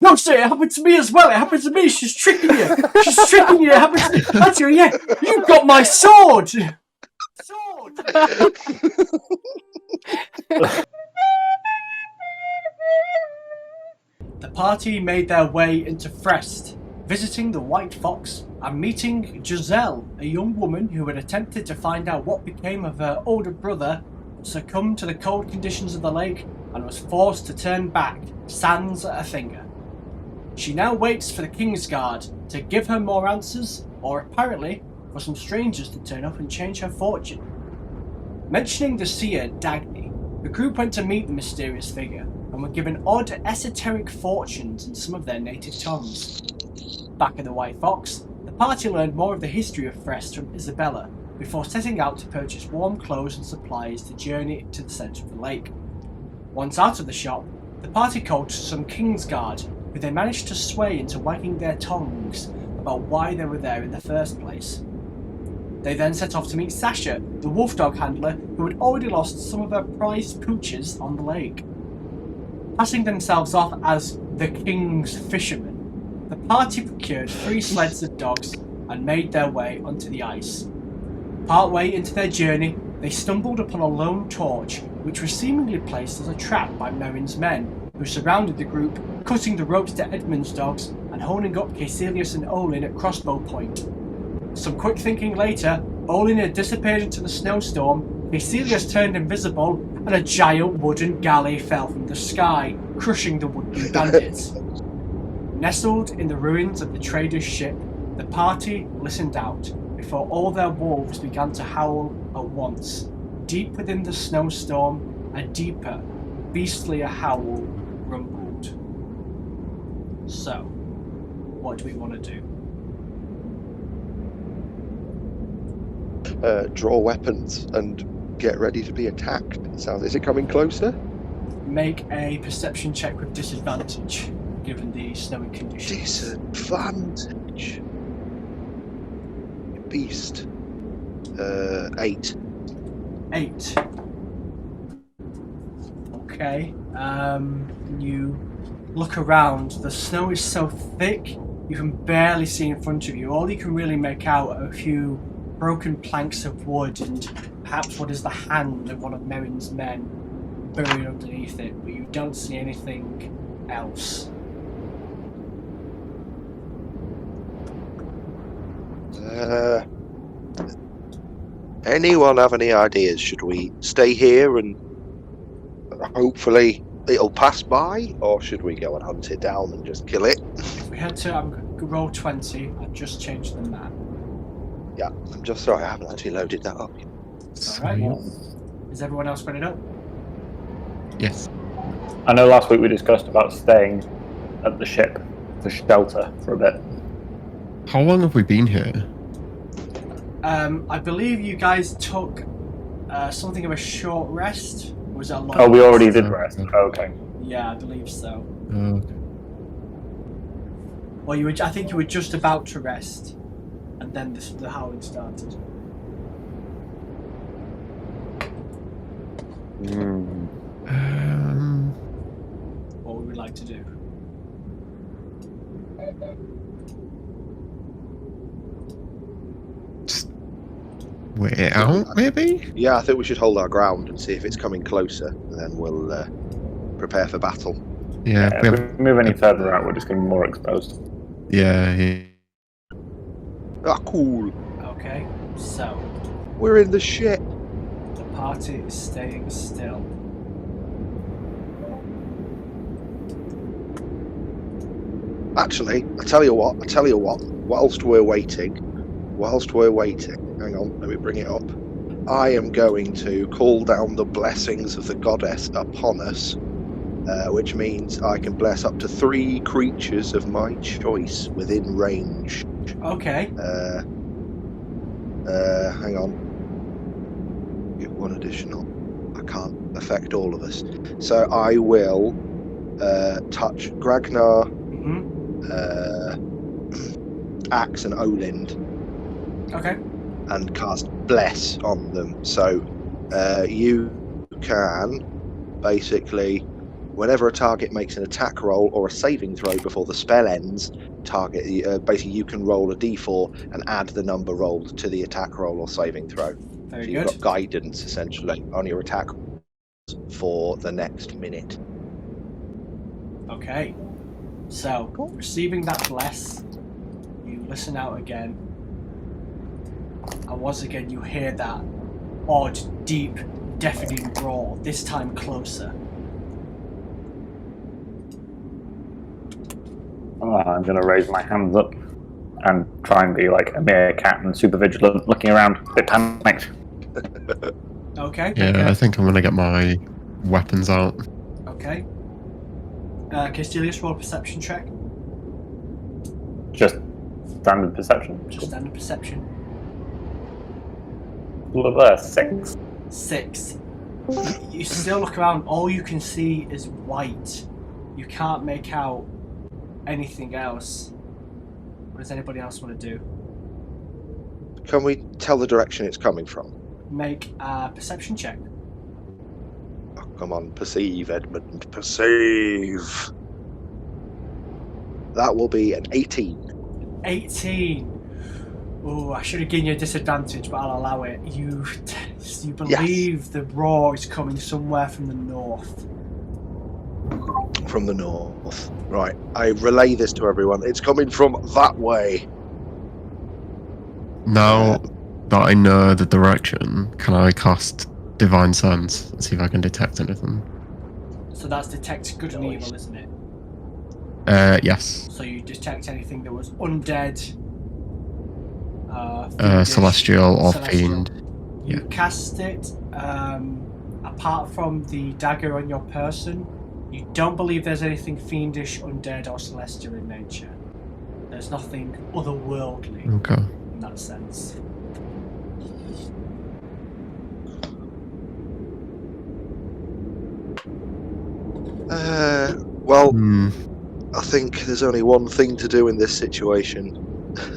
No, sir, it happened to me as well. It happened to me. She's tricking you. She's tricking you. It happened to me. That's you, yeah. You got my sword. Sword. The party made their way into Frest, visiting the White Fox and meeting Giselle, a young woman who had attempted to find out what became of her older brother, but succumbed to the cold conditions of the lake and was forced to turn back, sans a finger. She now waits for the Kingsguard to give her more answers, or apparently for some strangers to turn up and change her fortune. Mentioning the seer Dagny, the group went to meet the mysterious figure and were given odd esoteric fortunes in some of their native tongues. Back in the White Fox, the party learned more of the history of Frest from Isabella before setting out to purchase warm clothes and supplies to journey to the centre of the lake. Once out of the shop, the party called some Kingsguard, who they managed to sway into wagging their tongues about why they were there in the first place. They then set off to meet Sasha, the wolf dog handler who had already lost some of her prized pooches on the lake. Passing themselves off as the King's Fishermen, the party procured 3 sleds of dogs and made their way onto the ice. Partway into their journey, they stumbled upon a lone torch, which was seemingly placed as a trap by Merrin's men, who surrounded the group, cutting the ropes to Edmund's dogs and holding up Caecilius and Olin at crossbow point. Some quick thinking later, Olin had disappeared into the snowstorm, Caecilius turned invisible, and a giant wooden galley fell from the sky, crushing the would-be bandits. Nestled in the ruins of the trader's ship, the party listened out before all their wolves began to howl at once. Deep within the snowstorm, a deeper, beastlier howl rumbled. So, what do we want to do? Draw weapons and get ready to be attacked. Is it coming closer? Make a perception check with disadvantage, given the snowy conditions. Disadvantage. Beast. 8. 8. Okay. You look around. The snow is so thick you can barely see in front of you. All you can really make out are a few broken planks of wood and perhaps what is the hand of one of Merrin's men buried underneath it, but you don't see anything else. Anyone have any ideas? Should we stay here and hopefully it'll pass by, or should we go and hunt it down and just kill it? If we had to roll 20, I've just changed the map. Yeah, I'm just sorry, I haven't actually loaded that up yet. Alright. Is everyone else ready up? Yes. I know last week we discussed about staying at the ship for shelter for a bit. How long have we been here? I believe you guys took something of a short rest. Or was that a long Oh, we rest? already did rest. Oh, okay. Yeah, I believe so. Okay. Well, I think you were just about to rest, and then the howling started. What would we like to do? Just wait it out, maybe? Yeah, I think we should hold our ground and see if it's coming closer, and then we'll prepare for battle. Yeah. If we move any further out, we're just going to be more exposed. Yeah. Ah, cool. Okay, so We're in the ship. the party is staying still. Actually, I tell you what. Whilst we're waiting, hang on, let me bring it up. I am going to call down the blessings of the goddess upon us, which means I can bless up to 3 creatures of my choice within range. Okay. Hang on. Get 1 additional. I can't affect all of us. So I will touch Gragnar, Axe and Olind. Okay. And cast Bless on them. So you can basically Whenever a target makes an attack roll or a saving throw before the spell ends, basically you can roll a d4 and add the number rolled to the attack roll or saving throw. Very So you've good. got guidance essentially on your attack for the next minute. Okay. So, receiving that bless, you listen out again. And once again, you hear that odd, deep, deafening roar, this time closer. I'm going to raise my hands up and try and be like a meerkat and super vigilant, looking around, a bit panicked. Okay. Yeah, I think I'm gonna get my weapons out. Okay. Castilius, roll a perception check. Just standard perception. Just standard perception. Look there, 6. 6. You still look around, all you can see is white. You can't make out anything else. What does anybody else want to do? Can we tell the direction it's coming from? Make a perception check. Oh, come on, perceive, Edmund, perceive. That will be an 18. 18. Oh, I should have given you a disadvantage, but I'll allow it. You believe the roar is coming somewhere from the north. From the north. Right, I relay this to everyone. It's coming from that way. Now that I know the direction, can I cast Divine Sense and see if I can detect anything? So that's detect good and evil, isn't it? Yes. So you detect anything that was undead, Celestial or celestial. Fiend. You Yeah. cast it. Apart from the dagger on your person, you don't believe there's anything fiendish, undead, or celestial in nature. There's nothing otherworldly Okay. in that sense. Well, Hmm. I think there's only one thing to do in this situation.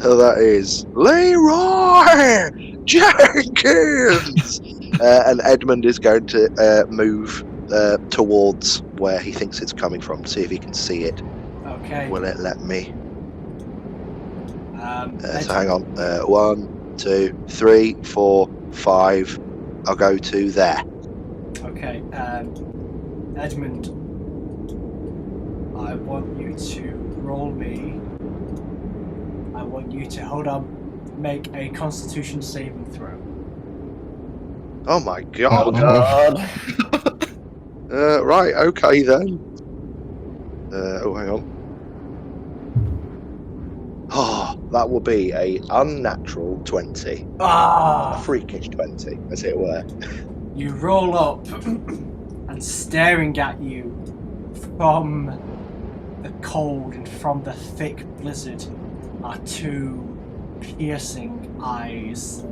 That is Leroy Jenkins! And Edmund is going to move towards where he thinks it's coming from, see if he can see it. Okay. Will it let me? So Ed- hang on. 1, 2, 3, 4, 5. I'll go to there. Okay. Edmund, I want you to roll me. I want you to make a Constitution saving throw. Oh my god. God. Right, okay then. Hang on. Oh, that will be a unnatural 20. A Ah! freakish 20, as it were. You roll up, and staring at you from the cold and from the thick blizzard are two piercing eyes.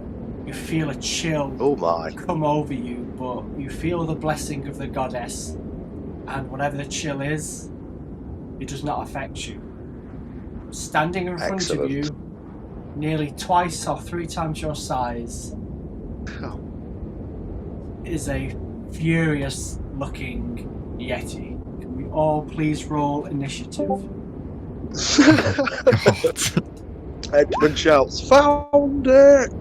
You feel a chill Oh my. come over you, but you feel the blessing of the goddess, and whatever the chill is, it does not affect you. Standing in front Excellent. of you, nearly twice or 3 times your size, Oh. is a furious looking Yeti. Can we all please roll initiative? God. Edmund shouts, "Found it!"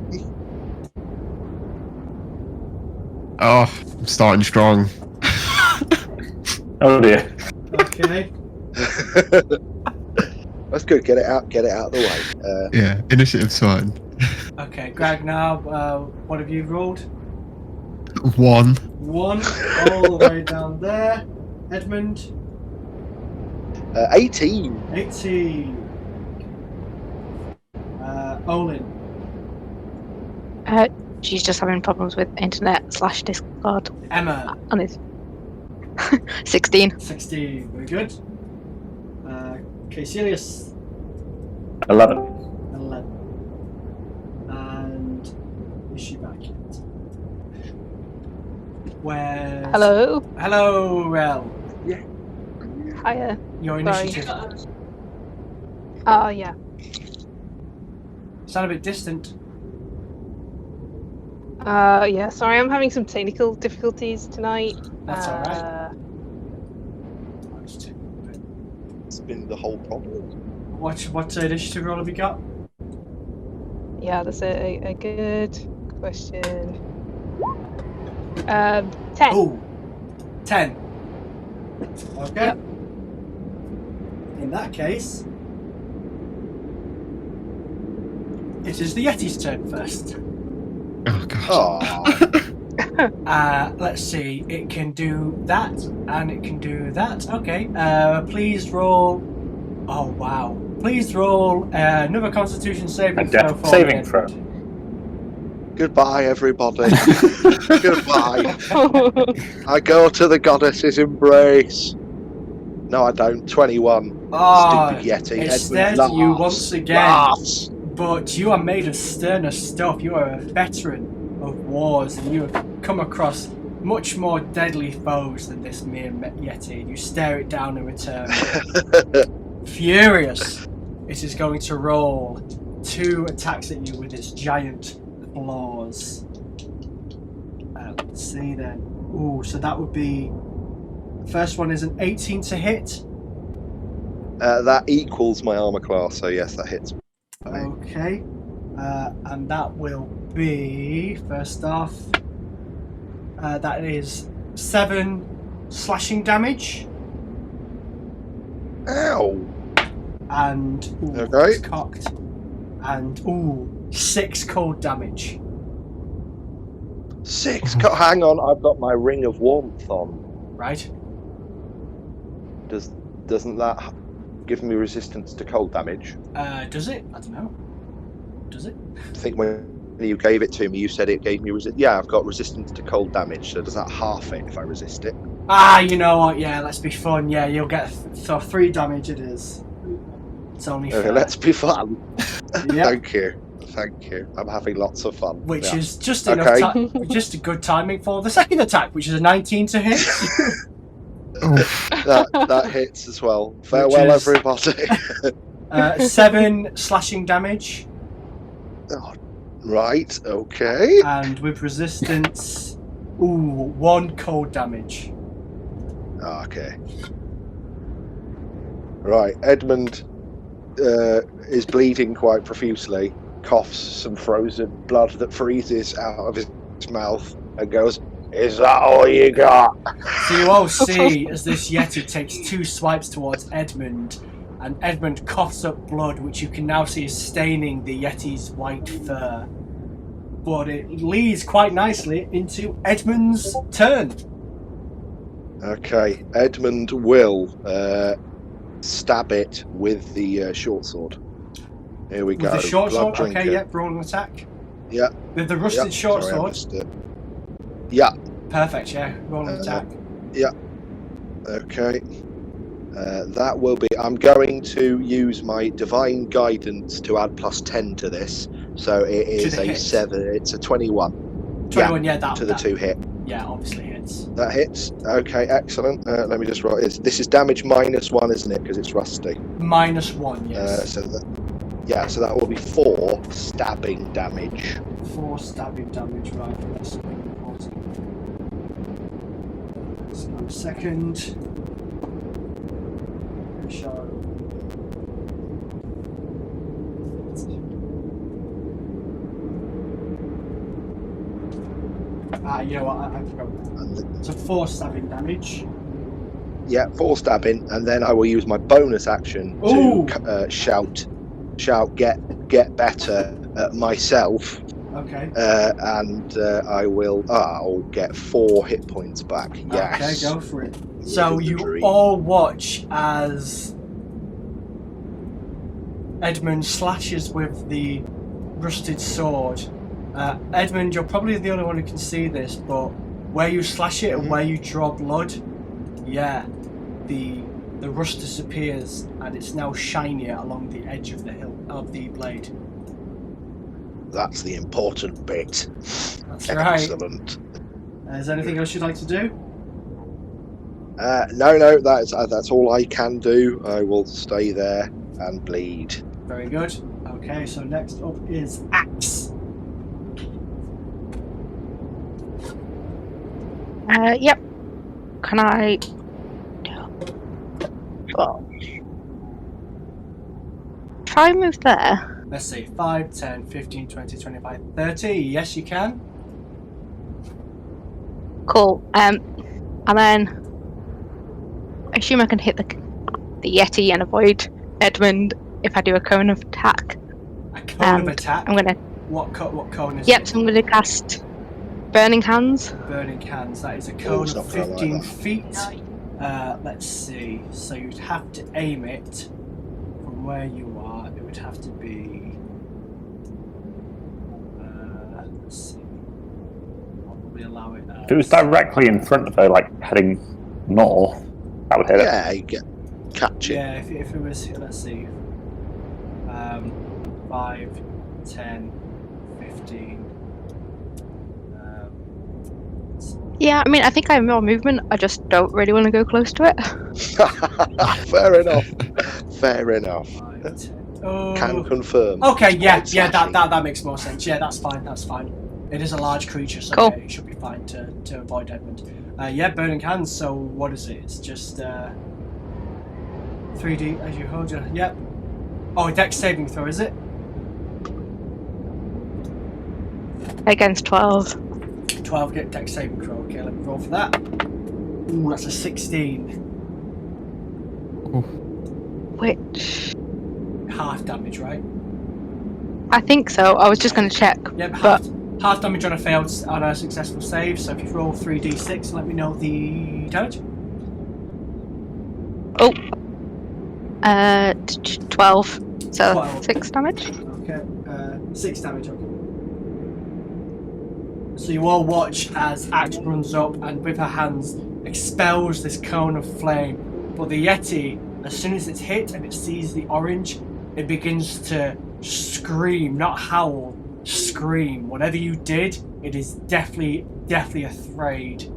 Oh, I'm starting strong. Oh dear. Okay. That's good. Get it out of the way. Yeah, initiative's fine. Okay, Greg, now, what have you rolled? 1. 1, all the way down there. Edmund, 18. 18. Olin, She's just having problems with internet/Discord Emma, on his 16. 16. Very good. Caecilius, 11. 11. And is she back yet? Where's... Hello. Hello, Rel. Hiya. Your Sorry. initiative. Oh, yeah. Sound a bit distant. Yeah, sorry, I'm having some technical difficulties tonight. That's alright. That's been the whole problem. What initiative roll have you got? Yeah, that's a good question. 10. Ooh, 10. Okay. Yep. In that case, it is the Yeti's turn first. Oh god. Oh, Let's see. It can do that, and it can do that. Okay. Please roll. Oh wow. Please roll another Constitution saving A throw. death for saving me. throw. goodbye, everybody. Goodbye. I go to the goddess's embrace. No, I don't. 21. Ah, Stupid Yeti. instead Edmund you laughs. once again. Laughs. But you are made of sterner stuff. You are a veteran of wars, and you have come across much more deadly foes than this mere Yeti. You stare it down in return. Furious, it is going to roll 2 attacks at you with its giant claws. Let's see then. Ooh, so that would be... First one is an 18 to hit. That equals my armor class, so yes, that hits. Okay. And that will be, first off, that is 7 slashing damage. Ow! And, ooh, Okay. it's cocked. And, ooh, 6 cold damage. 6. Hang on, I've got my ring of warmth on. Right? Doesn't that give me resistance to cold damage? Does it? I don't know. Does it? I think when you gave it to me, you said it gave me resistance. Yeah, I've got resistance to cold damage, so does that half it if I resist it? Ah, you know what? Yeah, let's be fun. Yeah, you'll get so 3 damage. It is. It's only Okay, fair. let's be fun. Yep. Thank you. Thank you. I'm having lots of fun. Which Yeah. is just Okay. enough just a good timing for the second attack, which is a 19 to hit. that hits as well. Farewell, is- everybody. 7 slashing damage, Oh, right. Okay. and with resistance, 1 cold damage. Okay. Right. Edmund is bleeding quite profusely. Coughs some frozen blood that freezes out of his mouth and goes, "Is that all you got?" So you all see as this Yeti takes 2 swipes towards Edmund, and Edmund coughs up blood, which you can now see is staining the Yeti's white fur. But it leads quite nicely into Edmund's turn. Okay. Edmund will stab it with the short sword. Here we go. With the short Blood sword, drinker. okay, yep, roll an attack. Yeah. With the rusted Yep, short sorry, I sword, missed it. Yeah. perfect, yeah, roll an attack. Okay. That will be. I'm going to use my divine guidance to add +10 to this, so it is the a hit. 7. It's a 21. 21, yeah, that To the that- 2 hit. Yeah, obviously hits. That hits. Okay, excellent. Let me just write. This is damage -1, isn't it? Because it's rusty. -1, yes. So that will be 4 stabbing damage. 4 stabbing damage, right, that's important. Let's go a second. You know what, I forgot. And So 4 stabbing damage. yeah, 4 stabbing, and then I will use my bonus action Ooh. to shout, get better at myself. Okay. And I'll get 4 hit points back. Yes. Okay, go for it. So Living the you dream. all watch as Edmund slashes with the rusted sword. Edmund, you're probably the only one who can see this, but where you slash it and where you draw blood, yeah, the rust disappears and it's now shinier along the edge of the hilt of the blade. That's the important bit. That's right. Excellent. Is there anything else you'd like to do? No, that's all I can do. I will stay there and bleed. Very good. Okay, so next up is Axe. Yep. Can I? Well, try and move there? Let's see, 5, 10, 15, 20, 25, 30. Yes, you can. Cool. And then I assume I can hit the Yeti and avoid Edmund if I do a cone of attack. A cone of attack? I'm gonna. What cone is Yep, it? so I'm gonna cast Burning Hands. Burning Hands. That is a cone it's of not gonna like 15 that. feet. Let's see. So you'd have to aim it from where you are. It would have to be. Let's see. I'll probably allow it. If it was directly in front of her, like heading north, that would hit it. Yeah, you get catch it. Yeah, if it was. Let's see. 5, 10, 15. Yeah, I mean, I think I have more movement. I just don't really want to go close to it. Fair enough. Fair enough. 5, 10. Oh. Can confirm. Okay, yeah, Quite yeah, slashy. that makes more sense. Yeah, that's fine, that's fine. It is a large creature, so Cool. yeah, it should be fine to avoid Edmund. Yeah, Burning Hands, so what is it? It's just 3D as you hold your... Yep. Oh, dex saving throw, is it? Against 12. 12 get dex saving throw. Okay, let me roll for that. Ooh, that's a 16. Which... Half damage, right? I think so. I was just going to check. Yep, But- half damage on a successful save, so if you roll 3d6, let me know the damage. 12. So 12. 6 damage. Okay, 6 damage, okay. So you all watch as Axe runs up and with her hands expels this cone of flame. But the Yeti, as soon as it's hit and it sees the orange, it begins to scream, not howl, scream. Whatever you did, it is definitely afraid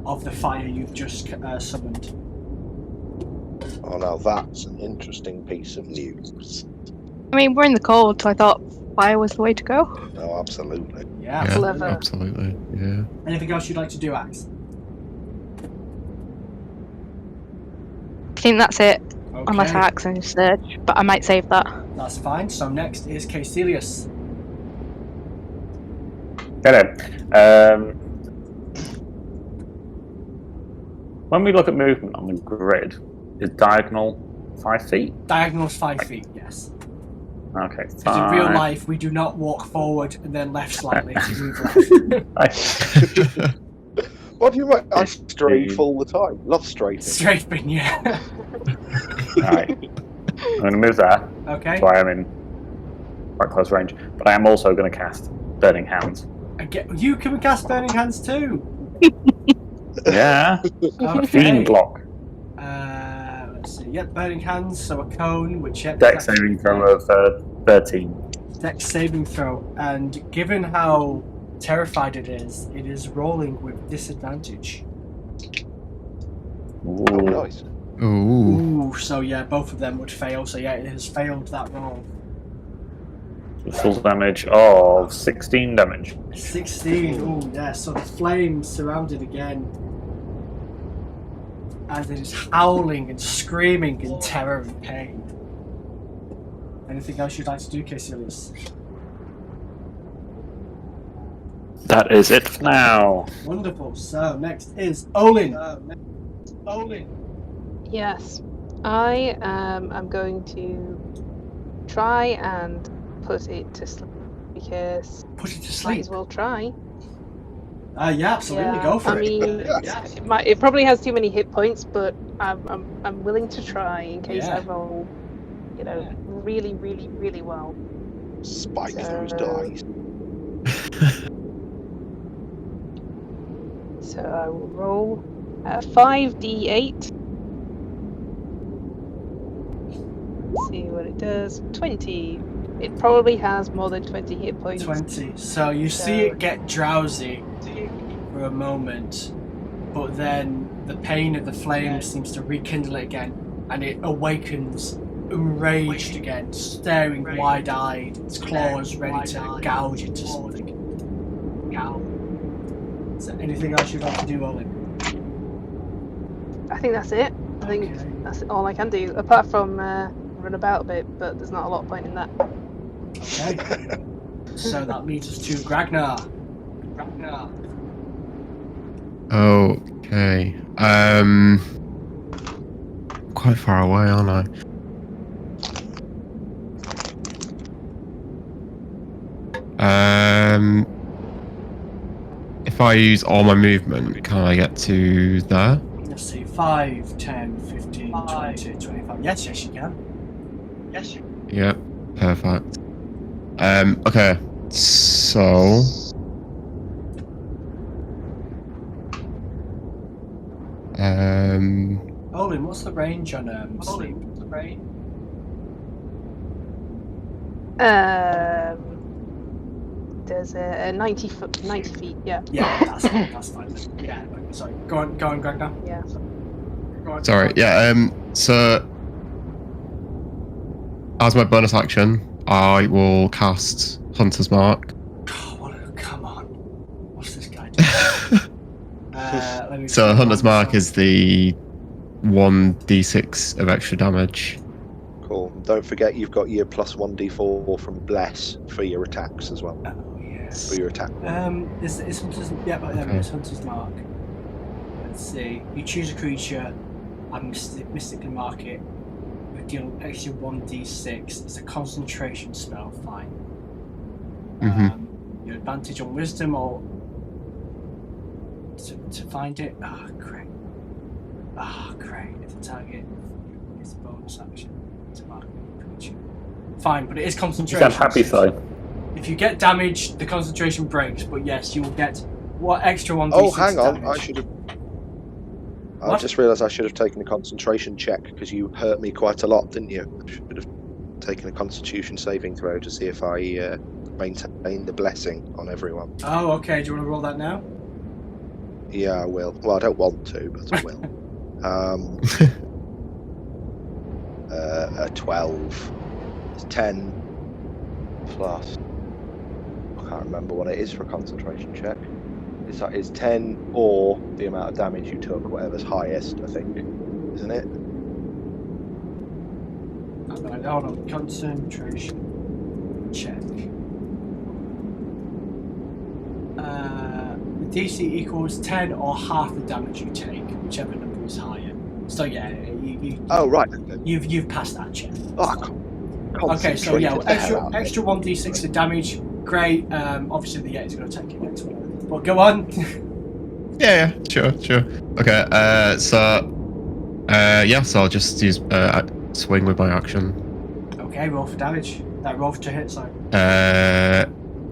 of the fire you've just summoned. Oh, now that's an interesting piece of news. I mean, we're in the cold, so I thought fire was the way to go. No, absolutely. Yeah. Yeah, Clever. absolutely. Yeah. Anything else you'd like to do, Axe? I think that's it. Okay. Unless I accidentally search, but I might save that. That's fine. So next is Caecilius. Hello. When we look at movement on the grid, is diagonal 5 feet? Diagonal's 5 feet, yes. Okay, Because in real fine. life, we do not walk forward and then left slightly to move left. What do you mean? I strafe all the time. Love strafing. Strafing, yeah. Alright. I'm going to move there, Okay. so I am in quite close range. But I am also going to cast Burning Hands. You can cast Burning Hands too. Yeah. Okay. Fiend Lock. Let's see. Yep, Burning Hands. So a cone, which yep, Dex saving throw of 13. Dex saving throw, and given how terrified it is rolling with disadvantage. Oh, Ooh. nice. Ooh. Ooh, so yeah, both of them would fail. So yeah, it has failed that roll. Full damage of 16 damage. 16. Ooh, yeah. So the flames surrounded again, and it is howling and screaming in terror and pain. Anything else you'd like to do, Caecilius? That is it for now. Wonderful. So next is Olin. Yes, I am going to try and put it to sleep because Put it to might sleep. as well try. Yeah, absolutely. Yeah, Go for I it. mean, it probably has too many hit points, but I'm willing to try in case Yeah. I roll, really, really, really well. Spike those So- dice. So I will roll 5d8. Let's see what it does. 20. It probably has more than 20 hit points. 20. So you see it get drowsy for a moment, but then the pain of the flame seems to rekindle it again, and it awakens enraged again, staring wide-eyed, its claws ready to gouge into something. Is there anything else you'd like to do, Olin? I think that's it. I think Okay. that's all I can do. Apart from run about a bit, but there's not a lot of point in that. Okay. So that leads us to Gragnar. Okay. Quite far away, aren't I? If I use all my movement, can I get to there? Let's see, 5, 10, 15, 20, 25. Yes, you can. Yep, perfect. Okay, so... Olin, what's the range on sleep? There's a 90 feet. Yeah. Yeah, that's fine. Then. Yeah. Sorry. Go on, Gragnar. Yeah. Go on. Sorry, yeah, so... As my bonus action, I will cast Hunter's Mark. Come on. What's this guy doing? Let me So Hunter's Mark is the 1d6 of extra damage. Cool. Don't forget you've got your plus 1d4 from Bless for your attacks as well. Oh, yes. For your attack. Is Hunter's... Yeah, but Okay. it's Hunter's Mark. Let's see. You choose a creature and mystically mark it. You deal extra 1d6. It's a concentration spell. Fine. Your advantage on wisdom or to find it. Great. Great. If the target is bonus action to mark a creature. Fine, but it is You concentration. sound happy, so. If you get damaged, the concentration breaks. But yes, you will get what extra 1d6 Oh, hang on. damage. I should have. I What? just realised I should have taken a concentration check because you hurt me quite a lot, didn't you? I should have taken a Constitution saving throw to see if I maintain the blessing on everyone. Oh, okay. Do you want to roll that now? Yeah, I will. Well, I don't want to, but I will. A 12. It's 10 plus. I can't remember what it is for a concentration check. It's 10 or the amount of damage you took, whatever's highest, I think. Isn't it? Hold on. Concentration check. The DC equals 10 or half the damage you take, whichever number is higher. So yeah, Oh, right. you've passed that check. Oh, Okay, so yeah, concentrated the hell out of me. extra 1d6 of damage. Great. Obviously the Yeti's going to take it next one. But go on. Yeah, sure. Okay, so I'll just use swing with my action. Okay, roll for damage. Roll to hit, sorry.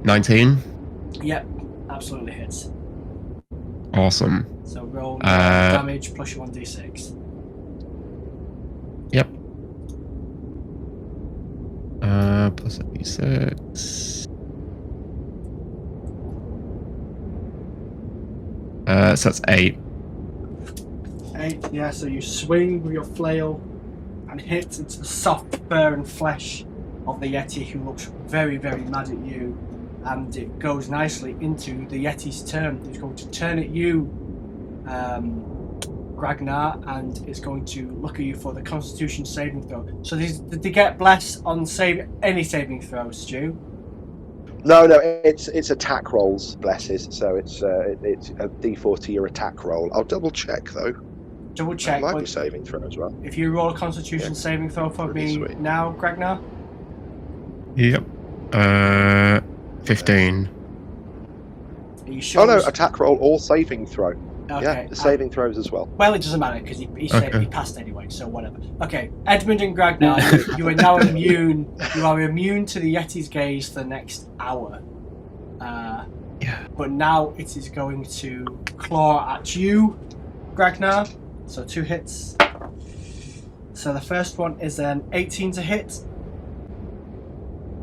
19. Yep, absolutely hits. Awesome. So roll damage plus your 1d6. Yep. Plus a d6. So that's 8. 8, yeah, so you swing with your flail and hit into the soft fur and flesh of the Yeti, who looks very, very mad at you, and it goes nicely into the Yeti's turn. It's going to turn at you, Gragnar, and it's going to look at you for the Constitution saving throw. So did they get blessed on any saving throws, Stu? No, it's attack rolls, blesses. So it's a d4 to your attack roll. I'll double check though. Double check. It might be saving throw as well. If you roll a Constitution saving throw for Pretty me sweet. now, Gragnar. Yep. 15. Are you sure? Oh no, attack roll or saving throw. Okay. Yeah, the saving throws as well. Well, it doesn't matter because he Okay. passed anyway, so whatever. Okay, Edmund and Gragnar, you are now immune. You are immune to the Yeti's gaze for the next hour. Yeah. But now it is going to claw at you, Gragnar. So 2 hits. So the first one is an 18 to hit.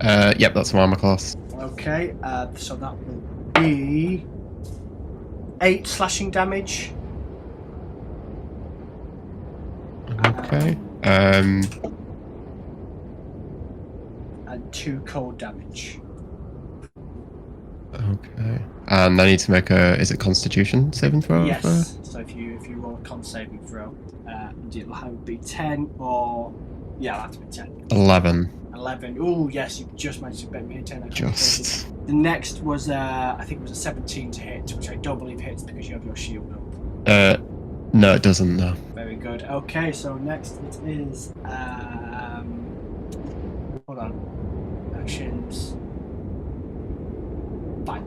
Yep, that's my armor class. Okay, so that will be 8 slashing damage. Okay. And 2 cold damage. Okay. And I need to make is it Constitution saving throw? Yes. So if you roll a con saving throw, it'll have be 10 or Yeah, that'll be 10. 11. 11. Oh, yes, you just managed to bet me a 10. Just. The next was, I think it was a 17 to hit, which I don't believe hits because you have your shield up. No, it doesn't, no. Very good. Okay, so next it is, hold on. Actions. Fine.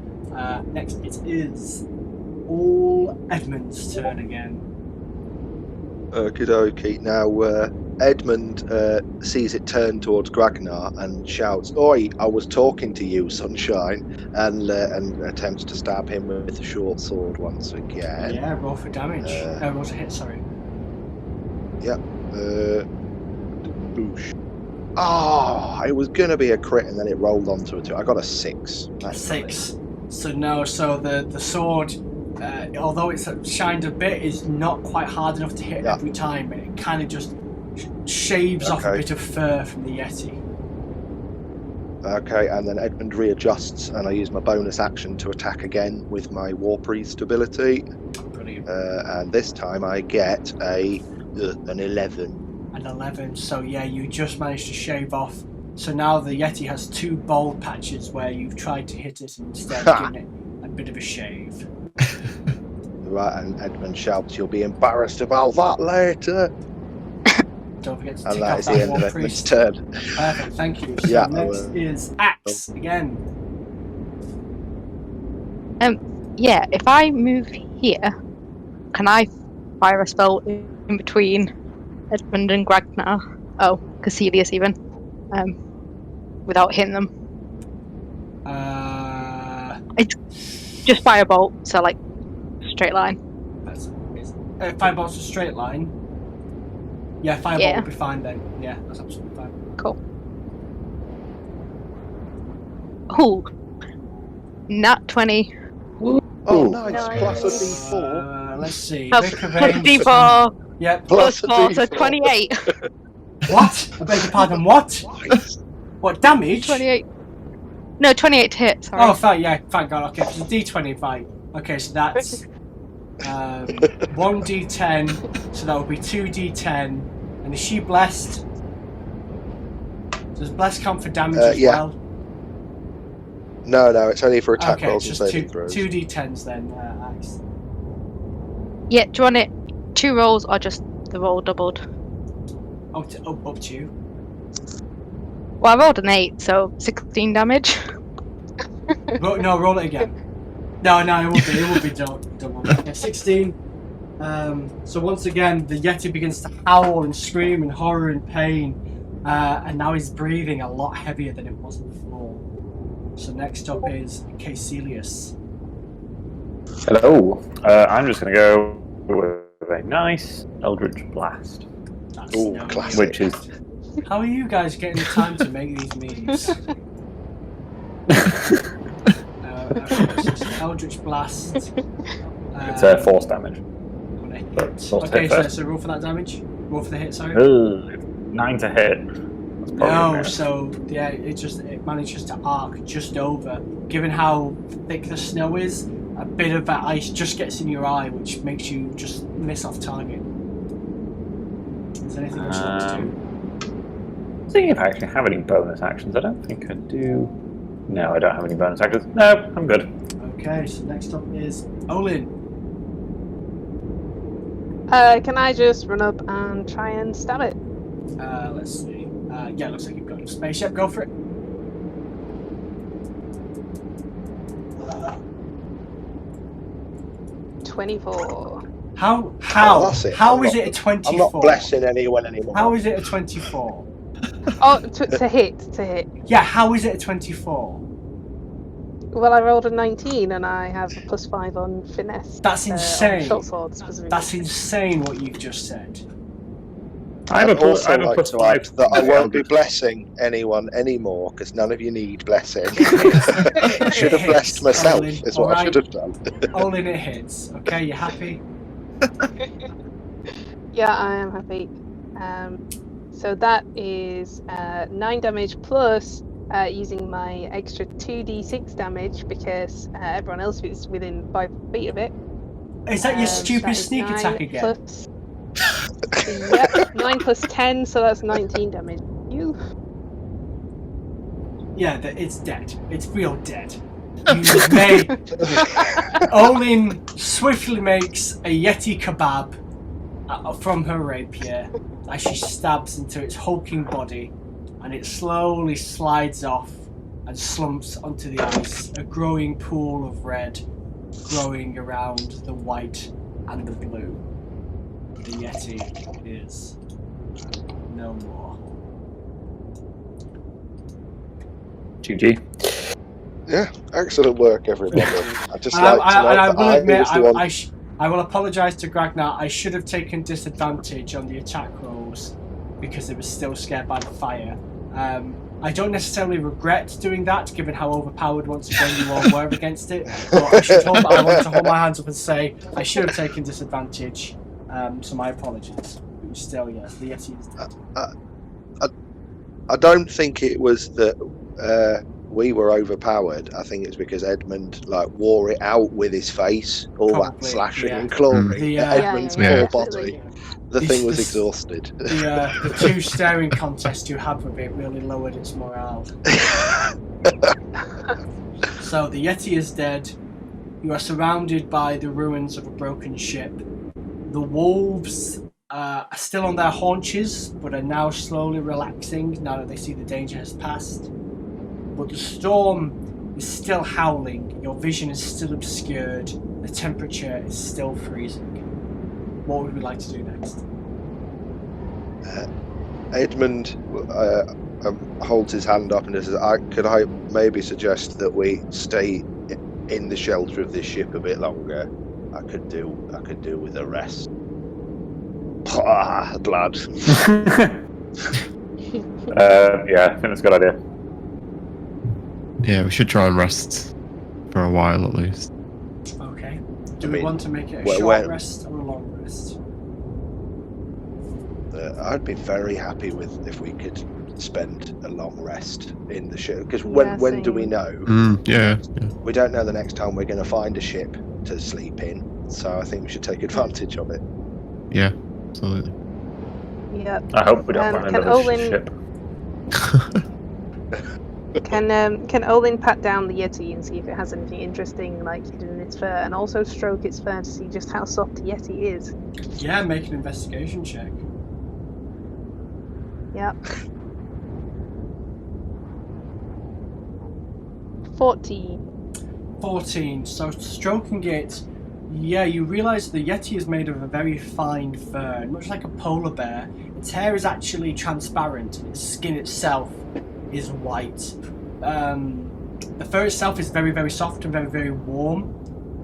Next it is all Edmund's turn again. Okie dokie. Now, Edmund sees it turn towards Gragnar and shouts, "Oi, I was talking to you, sunshine," and attempts to stab him with the short sword once again. Yeah, roll for damage. Roll to hit, sorry. Yep. Boosh. Oh, it was going to be a crit and then it rolled onto a 2. I got a 6. That's 6. So no, so the sword, although it's shined a bit, is not quite hard enough to hit every time, and it kind of just shaves off a bit of fur from the Yeti. Okay, and then Edmund readjusts, and I use my bonus action to attack again with my War Priest ability. Brilliant. And this time I get an 11. An 11. So yeah, you just managed to shave off. So now the Yeti has 2 bald patches where you've tried to hit it and instead given it a bit of a shave. Right, and Edmund shouts, "You'll be embarrassed about that later." Don't forget to And tick that off is the that end War of Edmund's Priest. turn. Perfect, thank you. So Yeah, next is Axe again. Yeah, if I move here, can I fire a spell in between Edmund and Gragnar? Oh, Caecilius even. Without hitting them. It's just firebolt, so like straight line. Firebolt's a straight line. Yeah, firebolt Yeah. will be fine then. Yeah, that's absolutely fine. Cool. Ooh. Nat 20. Oh, nice. Nice. Plus a D4. Let's see. Oh, Rick of plus Ames- D4. Yep. Plus a 4, so D4. 28. What? I beg your pardon, what? Nice. What, damage? 28. No, 28 to hit, sorry. Oh, fine, yeah, thank God. Okay, it's a D20, fine. Okay, so that's 1d10, so that would be 2d10. And is she blessed? Does blessed count for damage as yeah. well? No, it's only for attack Okay, rolls it's and just saving throws. 2d10s then, Axe. Yeah, do you want it 2 rolls or just the roll doubled? Up to you. Well, I rolled an 8, so 16 damage. Roll it again. No, it will be double. Okay, 16. So once again, the Yeti begins to howl and scream in horror and pain, and now he's breathing a lot heavier than it was before. So next up is Caecilius. Hello. I'm just going to go with a nice Eldritch Blast, That's Ooh, no classic. which is How are you guys getting the time to make these memes? It's just Eldritch Blast. it's force damage. Okay, so roll for that damage. Roll for the hit, sorry. 9 to hit. That's probably a No, miss. so yeah, it manages to arc just over. Given how thick the snow is, a bit of that ice just gets in your eye, which makes you just miss off target. Is there anything else you want to do? Seeing if I actually have any bonus actions. I don't think I do. No, I don't have any bonus actions. No, I'm good. Okay, so next up is Olin. Can I just run up and try and stab it? Let's see. Yeah, looks like you've got a spaceship. Go for it. $24. How? Oh, that's it. How I'm is not- it a 24? I'm not blessing anyone anymore. How is it a 24? Oh, to hit. Yeah, how is it a 24? Well, I rolled a 19 and I have a +5 on finesse. That's on insane. short sword specifically. That's insane what you've just said. I have I'd a plus, also I have a like plus to 5 add that I to won't be Eldritch. blessing anyone anymore because none of you need blessing. It Should have hits, blessed myself, Olin. is what I Alright. should have done. Olin, it hits. Okay, you happy? Yeah, I am happy. So that is 9 damage plus using my extra 2d6 damage because everyone else is within 5 feet of it. Is that your That stupid is sneak 9 attack again? plus- Yep, 9 plus 10, so that's 19 damage. You. Yeah, it's dead. It's real dead. You may. Olin swiftly makes a Yeti kebab from her rapier as she stabs into its hulking body, and it slowly slides off and slumps onto the ice, a growing pool of red growing around the white and the blue. The Yeti is no more. GG. Yeah, excellent work, everybody. I just I like to know that will admit, was the one. I will apologise to Gragnar. I should have taken disadvantage on the attack rolls because it was still scared by the fire. I don't necessarily regret doing that, given how overpowered once again you all were against it. But I want to hold my hands up and say I should have taken disadvantage. So my apologies. But still, yes, the Yeti is dead. I don't think it was that we were overpowered. I think it's because Edmund wore it out with his face, all that Probably, slashing yeah. and clawing. The, Edmund's yeah. poor body. The thing was exhausted. The two staring contest you had with it really lowered its morale. So the Yeti is dead. You are surrounded by the ruins of a broken ship. The wolves are still on their haunches, but are now slowly relaxing now that they see the danger has passed. But the storm is still howling. Your vision is still obscured. The temperature is still freezing. What would we like to do next? Edmund holds his hand up and says, could I maybe suggest that we stay in the shelter of this ship a bit longer? I could do with a rest. Glad. Yeah, I think that's a good idea. Yeah, we should try and rest for a while at least. Okay. Do we want to make it a short rest or a long rest? I'd be very happy if we could spend a long rest in the ship. Because when do we know? Yeah. We don't know the next time we're going to find a ship to sleep in. So I think we should take advantage of it. Yeah, absolutely. Yep. I hope we don't find another ship. Can Olin pat down the Yeti and see if it has anything interesting hidden in its fur, and also stroke its fur to see just how soft the Yeti is? Yeah, make an investigation check. Yep. 14. So stroking it, yeah, you realise the Yeti is made of a very fine fur, much like a polar bear. Its hair is actually transparent, and its skin itself is white. The fur itself is very, very soft and very, very warm,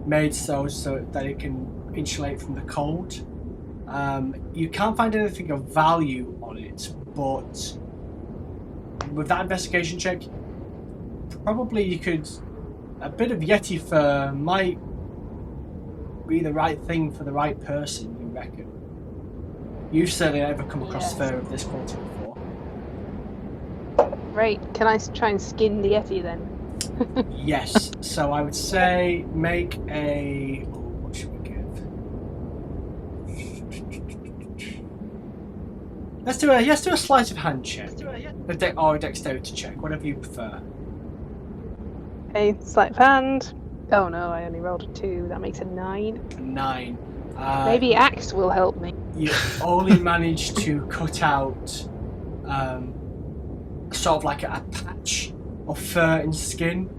made so that it can insulate from the cold. You can't find anything of value on it, but with that investigation check, probably you could. A bit of Yeti fur might be the right thing for the right person, you reckon? You've certainly never come across fur of this quality before. Right, can I try and skin the Yeti then? Yes, so I would say make a... what should we give? Let's do a sleight of hand check. Or a dexterity check, whatever you prefer. Okay, sleight of hand. Oh no, I only rolled a 2. That makes a 9. 9. Maybe axe will help me. You only managed to cut out sort of like a patch of fur and skin.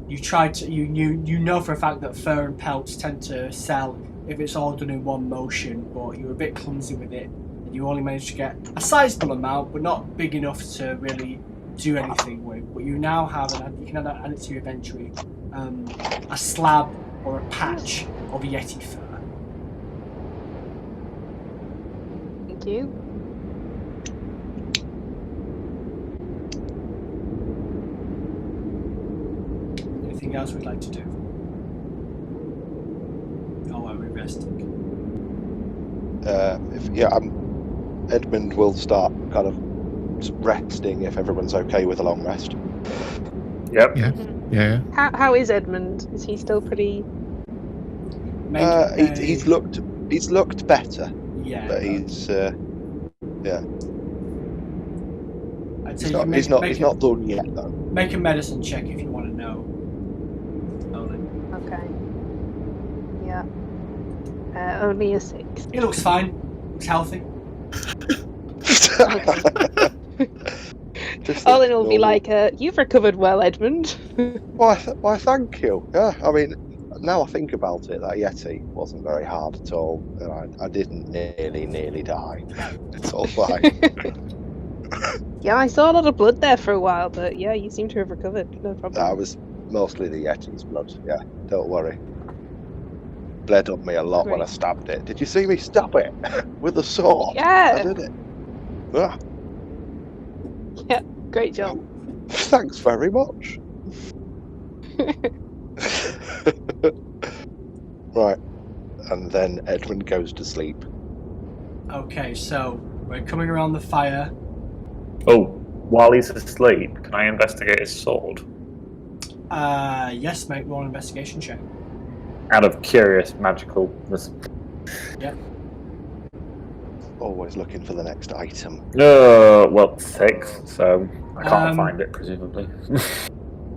You tried to, you know for a fact that fur and pelts tend to sell if it's all done in one motion, but you were a bit clumsy with it, and you only managed to get a sizable amount, but not big enough to really do anything with. But you now have, and you can add it to your inventory, a slab or a patch of Yeti fur. Thank you. Anything else we'd like to do? Oh, are we resting? Edmund will start kind of resting if everyone's okay with a long rest. Yep. Yeah. How is Edmund? Is he still pretty... He's looked better. Yeah. but he's yeah. I'd say He's you not. make, He's not. make He's a, not done yet though. Make a medicine check if you want to know. Olin. Okay. Yeah. Only a 6. He looks fine. Looks healthy. Just Olin will be normal- like, "You've recovered well, Edmund." Why, thank you. Yeah, I mean, now I think about it, that Yeti wasn't very hard at all, and I didn't nearly die. It's all fine. Yeah, I saw a lot of blood there for a while, but yeah, you seem to have recovered. No problem. That was mostly the Yeti's blood. Yeah, don't worry. Bled on me a lot when I Great. stabbed it. Did you see me stab it with a sword? I Yeah, did it. Ah, great job. thanks very much. Right, and then Edmund goes to sleep. Okay, so we're coming around the fire. Oh, while he's asleep, can I investigate his sword? Yes, make one investigation check. Out of curious magical. Always looking for the next item. Well, 6, so I can't find it, presumably.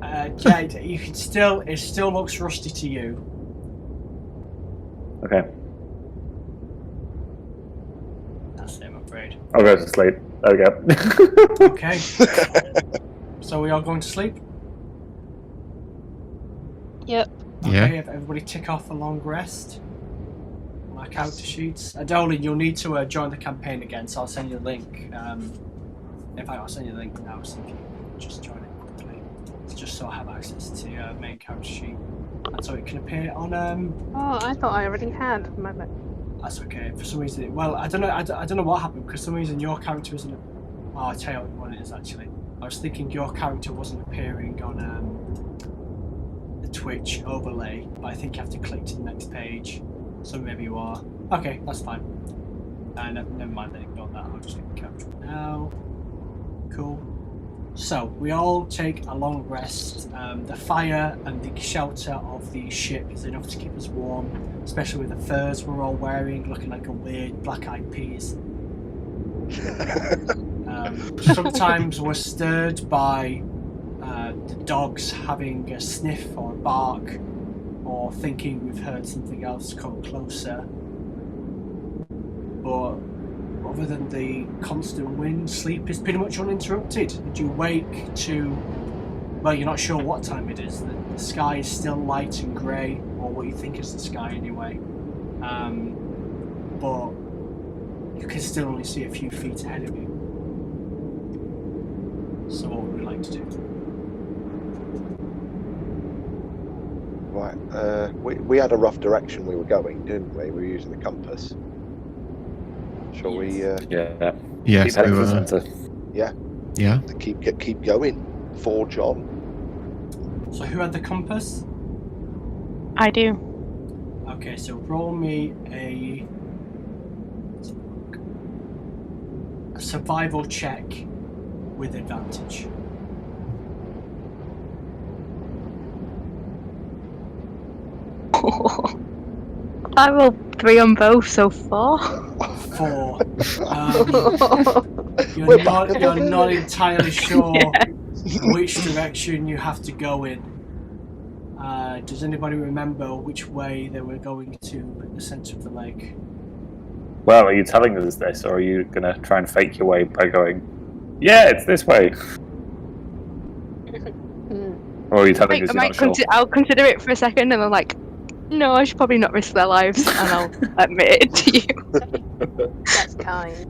Yeah, you can still. It still looks rusty to you. Okay, That's it, I'm afraid. I'll go to sleep. There we go. Okay. So we are going to sleep. Yep. Yeah. Okay, everybody tick off a long rest. My character sheets. Adolin, you'll need to join the campaign again, so I'll send you the link. In fact, I'll send you the link now, so if you just join it quickly. It's just so I have access to your main character sheet. And so it can appear on... Oh, I thought I already had. My bad. That's okay. For some reason... Well, I don't know. I don't know what happened, because for some reason your character isn't... Oh, I'll tell you what it is, actually. I was thinking your character wasn't appearing on the Twitch overlay, but I think you have to click to the next page. So maybe you are. Okay, that's fine. Never mind, then ignore that. I'll just hit capture now. Cool. So, we all take a long rest. The fire and the shelter of the ship is enough to keep us warm, especially with the furs we're all wearing, looking like a weird black-eyed peas. Sometimes we're stirred by the dogs having a sniff or a bark, or thinking we've heard something else come closer. But other than the constant wind, sleep is pretty much uninterrupted. And you wake to, well, you're not sure what time it is. The sky is still light and grey, or what you think is the sky anyway. But you can still only see a few feet ahead of you. So what would we like to do? Right, we had a rough direction we were going, didn't we? We were using the compass. Shall we Yeah. Yes, Keep heading we for the were. centre. Yeah. keep going? Forge on. So who had the compass? I do. Okay, so roll me a survival check with advantage. I rolled 3 on both, so 4. 4. We're You're back at not the entirely sure Yeah. which direction you have to go in. Does anybody remember which way they were going to the centre of the lake? Well, are you telling us this, or are you going to try and fake your way by going, yeah, it's this way? Or are you telling us you're not sure? I'll consider it for a second, and I'm like, no, I should probably not risk their lives, and I'll admit it to you. That's kind.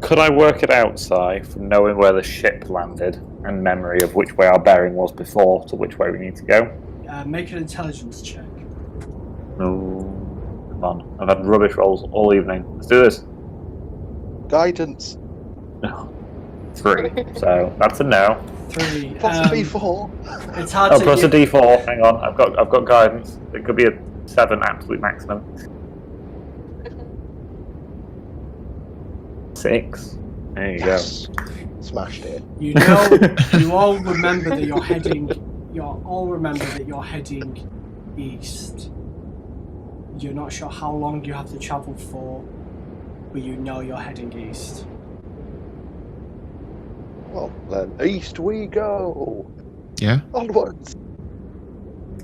Could I work it out, Si, from knowing where the ship landed and memory of which way our bearing was before to which way we need to go? Make an intelligence check. No. Come on. I've had rubbish rolls all evening. Let's do this. Guidance. 3. So that's a no. 3. Possibly 4. It's hard Oh, to plus a get- D4. Hang on. I've got guidance. It could be a 7 absolute maximum. 6. There you Yes. Smashed it. You know, you all remember that you're heading. You all remember that you're heading east. You're not sure how long you have to travel for, but you know you're heading east. Well, then east we go. Yeah. Onwards.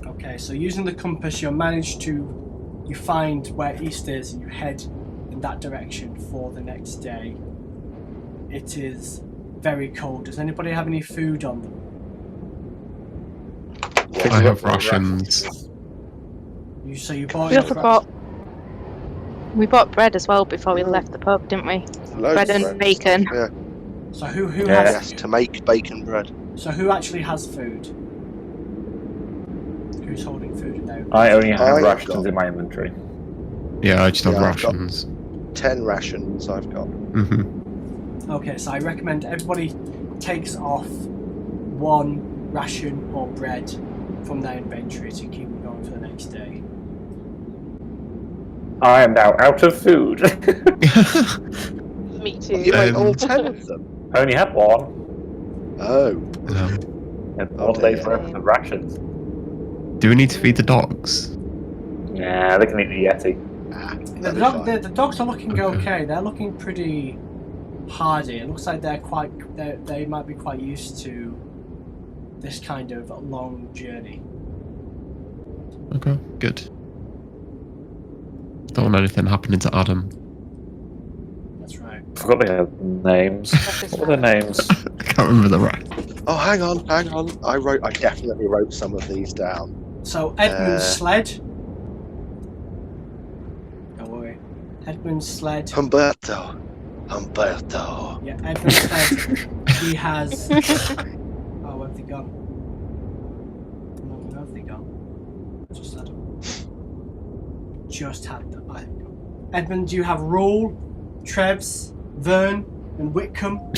Okay, so using the compass, you find where east is and you head in that direction for the next day. It is very cold. Does anybody have any food on them? I have rations. You bought. We also bought bread as well before we left the pub, didn't we? Loads Bread of and bread. bacon. Yeah. So who Yeah. has? Yes, to make bacon bread. So who actually has food? Who's holding food in there? I only have I've rations got- in my inventory. Yeah, I just have Yeah, I've got- rations. 10 rations I've got. Okay, so I recommend everybody takes off one ration or bread from their inventory to keep them going for the next day. I am now out of food. Me too. You ate all Um, 10 of them? I only had one. Oh. And Oh, 1 day dear. worth of rations. Do we need to feed the dogs? Yeah, they can eat the Yeti. The, the dogs are looking okay. They're looking pretty hardy. It looks like they might be quite used to this kind of long journey. Okay, good. Don't want anything happening to Adam. That's right. Forgot they had names. What were their names? I can't remember the right. Oh, hang on. I definitely wrote some of these down. So Edmund's sled. Don't worry. Edmund's sled. Humberto. Yeah, Edmund's sled. He has. Oh, where have they gone? No, where have they gone? Just had them. Just had them. I think. Edmund, you have Rule, Trebs, Vern, and Whitcomb.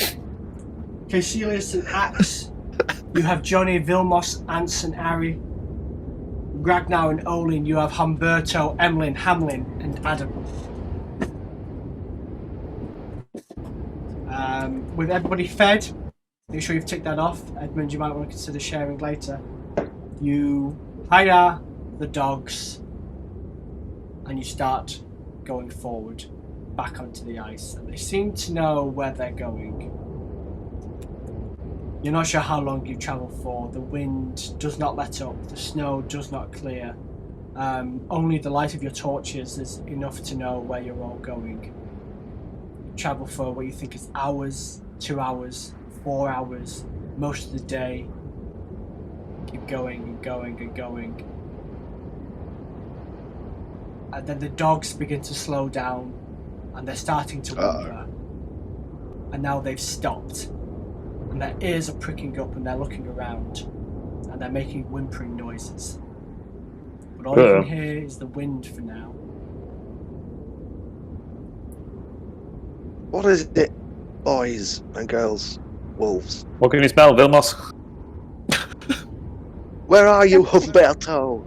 Caecilius and Axe. You have Johnny, Vilmos, Ants, and Ari. Ragnar and Olin. You have Humberto, Emlyn, Hamlin, and Adam. With everybody fed, make sure you've ticked that off. Edmund, you might want to consider sharing later. You hire the dogs and you start going forward back onto the ice. And they seem to know where they're going. You're not sure how long you travel for. The wind does not let up. The snow does not clear. Only the light of your torches is enough to know where you're all going. Travel for what you think is hours, 2 hours, 4 hours, most of the day. Keep going and going and going. And then the dogs begin to slow down and they're starting to whimper. And now they've stopped. And their ears are pricking up and they're looking around. And they're making whimpering noises. But all you can hear is the wind for now. What is it, boys and girls, wolves? What can you smell, Vilmos? Where are you, Humberto?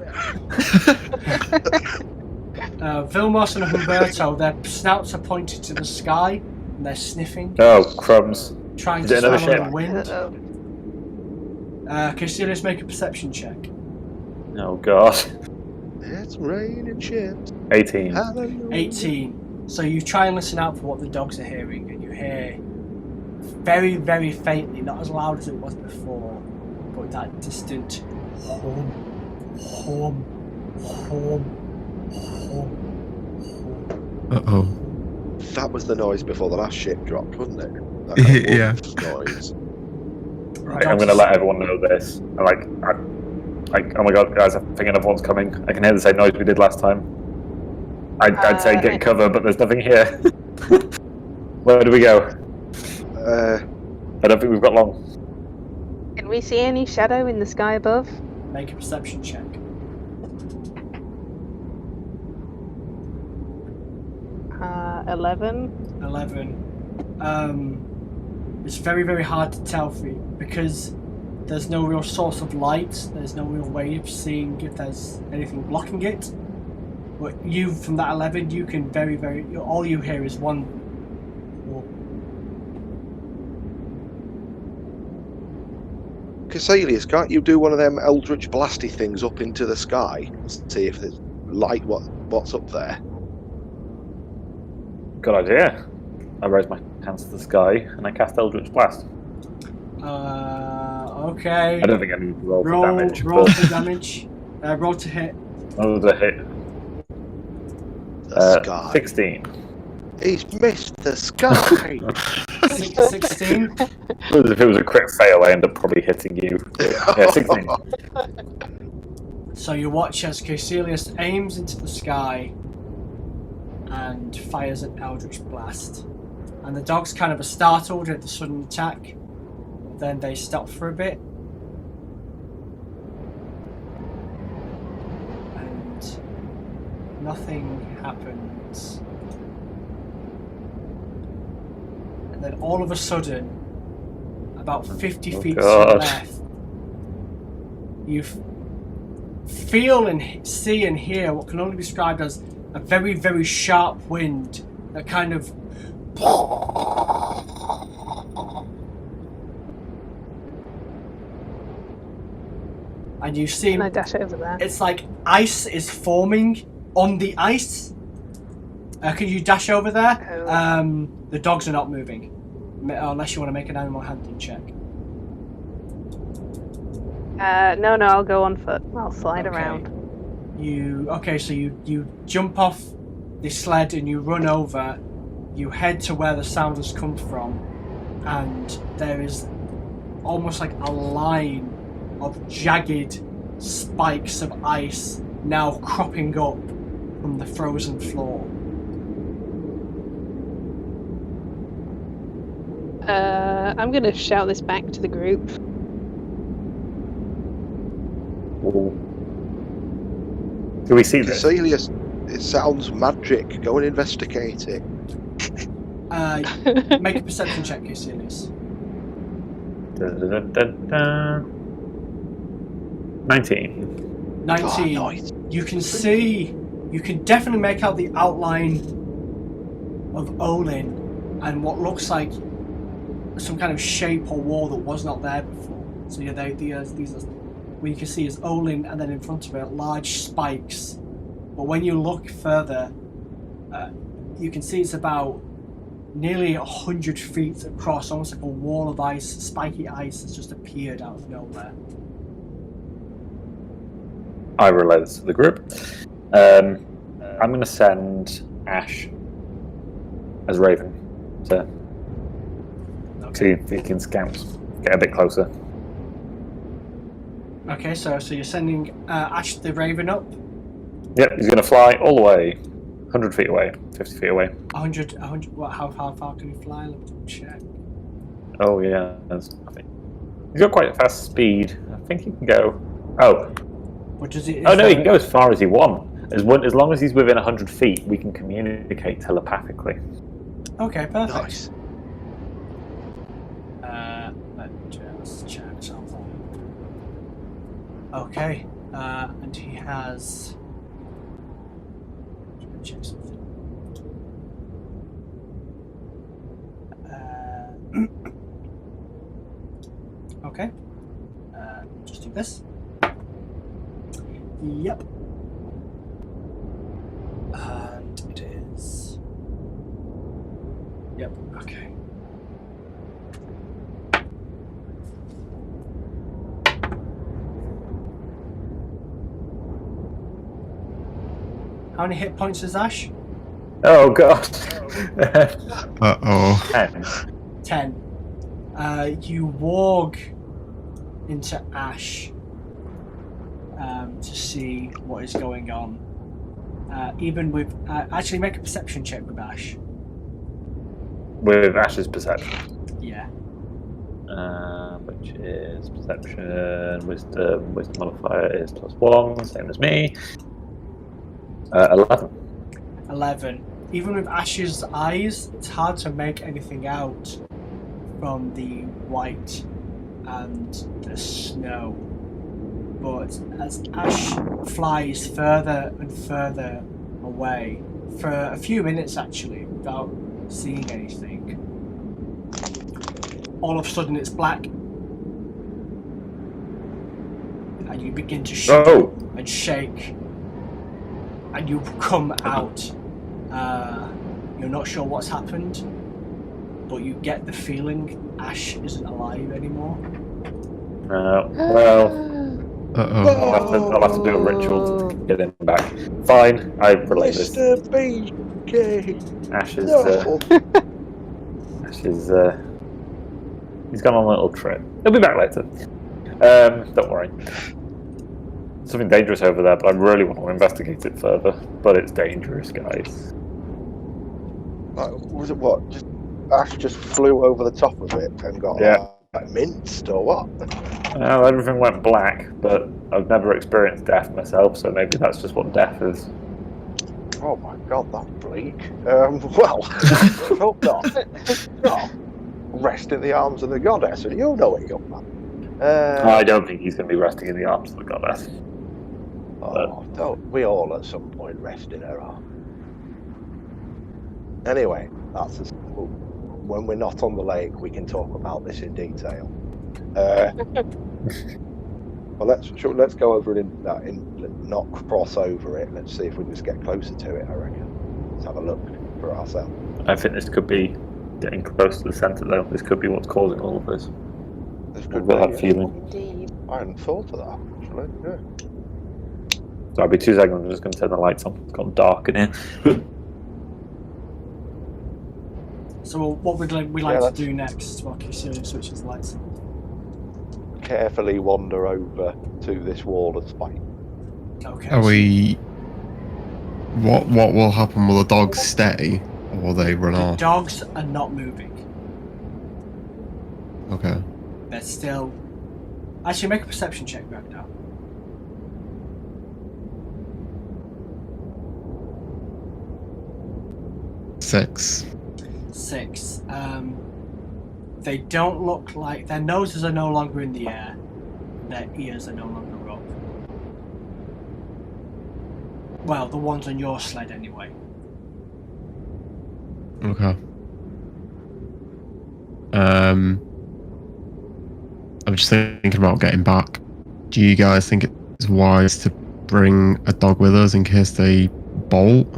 Vilmos and Humberto, their snouts are pointed to the sky and they're sniffing, Oh, crumbs. trying Is to it another smell the ship? wind. Uh-oh. Caecilius, make a perception check. Oh, God. It's raining ships. 18. Hallelujah. 18. So you try and listen out for what the dogs are hearing, and you hear very, very faintly, not as loud as it was before, but that distant hum, hum, hum, hum, hum. Uh-oh. That was the noise before the last ship dropped, wasn't it? That Yeah. wolf noise. Right, I'm going to let everyone know this. Oh my God, guys, I think another one's coming. I can hear the same noise we did last time. I'd say get cover, but there's nothing here. Where do we go? I don't think we've got long. Can we see any shadow in the sky above? Make a perception check. 11. 11. It's very, very hard to tell for you because there's no real source of light. There's no real way of seeing if there's anything blocking it. But you, from that 11, you can very, very. All you hear is one. Caecilius, can't you do one of them eldritch blasty things up into the sky? See if there's light, what what's up there. Good idea. I raise my hands to the sky and I cast Eldritch Blast. Okay. I don't think I need to roll for damage. Roll but for damage. Roll to hit. Oh, the hit. The sky. 16. He's missed the sky. 16. If it was a crit fail, I end up probably hitting you. Yeah, 16. So you watch as Caecilius aims into the sky and fires an Eldritch Blast. And the dogs kind of are startled at the sudden attack. Then they stop for a bit. And nothing happens. And then all of a sudden, about 50 feet to the left, you feel and see and hear what can only be described as a very, very sharp wind that kind of and you see Can I dash over there? it's like ice is forming on the ice. Can you dash over there? Oh. The dogs are not moving unless you want to make an animal handling check. No, I'll go on foot. I'll slide Okay. around. So you jump off the sled and you run over. You head to where the sound has come from, and there is almost like a line of jagged spikes of ice now cropping up from the frozen floor. I'm going to shout this back to the group. Do we see this? Caecilius, it sounds magic. Go and investigate it. Make a perception check, Caecilius. 19. 19. Oh, nice. You can definitely make out the outline of Olin and what looks like some kind of shape or wall that was not there before. So yeah, these are what you can see is Olin, and then in front of it, large spikes. But when you look further, you can see it's about nearly 100 feet across, almost like a wall of ice, spiky ice that's just appeared out of nowhere. I relay this to the group. I'm going to send Ash as Raven to see if he can scout, get a bit closer. Okay, so you're sending Ash the Raven up? Yep, he's going to fly all the way, 100 feet away, 50 feet away. 100, what, how far can he fly? Let me check. Oh yeah, I think he's got quite a fast speed. I think he can go. Oh, What does it? oh no, he can go as far as he wants. As long as he's within 100 feet, we can communicate telepathically. Okay, perfect. Nice. Let me just check something. Okay, and he has. Let me check something. Okay. Just do this. Yep. And it is. Yep, okay. How many hit points is Ash? Oh god. Uh-oh. 10. 10. You walk into Ash to see what is going on. Even with actually make a perception check with Ash. With Ash's perception. Yeah. Which is perception, wisdom modifier is +1, same as me. 11. 11. Even with Ash's eyes, it's hard to make anything out from the white and the snow. But as Ash flies further and further away, for a few minutes actually, without seeing anything, all of a sudden it's black. And you begin to shake and shake. and you come out. You're not sure what's happened, but you get the feeling Ash isn't alive anymore. Well, Uh-oh. I'll have to do a ritual to get him back. Fine, I relate this. Mr. BK. Ash is. No. Ash is. He's gone on a little trip. He'll be back later. Don't worry. Something dangerous over there, but I really want to investigate it further. But it's dangerous, guys. Was it what? Ash just flew over the top of it and got minced or what? Well, everything went black, but I've never experienced death myself, so maybe that's just what death is. Oh my god, that's bleak. Well, I hope not. No. Rest in the arms of the goddess, and you know it, young man. I don't think he's going to be resting in the arms of the goddess. Oh, don't we all at some point rest in her arms? Anyway, when we're not on the lake, we can talk about this in detail. Well, let's go over it in not cross over it. Let's see if we can just get closer to it. I reckon. Let's have a look for ourselves. I think this could be getting close to the centre, though. This could be what's causing all of this. This I've could got be, that feeling. Indeed. I hadn't thought of that, actually. Yeah. So I'll be 2 seconds. I'm just going to turn the lights on. It's gone dark in here. So what would we like to do next while Kisiri switches the lights? Carefully wander over to this wall of spike. Okay. Are we... What will happen? Will the dogs stay? Or will they run The off? dogs are not moving. Okay. They're still... Actually, make a perception check right now. Six. They don't look like... Their noses are no longer in the air. Their ears are no longer up. Well, the ones on your sled anyway. Okay. I'm just thinking about getting back. Do you guys think it's wise to bring a dog with us in case they bolt?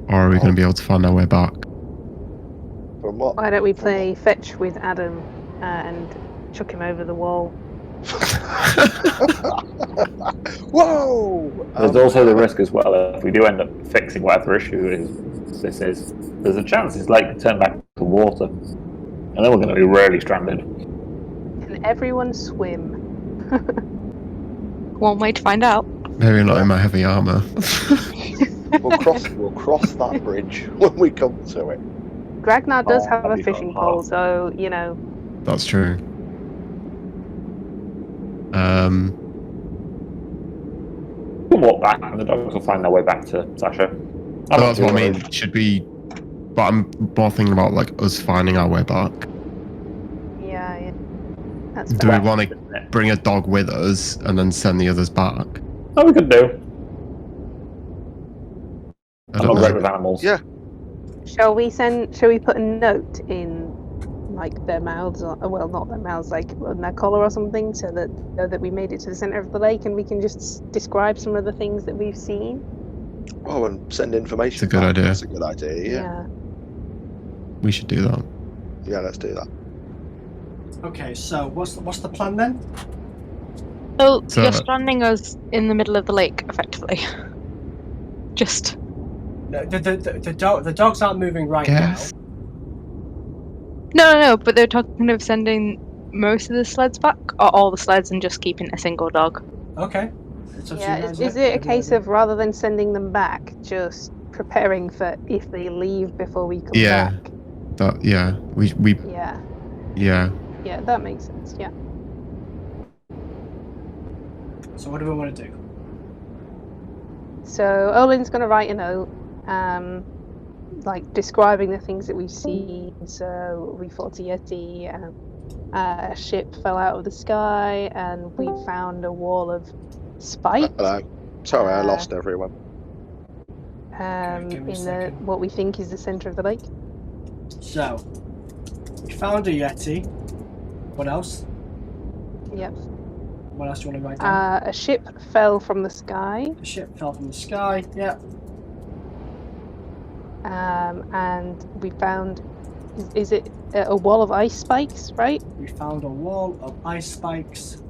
Or are we going to be able to find our way back? From what? Why don't we play fetch with Adam and chuck him over the wall? Whoa! There's also the risk as well, if we do end up fixing whatever issue this is, there's a chance this lake could turn back to water. And then we're going to be really stranded. Can everyone swim? One way to find out. Maybe not in my heavy armour. We'll cross that bridge when we come to it. Gragnar does have a that'd be fishing hard. pole, so, you know. That's true. We'll walk back and the dogs will find their way back to Sasha. That's what I mean. Should we... But I'm more thinking about like us finding our way back. Yeah. That's Do fair. we want to bring a dog with us and then send the others back? Oh, we could do. I I'm don't not great know. with animals. Yeah. Shall we put a note in, like, their mouths, or, well, not their mouths, like, on their collar or something, so that that we made it to the centre of the lake and we can just describe some of the things that we've seen? Oh, and send information. It's a good back. idea. That's a good idea, yeah. We should do that. Yeah, let's do that. Okay, so what's the plan then? So So- you're stranding us in the middle of the lake, effectively. Just... The dogs aren't moving right Guess. No, but they're talking of sending most of the sleds back, or all the sleds, and just keeping a single dog. now. Okay. It's up to Yeah, you guys, is it a case of, rather than sending them back, just preparing for if they leave before we come Yeah. back? That, yeah. We Yeah. yeah. Yeah, that makes sense, yeah. So what do we want to do? So Olin's going to write a note, like describing the things that we've seen. So we fought a Yeti, a ship fell out of the sky, and we found a wall of spike. Hello. Sorry, I lost everyone. give me a In second. what we think is the centre of the lake. So, we found a Yeti. What else? Yep. What else do you want to write down? A ship fell from the sky, The ship fell from the sky. Yeah. and we found. Is it a wall of ice spikes? Right. We found a wall of ice spikes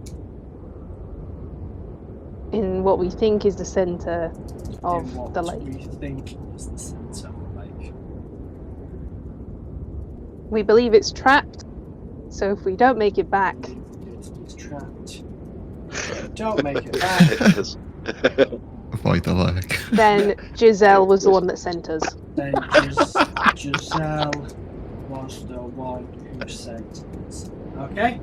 In what we think is the center in of what the lake. we think is the center of the lake. We believe it's trapped. So if we don't make it back, It's trapped. Don't make it back. Avoid the lake. then Giselle was the one that sent us. Then Giselle was the one who sent it. Okay.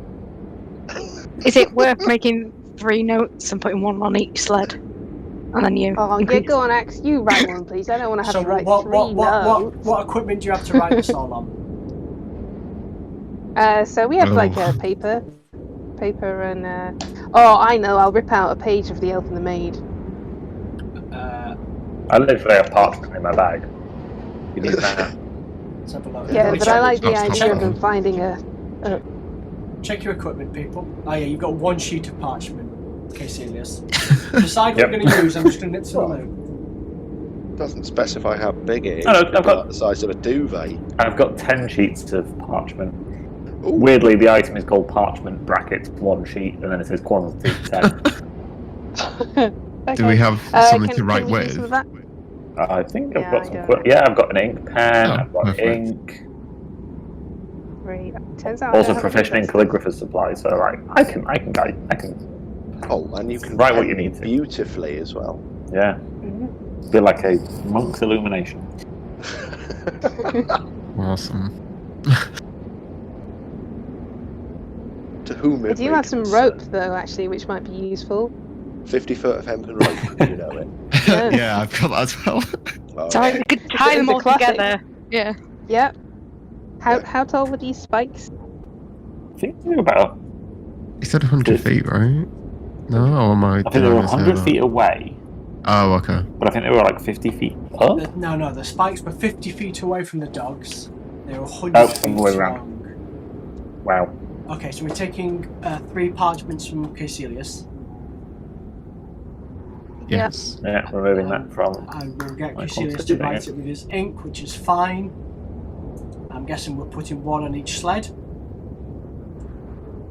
Is it worth making 3 notes and putting 1 on each sled? And then you. Oh, yeah, increase- go on, Axe. You write one, please. I don't want to have So to write what 3 what notes. what equipment do you have to write this all on? So we have like Oh. a paper and. Oh, I know. I'll rip out a page of the Elf and the Maid. I literally have parchment in my bag. You need that. Let's have a look. Yeah, Let me but check- I like the That's idea of fine. them finding a. Check your equipment, people. Oh yeah, you've got 1 sheet of parchment. Okay, Celius. Decide what Yep. you're going to use. I'm just going to nip to the loop. Doesn't specify how big it is. Oh, no, It's I've got- like the size of a duvet. I've got 10 sheets of parchment. Ooh. Weirdly, the item is called parchment brackets 1 sheet, and then it says quantity 10. Okay. Do we have something to write can we do with? some of that? I think I've Yeah, got I some. don't. Yeah, I've got an ink pen. Oh, I've got perfect. ink. Right. Turns out I Also don't have proficient in any calligrapher's supplies. So right, I can. Oh, and you can Write what you pen need to. beautifully as well. Yeah, Mhm. be like a monk's illumination. Awesome. To whom I it do may have some concern. rope though, actually, which might be useful. 50 foot of hempen rope, you know it. Yeah. Yeah, I've got that as well. Oh, So we could tie them It's a all classic. together. Yeah. Yep. Yeah. How tall were these spikes? I think they're about. He said 100 feet, right? No, or am I? I think did they were I mishear 100 that? feet away, Oh, okay. but I think they were like 50 feet up. No, the spikes were 50 feet away from the dogs. They were 100 Oh, feet all the way around. long. Wow. Okay, so we're taking 3 parchments from Caecilius. Yes. Yeah, we're moving that from. And we'll get My Caecilius to quantity, write yeah. it with his ink, which is fine. I'm guessing we're putting 1 on each sled.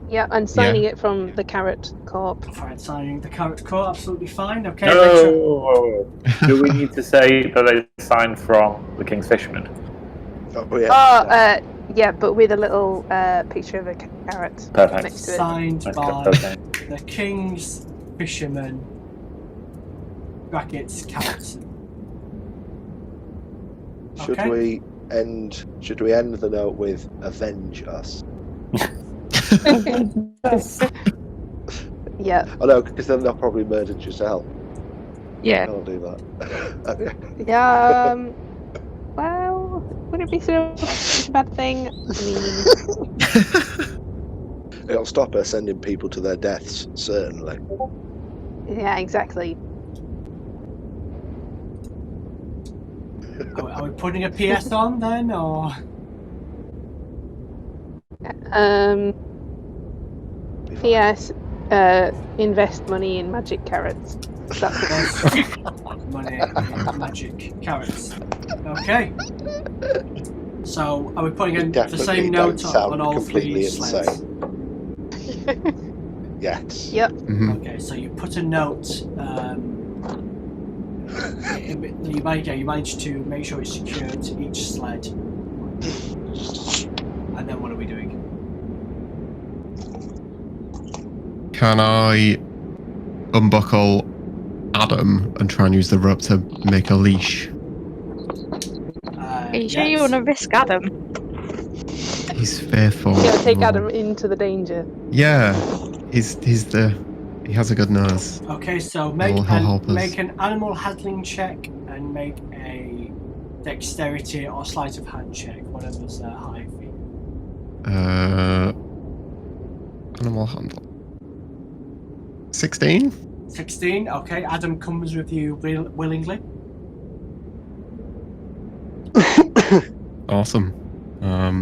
Yeah, and signing it from the Carrot Corp. Fine, signing the Carrot Corp, absolutely fine. Okay, make sure- No. Do we need to say that they signed from the King's Fisherman? Oh, yeah. Oh, yeah, but with a little picture of a carrot Perfect. next to it. signed Let's by go. Okay. the King's Fisherman brackets Carrots. Should Okay. we end the note with avenge us? Yeah, I know, because then they'll probably murder Giselle. Yeah. I'll do that. yeah. Well, would it be such a bad thing? I mean, It'll stop her sending people to their deaths, certainly. yeah, exactly. Are we putting a PS on then, or P.S. Invest money in magic carrots. That's money in magic carrots? Okay. So, are we putting in the Definitely same don't note sound on all 3 completely sleds? insane. Yes. Yep. Mhm. Okay, so you put a note. You manage to make sure it's secured to each sled. And then what are we doing? Can I unbuckle Adam and try and use the rope to make a leash? Are you sure you want to risk Adam? He's fearful. Yeah, take Oh. Adam into the danger. Yeah, he has a good nose. Okay, so He'll help us. make an animal handling check and make a dexterity or sleight of hand check, whatever's high for you. Animal handle. 16? 16, okay, Adam comes with you willingly. Awesome.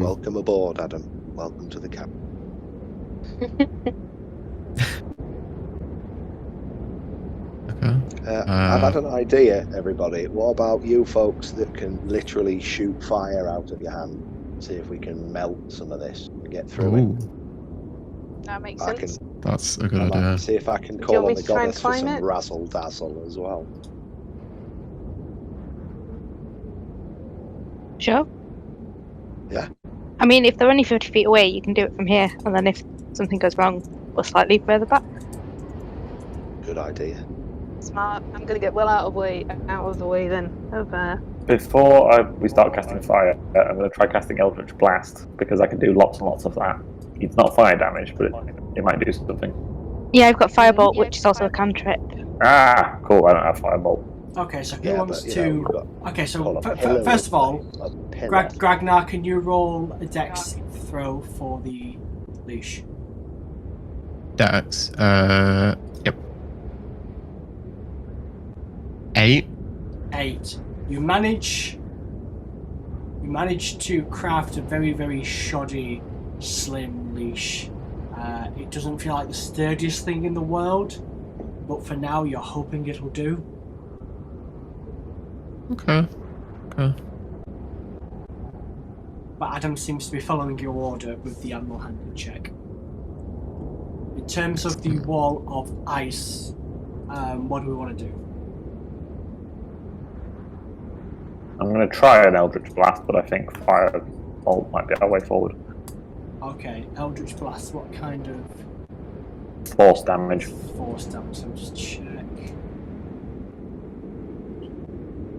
Welcome aboard, Adam. Welcome to the camp. I've had an idea, everybody. What about you folks that can literally shoot fire out of your hand? See if we can melt some of this and get through Ooh, That makes I sense. that's a it. good I idea. might see if I can Do you call want on me the to try and goddess for climb some it? razzle dazzle as well. Sure. Yeah. I mean, if they're only 50 feet away, you can do it from here, and then if something goes wrong, we're slightly further back. Good idea. Smart. I'm gonna get well out of the way then. Before we start casting fire, I'm going to try casting Eldritch Blast because I can do lots and lots of that. It's not fire damage, but it might do something. Yeah, I've got Firebolt, which is also a cantrip. Ah, cool. I don't have Firebolt. Okay, so who Yeah, wants but, you know, to? we've got Okay, so call a pillar first of all, a pillar. Gragnar, can you roll a dex throw for the leash? Dex. Yep. 8. 8. You manage to craft a very, very shoddy, slim leash. It doesn't feel like the sturdiest thing in the world, but for now you're hoping it'll do. Okay. But Adam seems to be following your order with the animal handling check. In terms of the wall of ice, what do we want to do? I'm going to try an Eldritch Blast, but I think Firebolt might be our way forward. Okay, Eldritch Blast, what kind of Force damage. force damage? So just check.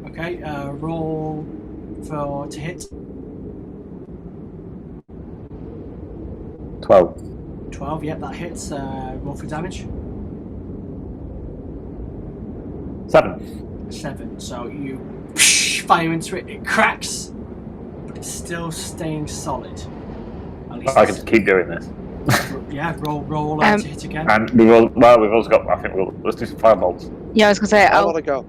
Okay, roll to hit. 12. 12, yep, that hits. Roll for damage. 7. 7. So you fire into it, it cracks, but it's still staying solid. At least I can just keep doing this. yeah, roll to hit again. And we've also got, I think let's do some Firebolts. Yeah, I was gonna say, I want to go.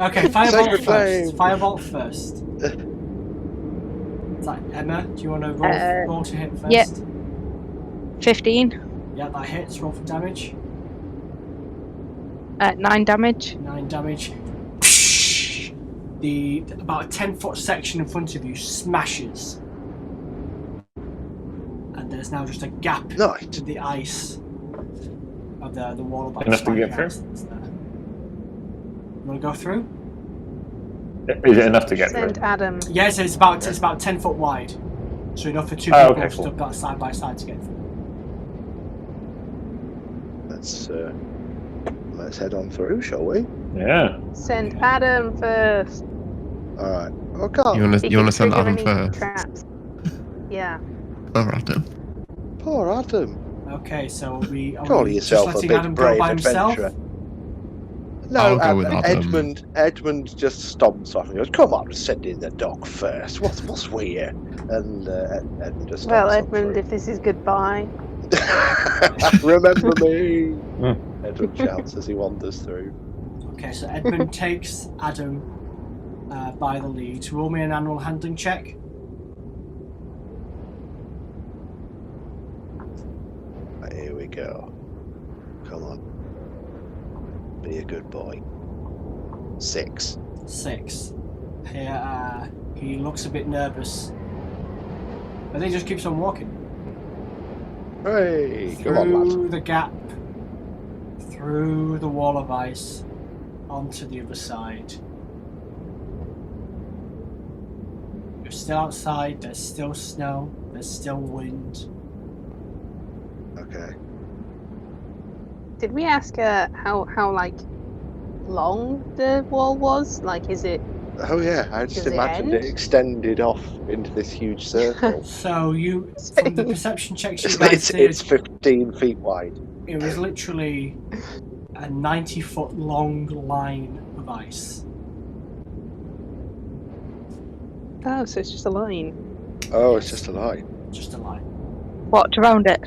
Okay, Firebolt Sacred flame. first. Firebolt first. It's like, Emma, do you want to roll to hit first? yeah. 15. Yeah, that hits. Roll for damage. 9 damage. 9 damage. The about a 10-foot section in front of you smashes, and there's now just a gap Nice. to the ice of the wall of ice. Enough to get through? You want to go through? Is it enough to get through? Send Adam. Yes, it's about 10 foot wide, so enough for 2 people okay, stood that side by side to get through. Let's head on through, shall we? Yeah. Send Adam first. All right. Okay. You want He to can send trigger Adam any first? Traps. Yeah. Or Adam? Poor Adam. Okay, so are we Call just yourself a letting big Adam go brave by himself? adventurer. No, I'll go with Adam. Edmund just stomps off and goes, "Come on, send in the dog first. What's weird?" And Edmund just stomps Well, on Edmund, through. if this is goodbye. Remember me. Edmund shouts as he wanders through. Okay, so Edmund takes Adam by the lead. Roll me an animal handling check. Right, here we go. Come on. Be a good boy. 6. 6. Here, he looks a bit nervous, but then he just keeps on walking. Hey, come on, lad. Through the gap, through the wall of ice, onto the other side. You're still outside, there's still snow, there's still wind. Okay. Did we ask how like long the wall was? Like, is it? Oh yeah, I just Does it imagined it end? extended off into this huge circle. So you, from the perception checks you guys it's did, 15 feet wide. it was literally a 90-foot long line of ice. Oh, so it's just a line. Oh, it's just a line. Just a line. What, around it?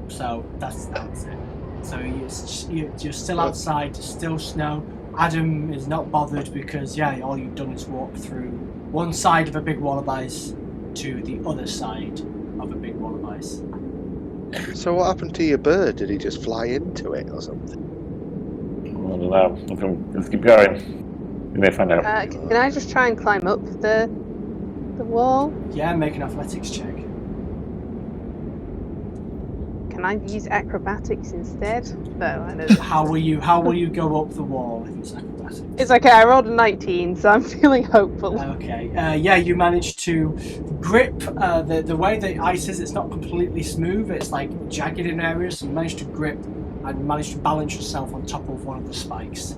So that's it. So you're still outside, still snow. Adam is not bothered because all you've done is walk through one side of a big wall of ice to the other side of a big wall of ice. So what happened to your bird? Did he just fly into it or something? I don't know. Let's keep going. We may find out. Can I just try and climb up the wall? Yeah, make an athletics check. Can I use acrobatics instead? No, I know. How will you go up the wall if it's acrobatics? It's okay. I rolled a 19, so I'm feeling hopeful. Okay. Yeah, you managed to grip the way the ice is. It's not completely smooth. It's like jagged in areas. So you managed to grip and managed to balance yourself on top of one of the spikes.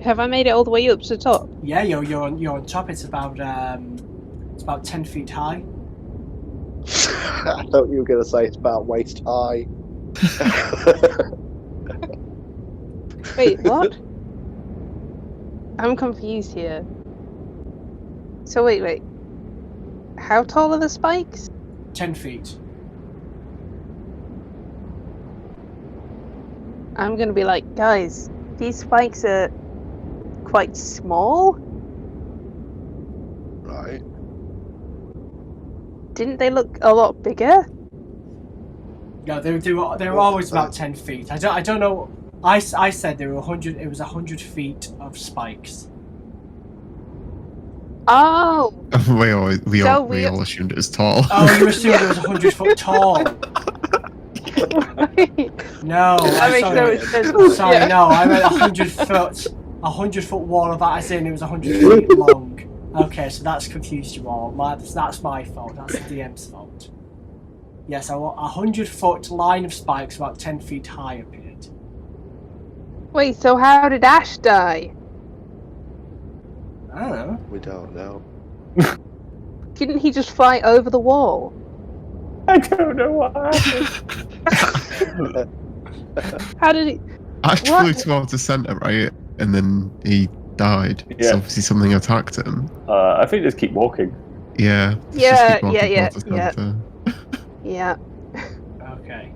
Have I made it all the way up to the top? Yeah, you're on top. It's about 10 feet high. I thought you were going to say it's about waist high. Wait, what? I'm confused here. So wait. How tall are the spikes? 10 feet. I'm gonna be like, guys, these spikes are quite small. Right. Didn't they look a lot bigger? No, they were always about 10 feet. I don't know. I said there were 100. It was 100 feet of spikes. Oh, we all assumed it was tall. Oh, you assumed it was 100 foot tall. No, that makes sorry. no sense. Sorry, Yeah. no, I meant 100 foot. 100 foot wall of ice, and it was 100 feet long. Okay, so that's confused you all. That's my fault. That's the DM's fault. Yes, a 100 foot line of spikes about 10 feet high appeared. Wait, so how did Ash die? I don't know. We don't know. Didn't he just fly over the wall? I don't know what happened. How did he? Ash flew What? towards the centre, right? And then he died. Yeah. So obviously something attacked him. I think just keep walking. Yeah. Yeah, just keep walking yeah, towards the yeah. centre. Yeah. Okay.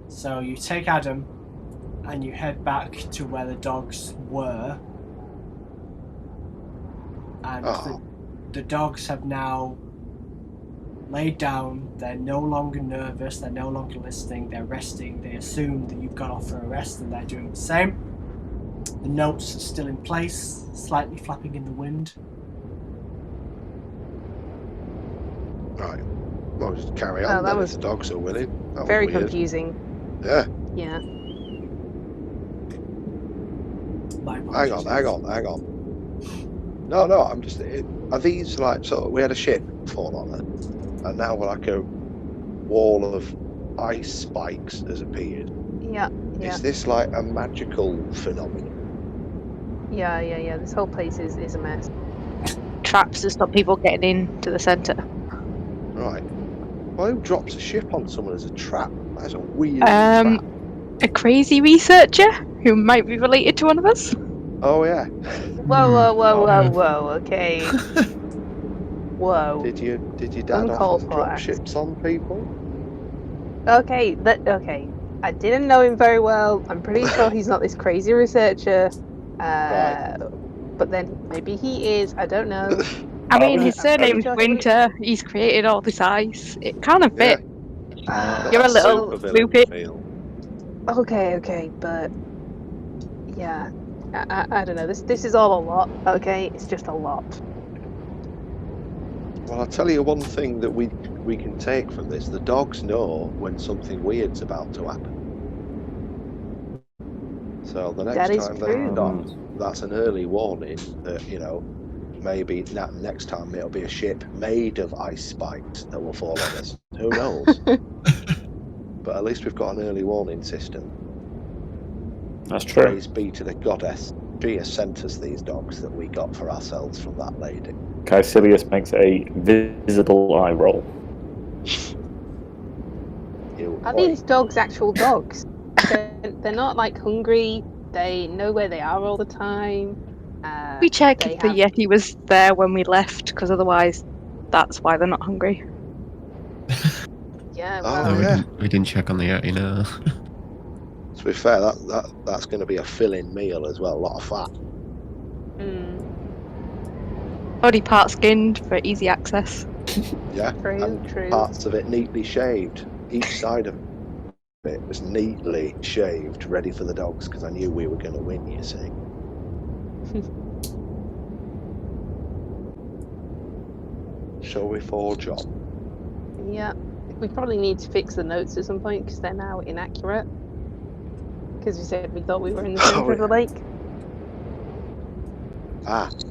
So you take Adam and you head back to where the dogs were. And Oh. the dogs have now laid down. They're no longer nervous. They're no longer listening. They're resting. They assume that you've gone off for a rest and they're doing the same. The notes are still in place, slightly flapping in the wind. Right. Well, just carry on. Oh, that Then was if the dogs are willing. That was Very weird. confusing. Yeah. Yeah. My Hang apologies. on. No, I'm just. Are these like so? We had a ship fall on it, and now we're like a wall of ice spikes has appeared. Yeah. Yeah. Is this like a magical phenomenon? Yeah. This whole place is a mess. Traps to stop people getting into the centre. Right. Well, who drops a ship on someone as a trap? That's a weird trap. A crazy researcher who might be related to one of us. Oh yeah. Whoa. Okay. Whoa. Did your dad Uncalled often for, drop Axe. ships on people? Okay. Okay. I didn't know him very well. I'm pretty sure he's not this crazy researcher. Right. But then maybe he is. I don't know. I mean, his I'm pretty surname's sure Winter. He's created all this ice. It kind of fit. You're a That's little supervillain loopy. feel. Okay, but yeah, I don't know. This is all a lot. Okay, it's just a lot. Well, I'll tell you one thing that we can take from this. The dogs know when something weird's about to happen. So the That next is time true. they knock, that's an early warning that, maybe next time it'll be a ship made of ice spikes that will fall on us. Who knows? But at least we've got an early warning system. That's true. Praise be to the goddess. She has sent us these dogs that we got for ourselves from that lady. Caecilius makes a visible eye roll. Are these dogs actual dogs? They're not like hungry. They know where they are all the time. We checked they if the have- Yeti was there when we left, because otherwise, that's why they're not hungry. Yeah. Oh, Well, yeah. We didn't check on the Yeti, no. To be fair, that's going to be a fill-in meal as well. A lot of fat. mm, Body part skinned for easy access. Yeah, True, and true. parts of it neatly shaved. Each side of it was neatly shaved, ready for the dogs, because I knew we were going to win, you see. Shall we forge on? Yeah. We probably need to fix the notes at some point because they're now inaccurate. Because we said we thought we were in the centre of the lake.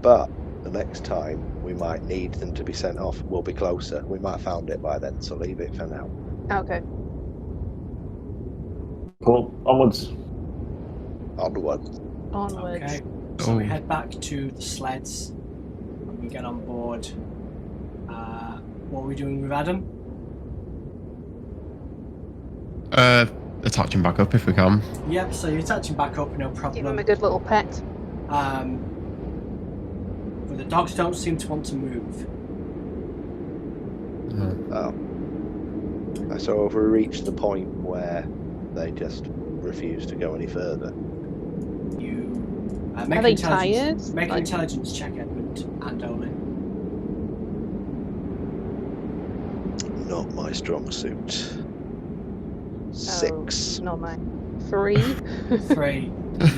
But the next time we might need them to be sent off. We'll be closer. We might have found it by then, so leave it for now. Okay. Cool. Onwards. Onwards. Onwards. Okay, so we head back to the sleds and we get on board. What are we doing with Adam? Attach him back up if we can. Yep, so you attach him back up, no Give him problem. a good little pet. But the dogs don't seem to want to move. So have we reached the point where they just refuse to go any further? You Are make they intelligence, tired? make an Like- intelligence check, Edmund and Olin. Not my strong suit. 6. Oh, not mine. 3. 3.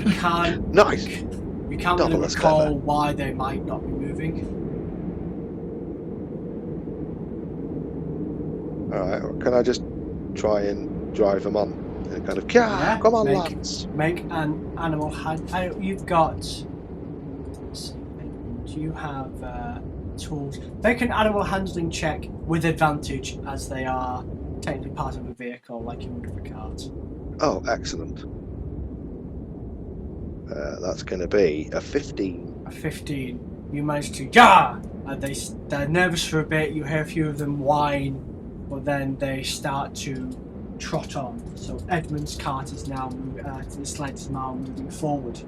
You can't. Nice. You can't really Double as recall clever. why they might not be moving. Alright, can I just try and drive them on? And kind of, Yeah, come on, make- lads. Make an animal hand. You've got. Do you have tools? Make an animal handling check with advantage, as they are technically part of a vehicle, like you would with a cart. Oh, excellent. That's going to be a 15. A 15. You manage to. Yeah! They're nervous for a bit. You hear a few of them whine, but then they start to trot on. So Edmund's cart is now the sled is now moving forward.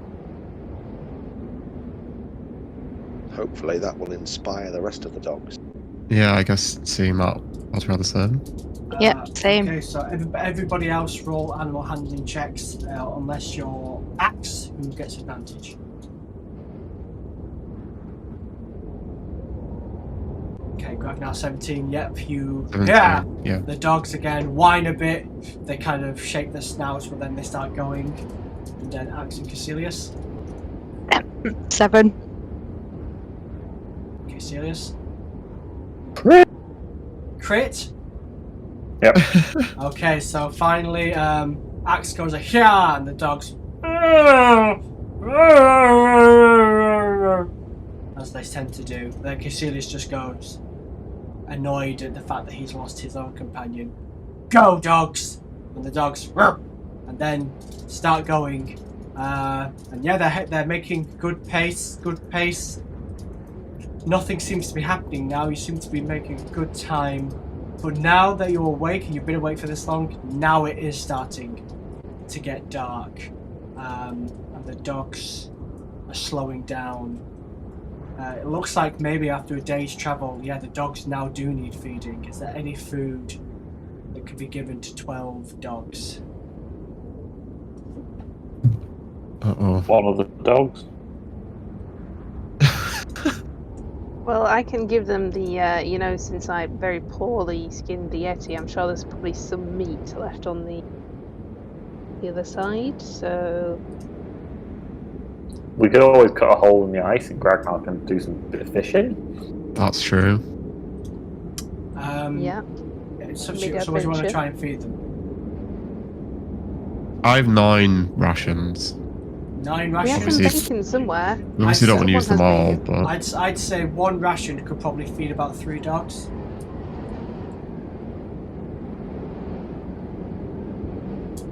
Hopefully that will inspire the rest of the dogs. Yeah, I guess seeing that, I'd rather say. Yep, same. Okay, so everybody else roll animal handling checks, unless you're Axe, who gets advantage. Okay, grab now 17. Yep, you. 17, Yeah! yeah. The dogs again whine a bit. They kind of shake their snouts, but then they start going. And then Axe and Caecilius. 7. Okay, Caecilius. Crit. Crit? Yep. Okay, so finally, Axe goes a yeah, and the dogs as they tend to do. Then Caecilius just goes annoyed at the fact that he's lost his own companion. Go, dogs! And the dogs and then start going. And yeah, they're making good pace. Good pace. Nothing seems to be happening now. You seem to be making good time. But now that you're awake and you've been awake for this long, now it is starting to get dark. And the dogs are slowing down. It looks like maybe after a day's travel, yeah, the dogs now do need feeding. Is there any food that could be given to 12 dogs? Uh-oh. One of the dogs. Well, I can give them the, since I very poorly skinned the Yeti, I'm sure there's probably some meat left on the other side, so... We could always cut a hole in the ice and Gragnar can do some bit of fishing. That's true. Yeah. So Big you want to adventure. try and feed them? I have 9 rations. 9 We have some rations? Obviously- bacon somewhere. We obviously don't want to use them Someone all, has but I'd say 1 ration could probably feed about 3 dogs.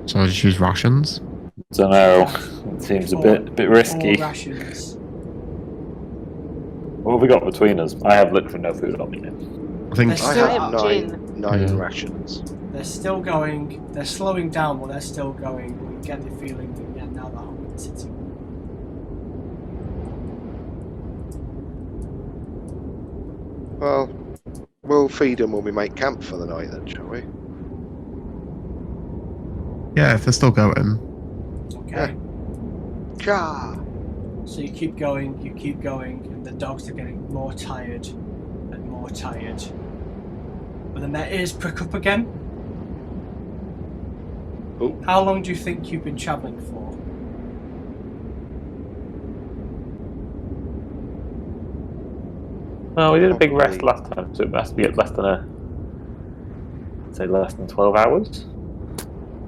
so I just use rations. Don't know. It seems a bit risky. 4 rations. What have we got between us? I have literally no food on me now. I think There's I still- have I have 9 Yeah. rations. They're still going. They're slowing down, but they're still going. We get the feeling that yeah, now they're hungry in the city. Well, we'll feed them when we make camp for the night then, shall we? yeah, if they're still going. Okay. Cha! So you keep going, and the dogs are getting more tired and more tired. But then their ears prick up again. Oh. How long do you think you've been travelling for? Well, we did a big Probably- rest last time, so it must be less than less than 12 hours.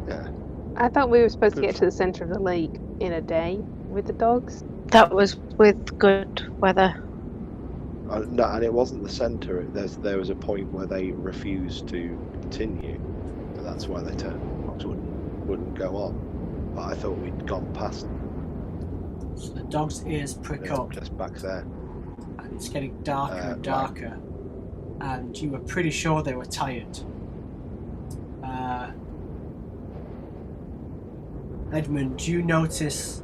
Yeah. I thought we were supposed to get to the center of the lake in a day with the dogs. That was with good weather. No, and it wasn't the centre. There was a point where they refused to continue. And that's why the dogs wouldn't go on. But I thought we'd gone past So the dog's ears prick up, just back there. and it's getting darker and Right. darker. And you were pretty sure they were tired. Edmund, you notice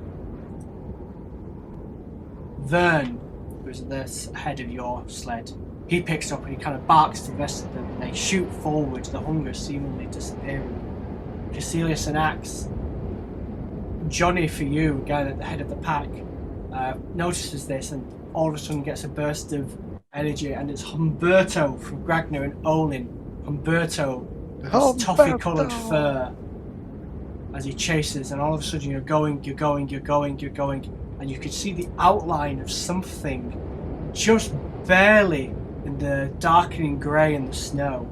Vern, who's at the head of your sled. He picks up and he kind of barks to the rest of them, and they shoot forward, the hunger seemingly disappearing. Caecilius and Axe. Johnny, for you, again at the head of the pack, notices this and all of a sudden gets a burst of energy, and it's Humberto from Gragner and Olin. Humberto, with his toffee-coloured fur, as he chases, and all of a sudden you're going, and you can see the outline of something just barely in the darkening grey in the snow.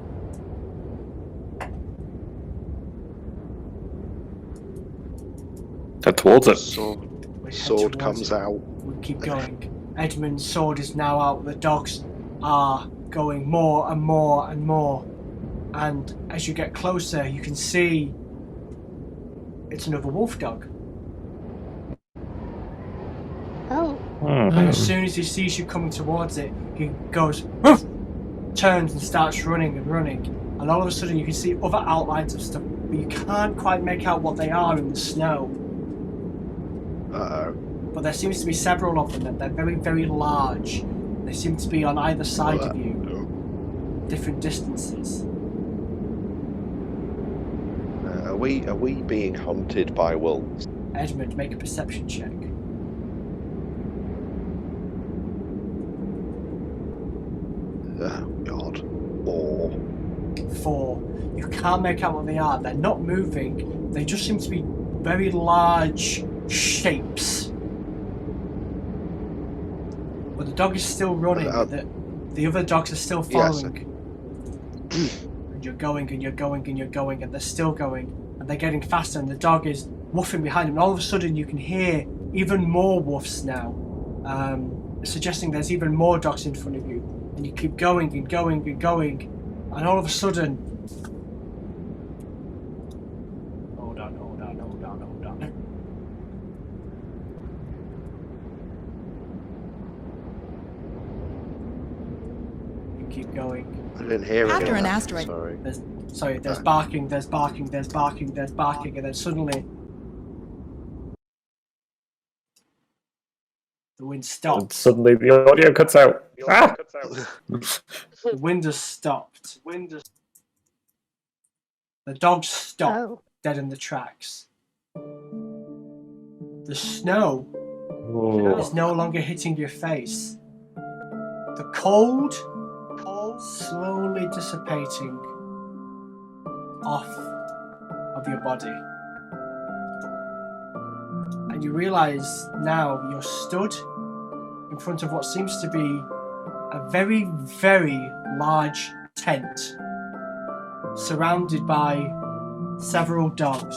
Head towards it. Sword, We head sword towards comes it. out. We keep going. Edmund's sword is now out. The dogs are going more and more and more. And as you get closer, you can see it's another wolf dog. Oh, And as soon as he sees you coming towards it, he goes, "Woof!" Turns and starts running and running. And all of a sudden you can see other outlines of stuff, but you can't quite make out what they are in the snow. Uh-oh. But there seems to be several of them, and they're very, very large. They seem to be on either side of you, different distances. Are we being hunted by wolves? Edmund, make a perception check. Oh God. 4. You can't make out what they are. They're not moving. They just seem to be very large shapes. But the dog is still running. The other dogs are still following. And you're going and you're going and you're going, and they're still going, and they're getting faster, and the dog is woofing behind them. And all of a sudden you can hear even more woofs now, suggesting there's even more dogs in front of you. And you keep going and going and going, and all of a sudden, hold on. You keep going. I didn't hear it. After an asteroid. Sorry. There's barking, and then suddenly the wind And stops. suddenly the audio cuts out. Ah! The wind has stopped. The dogs stop oh. dead in the tracks. The snow is no longer hitting your face. The cold slowly dissipating off of your body. And you realise now you're stood in front of what seems to be a very, very large tent surrounded by several dogs.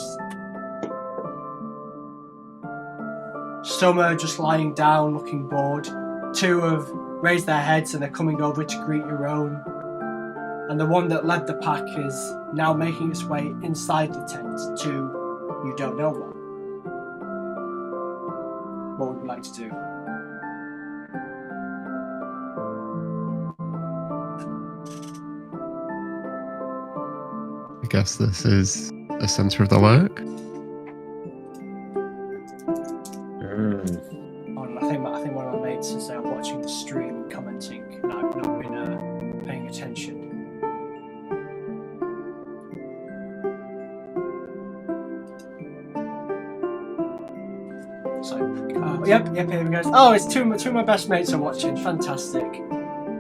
Some are just lying down looking bored. 2 have raised their heads and are coming over to greet your own. And the one that led the pack is now making its way inside the tent to you don't know what. What would you like to do? I guess this is the center of the lake. I think one of my mates is watching the stream and commenting, and I've not been paying attention. So, yep, here we go. Oh, it's two of my best mates are watching. Fantastic.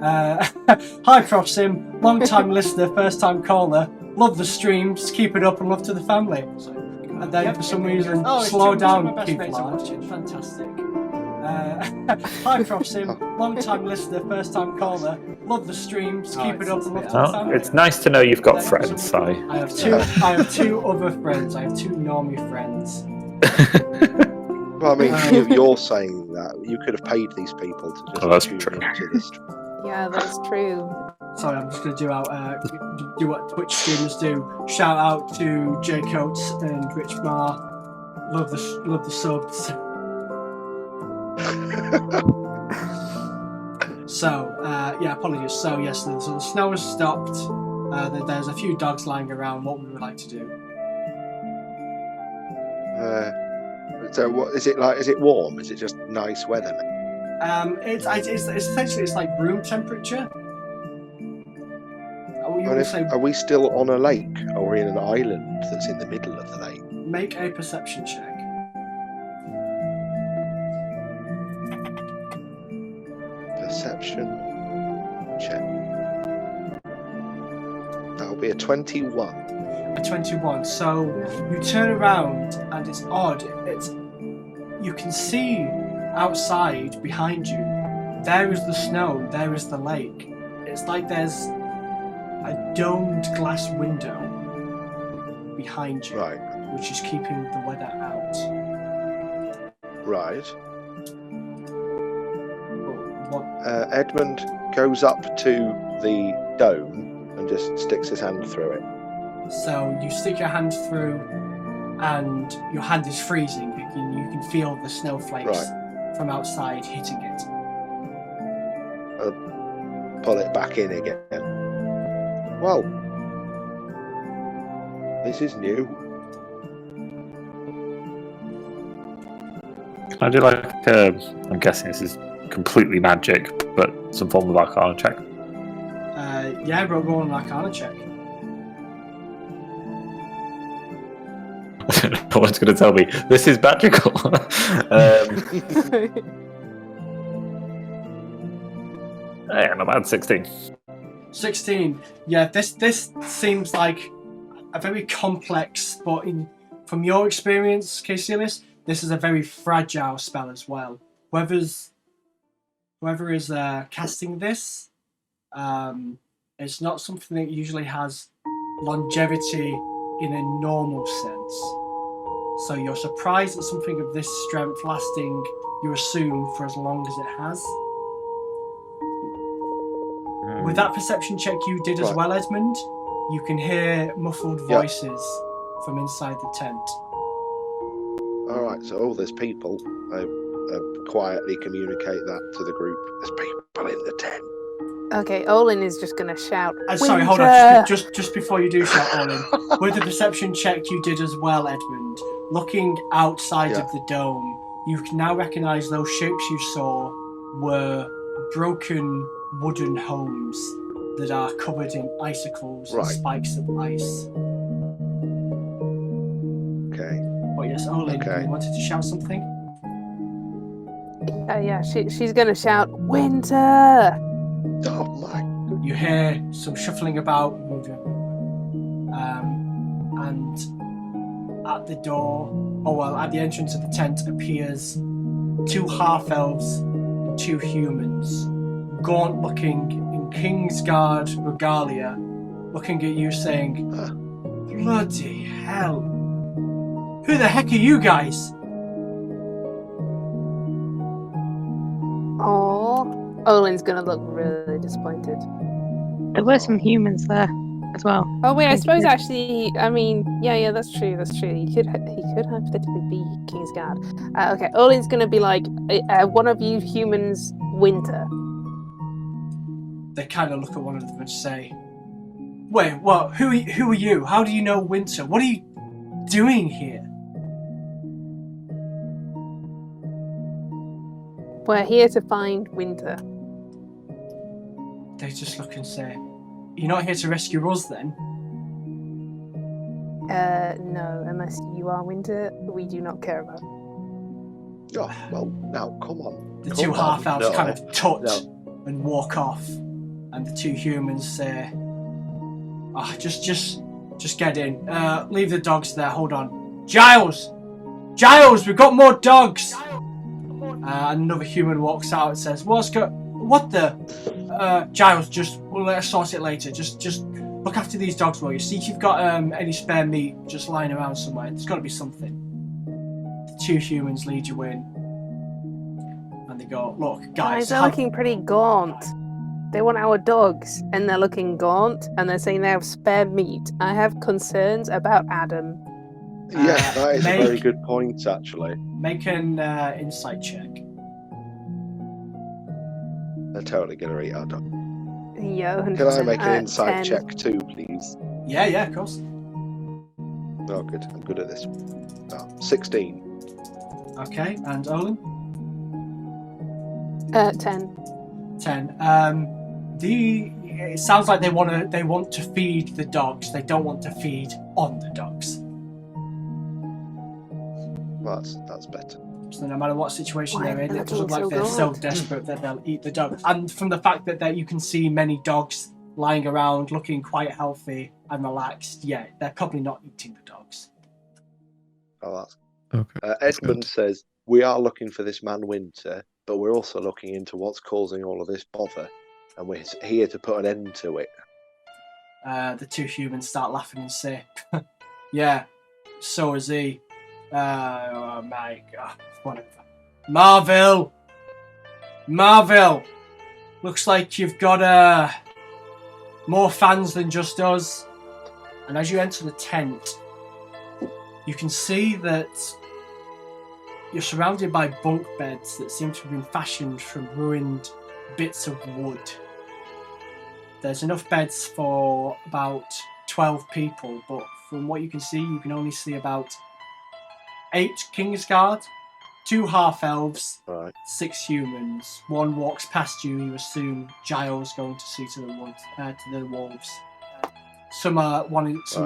Hi, Prof Sim. Long time listener, first time caller. Love the streams. Keep it up and love to the family. And then for some reason, slow down. Keep watching. Fantastic. Hi, Prof Sim. Long time listener, first time caller. Love the streams. Keep it up and love to the family. It's nice to know you've got friends, Si. I have two other friends. I have two normie friends. Well, I mean, you're saying that. You could have paid these people to just tune into this. Yeah, that's true. Sorry, I'm just going to do what Twitch streamers do. Shout out to Jay Coates and Rich Mar. Love the subs. So, apologies. So, yes, so the snow has stopped. There's a few dogs lying around. What would we like to do? So, what is it like? Is it warm? Is it just nice weather? It's essentially like room temperature. Are we still on a lake, or are we in an island that's in the middle of the lake? Make a perception check. Perception check. That'll be a 21. A 21. So you turn around and it's odd. You can see outside behind you. There is the snow. There is the lake. It's like there's a domed glass window behind you, right, which is keeping the weather out. Right. What? Edmund goes up to the dome and just sticks his hand through it. So you stick your hand through, and your hand is freezing. You can feel the snowflakes from outside hitting it. Pull it back in again. Well, this is new. Can I do I'm guessing this is completely magic, but some form of Arcana check? Roll an Arcana check. No one's going to tell me this is magical. Yeah, not bad. 16. 16. Yeah, this seems like a very complex, but from your experience, Caecilius, this is a very fragile spell as well. Whoever is casting this, it's not something that usually has longevity in a normal sense. So you're surprised at something of this strength lasting, you assume, for as long as it has. With that perception check you did as well, Edmund, you can hear muffled voices from inside the tent. Alright, so there's people. I quietly communicate that to the group. There's people in the tent. Okay, Olin is just going to shout, sorry, hold on. Just before you do shout, Olin, with the perception check you did as well, Edmund, looking outside of the dome, you can now recognise those shapes you saw were broken wooden homes that are covered in icicles and spikes of ice. Okay. But yes, Olin, you wanted to shout something? She's going to shout, Winter! Oh my. You hear some shuffling about, and at the door, at the entrance of the tent appears two half-elves and two humans, gaunt looking in Kingsguard regalia, looking at you saying, bloody hell, who the heck are you guys? Olin's gonna look really disappointed. There were some humans there as well. Oh wait, I suppose actually, yeah, that's true. He could hypothetically be Kingsguard. Okay, Olin's gonna be like, one of you humans, Winter. They kind of look at one of them and say, "Wait, what? Who are you? How do you know Winter? What are you doing here?" We're here to find Winter. They just look and say, "You're not here to rescue us, then?" No, unless you are Winter, we do not care about. Oh, well, now, come on. The two half-elves kind of tut and walk off. And the two humans say, just get in. Leave the dogs there. Hold on. Giles, we've got more dogs. Another human walks out and says, what the? Giles, we'll let us sort it later. Just look after these dogs, will you? See if you've got any spare meat just lying around somewhere. There's got to be something. The two humans lead you in. And they go, look, guys. They're looking pretty gaunt. They want our dogs, and they're looking gaunt, and they're saying they have spare meat. I have concerns about Adam. Yeah, that is a very good point, actually. Make an insight check. They're totally going to eat our dog. Yeah, 100%. Can I make an insight 10. check too, please? Yeah, of course. Oh, good. I'm good at this. 16. Okay, and Olin? 10. 10. It sounds like they want to feed the dogs. They don't want to feed on the dogs. Well, that's better. So no matter what situation Why they're in, are it they doesn't look like so they're so good? desperate that they'll eat the dog. And from the fact that you can see many dogs lying around looking quite healthy and relaxed, yeah, they're probably not eating the dogs. Oh, that's Okay. Edmund says, we are looking for this man Winter, but we're also looking into what's causing all of this bother, and we're here to put an end to it. The two humans start laughing and say, yeah, so is he. Oh my god, whatever. Marvel! Looks like you've got more fans than just us. And as you enter the tent, you can see that you're surrounded by bunk beds that seem to have been fashioned from ruined bits of wood. There's enough beds for about 12 people, but from what you can see, you can only see about 8 Kingsguard, 2 half-elves, Right. 6 humans. One walks past you assume Giles going to see to the woods, to the wolves. Some are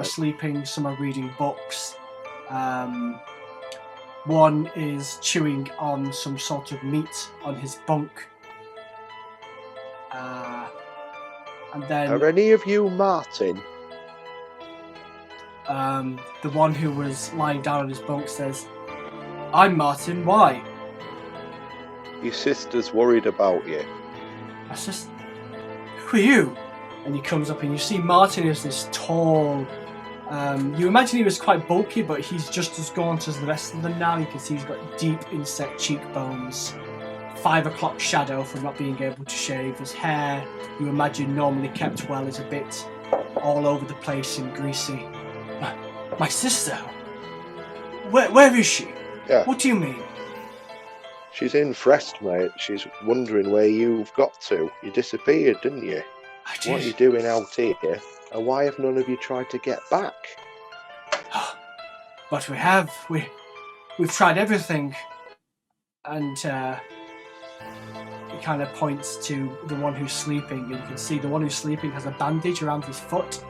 sleeping, some are reading books. One is chewing on some sort of meat on his bunk. And then Are any of you Martin? the one who was lying down on his bunk says, I'm Martin, why? Your sister's worried about you. I says, who are you? And he comes up and you see Martin is this tall, you imagine he was quite bulky, but he's just as gaunt as the rest of them now. You can see he's got deep inset cheekbones, 5 o'clock shadow from not being able to shave. His hair, you imagine normally kept well, is a bit all over the place and greasy. My sister? Where is she? Yeah. What do you mean? She's in Frest, mate. She's wondering where you've got to. You disappeared, didn't you? I did. What are you doing out here? And why have none of you tried to get back? But we have. We've tried everything. And he kind of points to the one who's sleeping. And you can see the one who's sleeping has a bandage around his foot.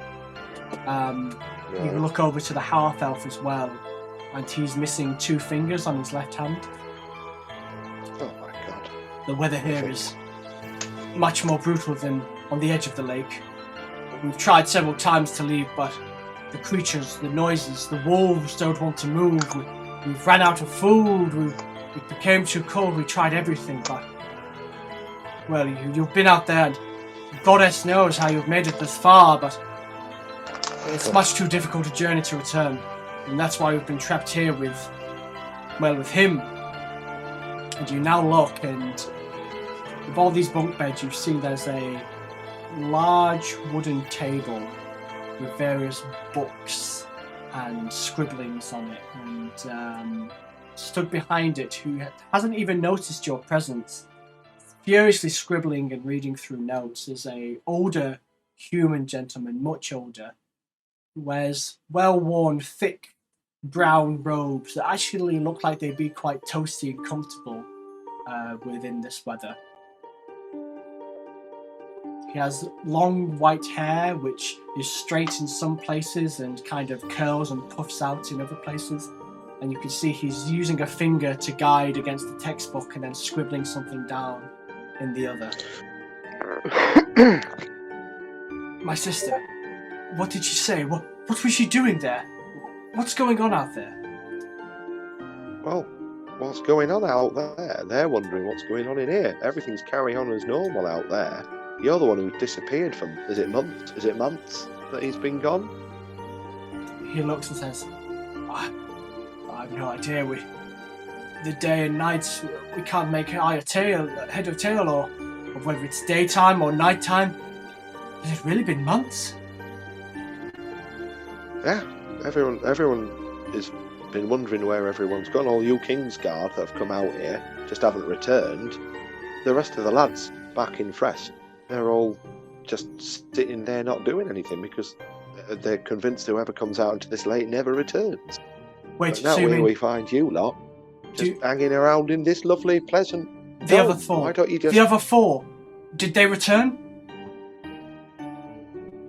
You can look over to the half-elf as well. And he's missing 2 fingers on his left hand. Oh my god. The weather here is much more brutal than on the edge of the lake. We've tried several times to leave, but the creatures, the noises, the wolves don't want to move. We've ran out of food. It became too cold. We tried everything, but well, you've been out there, and Goddess knows how you've made it this far, but it's much too difficult a journey to return, and that's why we've been trapped here with him. And you now look, and with all these bunk beds, you've seen there's a large wooden table with various books and scribblings on it, and stood behind it, who hasn't even noticed your presence, furiously scribbling and reading through notes, is a older human gentleman, much older, who wears well-worn, thick brown robes that actually look like they'd be quite toasty and comfortable within this weather. He has long white hair, which is straight in some places and kind of curls and puffs out in other places. And you can see he's using a finger to guide against the textbook and then scribbling something down in the other. My sister. What did she say? What was she doing there? What's going on out there? Well, what's going on out there? They're wondering what's going on in here. Everything's carrying on as normal out there. You're the one who disappeared from, is it months that he's been gone? He looks and says, I have no idea. The day and night, we can't make head or tail, or whether it's daytime or nighttime. Has it really been months? Yeah, everyone has been wondering where everyone's gone. All you Kingsguard that have come out here just haven't returned. The rest of the lads back in Fresh, they're all just sitting there not doing anything because they're convinced whoever comes out into this lake never returns. Wait, but now so you mean we find you lot just hanging around in this lovely, pleasant the dome. other four? Why don't you just... The other four, did they return?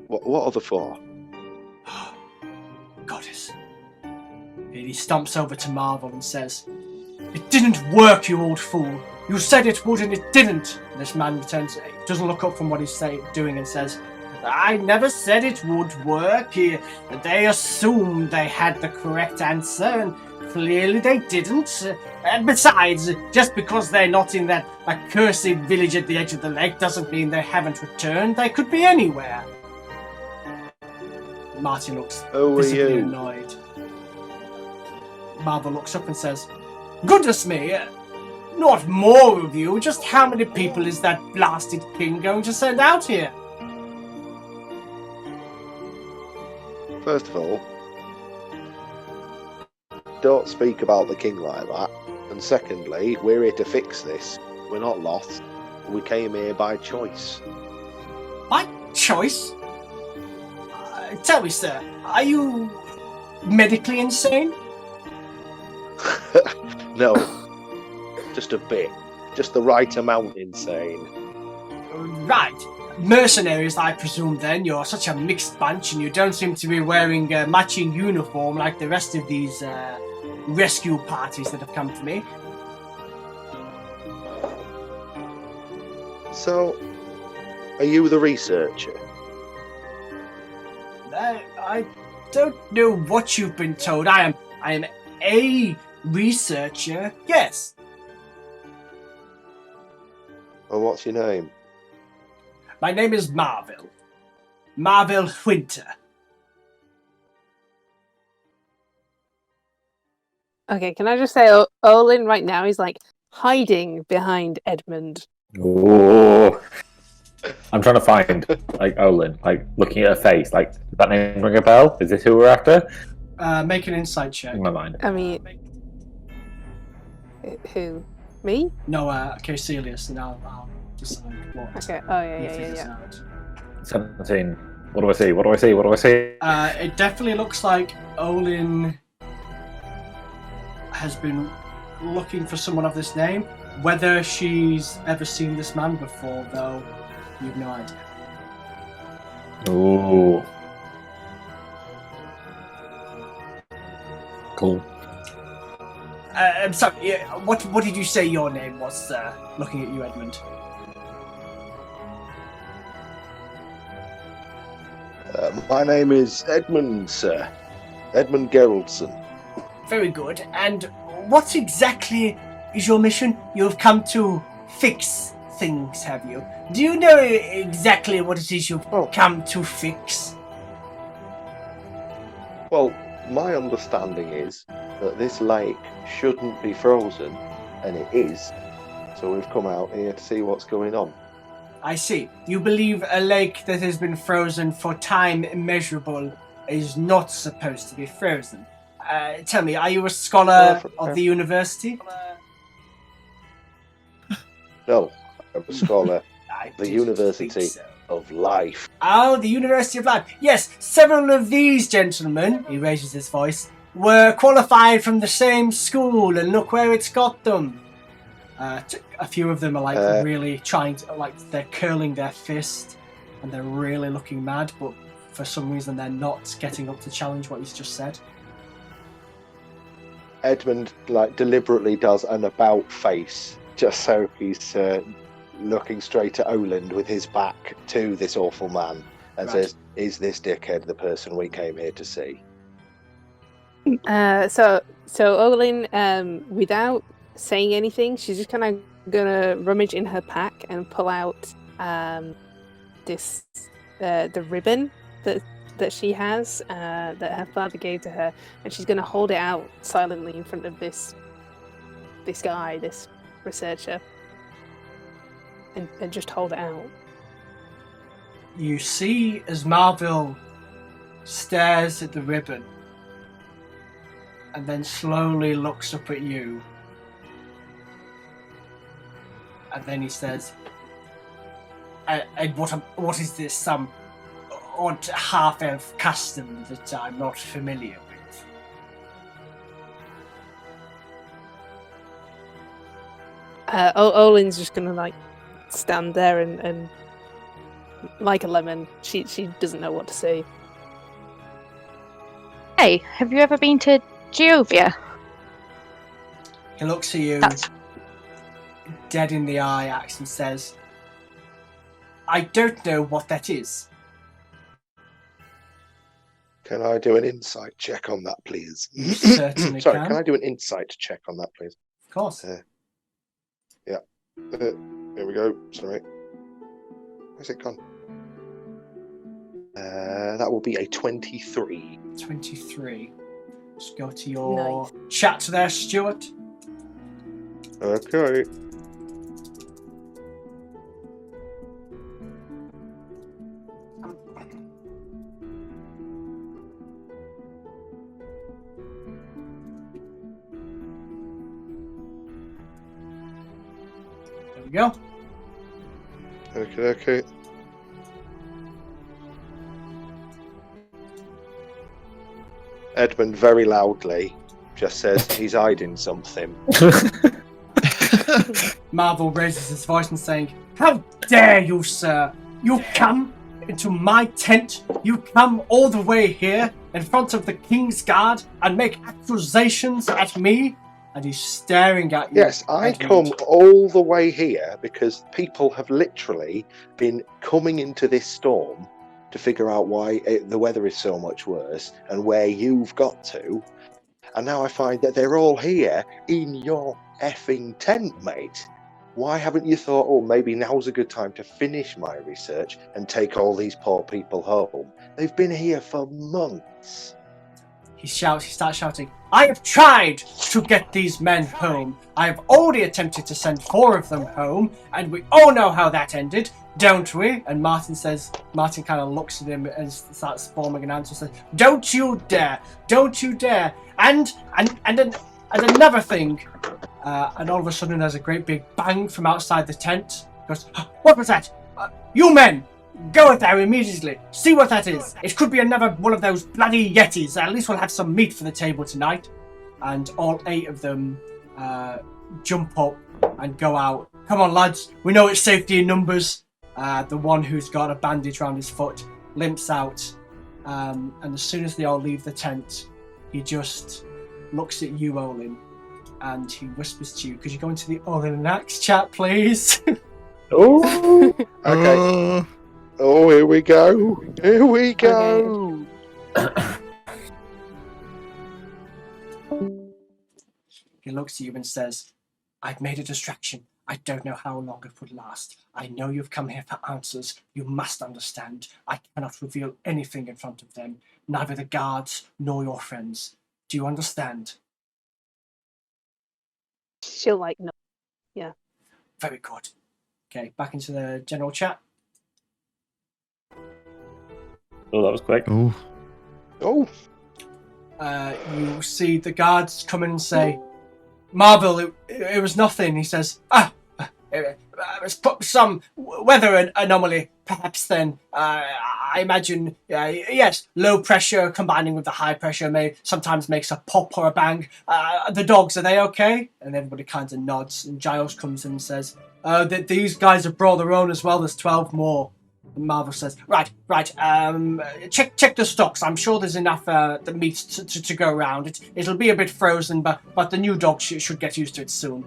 What other four? Goddess. And he stomps over to Marvel and says, "It didn't work, you old fool. You said it would and it didn't." And this man returns, doesn't look up from what he's doing and says, "I never said it would work. They assumed they had the correct answer and clearly they didn't. And besides, just because they're not in that accursed village at the edge of the lake doesn't mean they haven't returned. They could be anywhere." Marty looks visibly annoyed. Marvel looks up and says, "Goodness me, not more of you. Just how many people is that blasted king going to send out here?" First of all, don't speak about the king like that. And secondly, we're here to fix this. We're not lost. We came here by choice. By choice? Tell me, sir, are you medically insane? No, just a bit. Just the right amount insane. Right. Mercenaries, I presume then. You're such a mixed bunch and you don't seem to be wearing a matching uniform like the rest of these rescue parties that have come to me. So, are you the researcher? I don't know what you've been told. I am a researcher, yes. And what's your name? My name is Marvel. Marvel Winter. Okay, can I just say, Olin right now is like hiding behind Edmund. Oh, I'm trying to find like Olin, like looking at her face. Like, does that name ring a bell? Is this who we're after? Make an insight check. In my mind. I mean, who? Me? No, Cecilius, and I'll decide what. Okay. Oh you yeah. figures out. 17. What do I see? What do I see? What do I see? It definitely looks like Olin has been looking for someone of this name. Whether she's ever seen this man before, though, you've no idea. Ooh. Cool. I'm sorry, what did you say your name was, sir? Looking at you, Edmund. My name is Edmund, sir. Edmund Geraldson. Very good. And what exactly is your mission? You've come to fix things, have you? Do you know exactly what it is you've come to fix? Well, my understanding is that this lake shouldn't be frozen, and it is. So we've come out here to see what's going on. I see. You believe a lake that has been frozen for time immeasurable is not supposed to be frozen. Tell me, are you a scholar of the university? No, I'm a scholar I of the didn't University think so. of Life. Oh, the University of Life. Yes, several of these gentlemen, he raises his voice, were qualified from the same school, and look where it's got them. A few of them are like really trying to, like, they're curling their fist and they're really looking mad, but for some reason they're not getting up to challenge what he's just said. Edmund deliberately does an about face just so he's looking straight at Oland with his back to this awful man and Right. says, "Is this dickhead the person we came here to see?" So Olin, without saying anything, she's just kind of gonna rummage in her pack and pull out this the ribbon that she has that her father gave to her, and she's gonna hold it out silently in front of this guy, this researcher, and just hold it out. You see as Marvel stares at the ribbon and then slowly looks up at you. And then he says, and what is this, some odd half-elf custom that I'm not familiar with? Olin's just gonna like stand there and like a lemon. She doesn't know what to say. Hey, have you ever been to Geovia? He looks at you, That's dead in the eye, Axe, and says, I don't know what that is. Can I do an insight check on that, please? You certainly Sorry, can. can I do an insight check on that, please? Of course. Here we go. Sorry. Where's it gone? That will be a 23. 23. Just go to your Nice. chat there, Stuart. Okay. There we go. Okay. Edmund very loudly just says he's hiding something. Marvel raises his voice and saying, How dare you, sir? You come into my tent, you come all the way here in front of the King's Guard and make accusations at me? And he's staring at you. Yes, I Edmund. come all the way here because people have literally been coming into this storm to figure out why the weather is so much worse and where you've got to. And now I find that they're all here in your effing tent, mate. Why haven't you thought, oh, maybe now's a good time to finish my research and take all these poor people home? They've been here for months. He starts shouting, I have tried to get these men home. I have already attempted to send 4 of them home, and we all know how that ended, don't we? And Martin kind of looks at him and starts forming an answer, says, Don't you dare! Don't you dare! And another thing, and all of a sudden there's a great big bang from outside the tent. He goes, What was that? You men! Go there immediately. See what that is. It could be another one of those bloody yetis. At least we'll have some meat for the table tonight. And all 8 of them jump up and go out. Come on, lads. We know it's safety in numbers. The one who's got a bandage around his foot limps out. And as soon as they all leave the tent, he just looks at you, Olin, and he whispers to you, could you go into the Olin and Axe chat, please? Oh, Okay. Oh, here we go. Here we go. He looks at you and says, I've made a distraction. I don't know how long it would last. I know you've come here for answers. You must understand. I cannot reveal anything in front of them, neither the guards nor your friends. Do you understand? She'll like no. Very good. Okay, back into the general chat. oh, that was quick. Oh, Oh, You see the guards come in and say, Marvel, it was nothing. He says, it was some weather anomaly, perhaps then. I imagine, yes, low pressure combining with the high pressure may sometimes makes a pop or a bang. The dogs, are they okay? And everybody kind of nods, and Giles comes in and says, that these guys have brought their own as well, there's 12 more. And Marvel says, right, check the stocks. I'm sure there's enough the meat to go around. It'll be a bit frozen, but the new dogs should get used to it soon.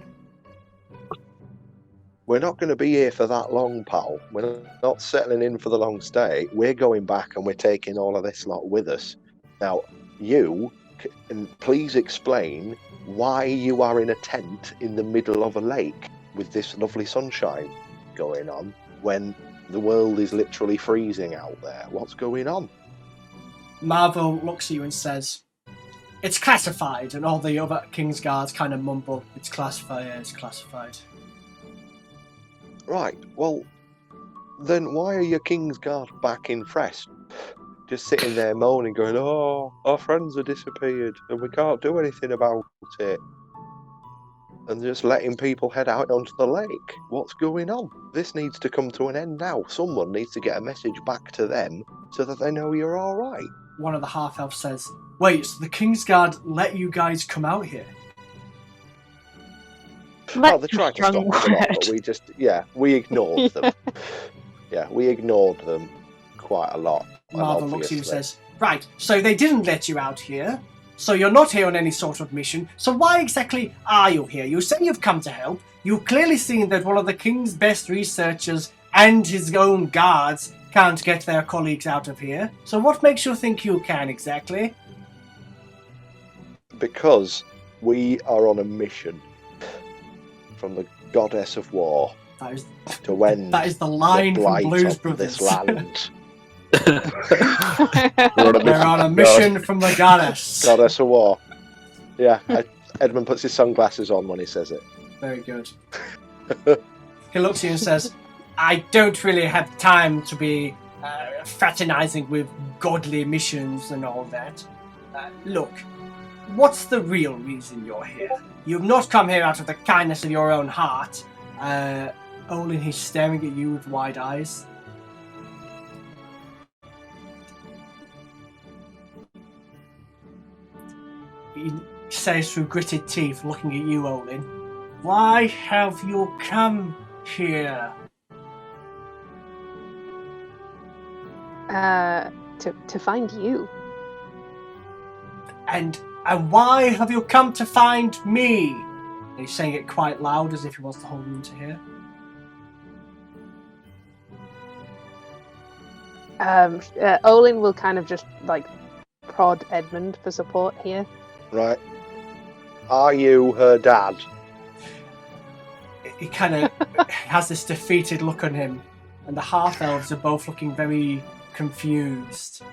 We're not going to be here for that long, pal. We're not settling in for the long stay. We're going back and we're taking all of this lot with us. Now, you can please explain why you are in a tent in the middle of a lake with this lovely sunshine going on when the world is literally freezing out there. What's going on? Marvel looks at you and says, "It's classified," and all the other King's Guards kind of mumble, "It's classified, yeah, it's classified." Right, well, then why are your King's Guard back in Frest? Just sitting there moaning, going, "Oh, our friends have disappeared and we can't do anything about it." And just letting people head out onto the lake. What's going on? This needs to come to an end now. Someone needs to get a message back to them so that they know you're all right. One of the half-elves says, "Wait, so the King's Guard let you guys come out here?" Well, they tried to stop us a lot, but we ignored them. We ignored them quite a lot. Marvel looks at you and says, "Right, so they didn't let you out here, so you're not here on any sort of mission, so why exactly are you here? You say you've come to help, you've clearly seen that one of the King's best researchers and his own guards can't get their colleagues out of here, so what makes you think you can exactly?" Because we are on a mission from the goddess of war to end that is the line from Blues of Brothers. this land. We're on a mission from the goddess. Goddess of war. Yeah, Edmund puts his sunglasses on when he says it. Very good. He looks at you and says, "I don't really have time to be fraternizing with godly missions and all that. Look, what's the real reason you're here? You've not come here out of the kindness of your own heart." Olin, he's staring at you with wide eyes. He says through gritted teeth, looking at you, Olin, "Why have you come here?" To find you. And why have you come to find me? And he's saying it quite loud, as if he wants the whole room to hear. Olin will kind of just like prod Edmund for support here. Right. Are you her dad? He kind of has this defeated look on him, and the half-elves are both looking very confused.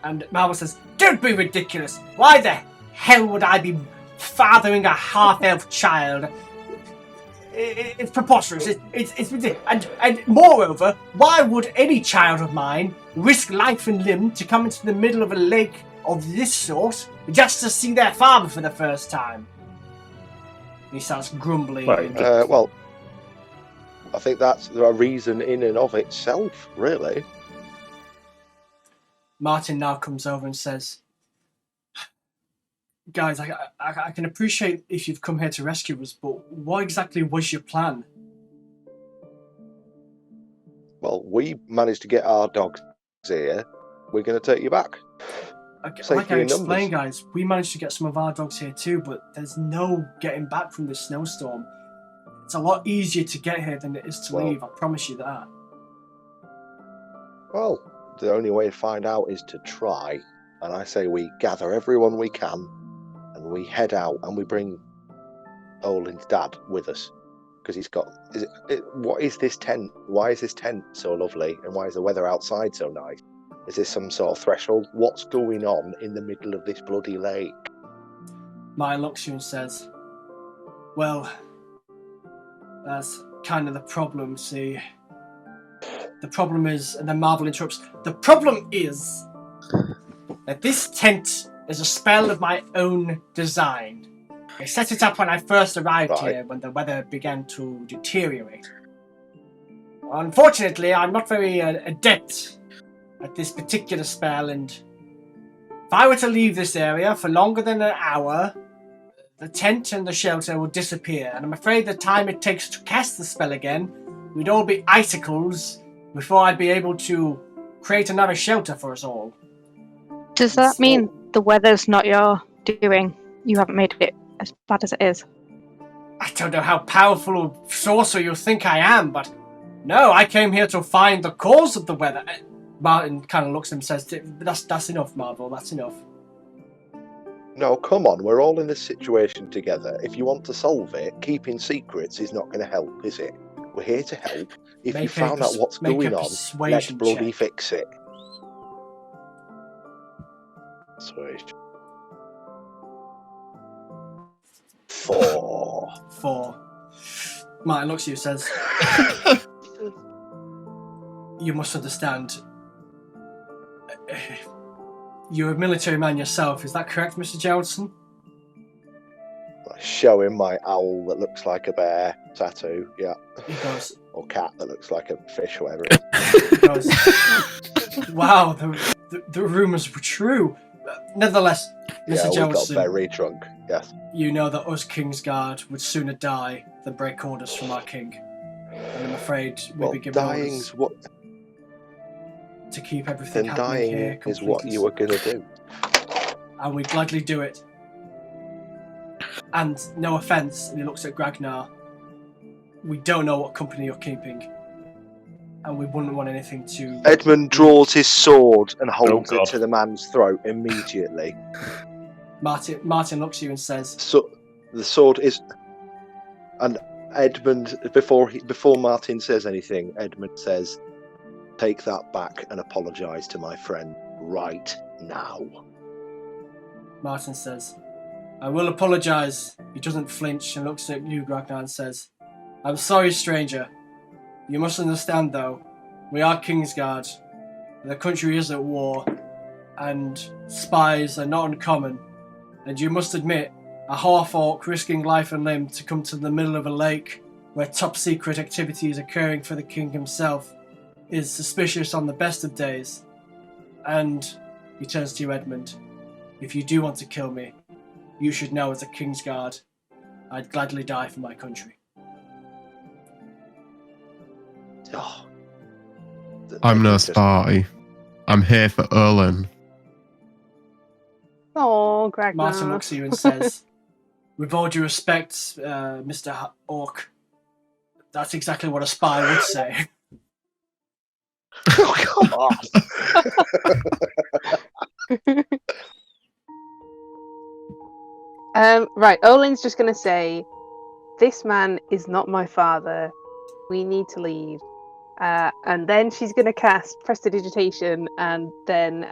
And Marvel says, "Don't be ridiculous! Why the hell would I be fathering a half-elf child? It's preposterous. It's ridiculous. And moreover, why would any child of mine risk life and limb to come into the middle of a lake of this sort just to see their father for the first time?" He starts grumbling. Well, I think that's a reason in and of itself, really. Martin now comes over and says, "Guys, I can appreciate if you've come here to rescue us, but what exactly was your plan?" Well, we managed to get our dogs here. We're going to take you back. Like I explained, guys, we managed to get some of our dogs here too, but there's no getting back from this snowstorm. It's a lot easier to get here than it is to leave, I promise you that. Well, the only way to find out is to try. And I say we gather everyone we can, and we head out, and we bring Olin's dad with us. Because he's got... what is this tent? Why is this tent so lovely? And why is the weather outside so nice? Is this some sort of threshold? What's going on in the middle of this bloody lake? Martin looks at you and says, "Well, that's kind of the problem, see. The problem is," and then Marvel interrupts, "the problem is that this tent is a spell of my own design. I set it up when I first arrived here, when the weather began to deteriorate. Unfortunately, I'm not very adept at this particular spell, and if I were to leave this area for longer than an hour, the tent and the shelter will disappear, and I'm afraid the time it takes to cast the spell again, we'd all be icicles before I'd be able to create another shelter for us all." Does that mean the weather's not your doing? You haven't made it as bad as it is? I don't know how powerful a sorcerer you think I am, but no, I came here to find the cause of the weather. Martin kind of looks at him and says, that's enough, Marvel, that's enough. No, come on, we're all in this situation together. If you want to solve it, keeping secrets is not going to help, is it? We're here to help. If you found out what's going on, let's bloody fix it. Sweet. 4. 4. Martin looks at you and says, you must understand. You're a military man yourself, is that correct, Mr. Johnson? I show him my owl that looks like a bear tattoo, yeah. He goes, or cat that looks like a fish, or whatever he goes, wow, the rumours were true. Nevertheless, Mr. Johnson, we got very drunk, yes. You know that us Kingsguard would sooner die than break orders from our king. And I'm afraid we'll be given orders to keep everything happening here. Then dying is what you were going to do. And we'd gladly do it. And no offence, and he looks at Gragnar, we don't know what company you're keeping. And we wouldn't want anything to... Edmund draws his sword and holds it to the man's throat immediately. Martin looks at you and says... So, the sword is... And Edmund, before Martin says anything, Edmund says, take that back and apologise to my friend right now. Martin says, I will apologise. He doesn't flinch and looks at you, Gragnar, and says, I'm sorry, stranger. You must understand, though, we are Kingsguard. The country is at war, and spies are not uncommon. And you must admit, a half-orc risking life and limb to come to the middle of a lake where top-secret activity is occurring for the king himself is suspicious on the best of days. And he turns to you, Edmund. If you do want to kill me, you should know as a Kingsguard, I'd gladly die for my country. Oh, I'm no spy. I'm here for Erlen. Oh, Gragnar. Martin looks at you and says, with all due respect, Mr. Orc, that's exactly what a spy would say. Oh, come on. Right, Olin's just going to say, this man is not my father. We need to leave. And then she's going to cast Prestidigitation, and then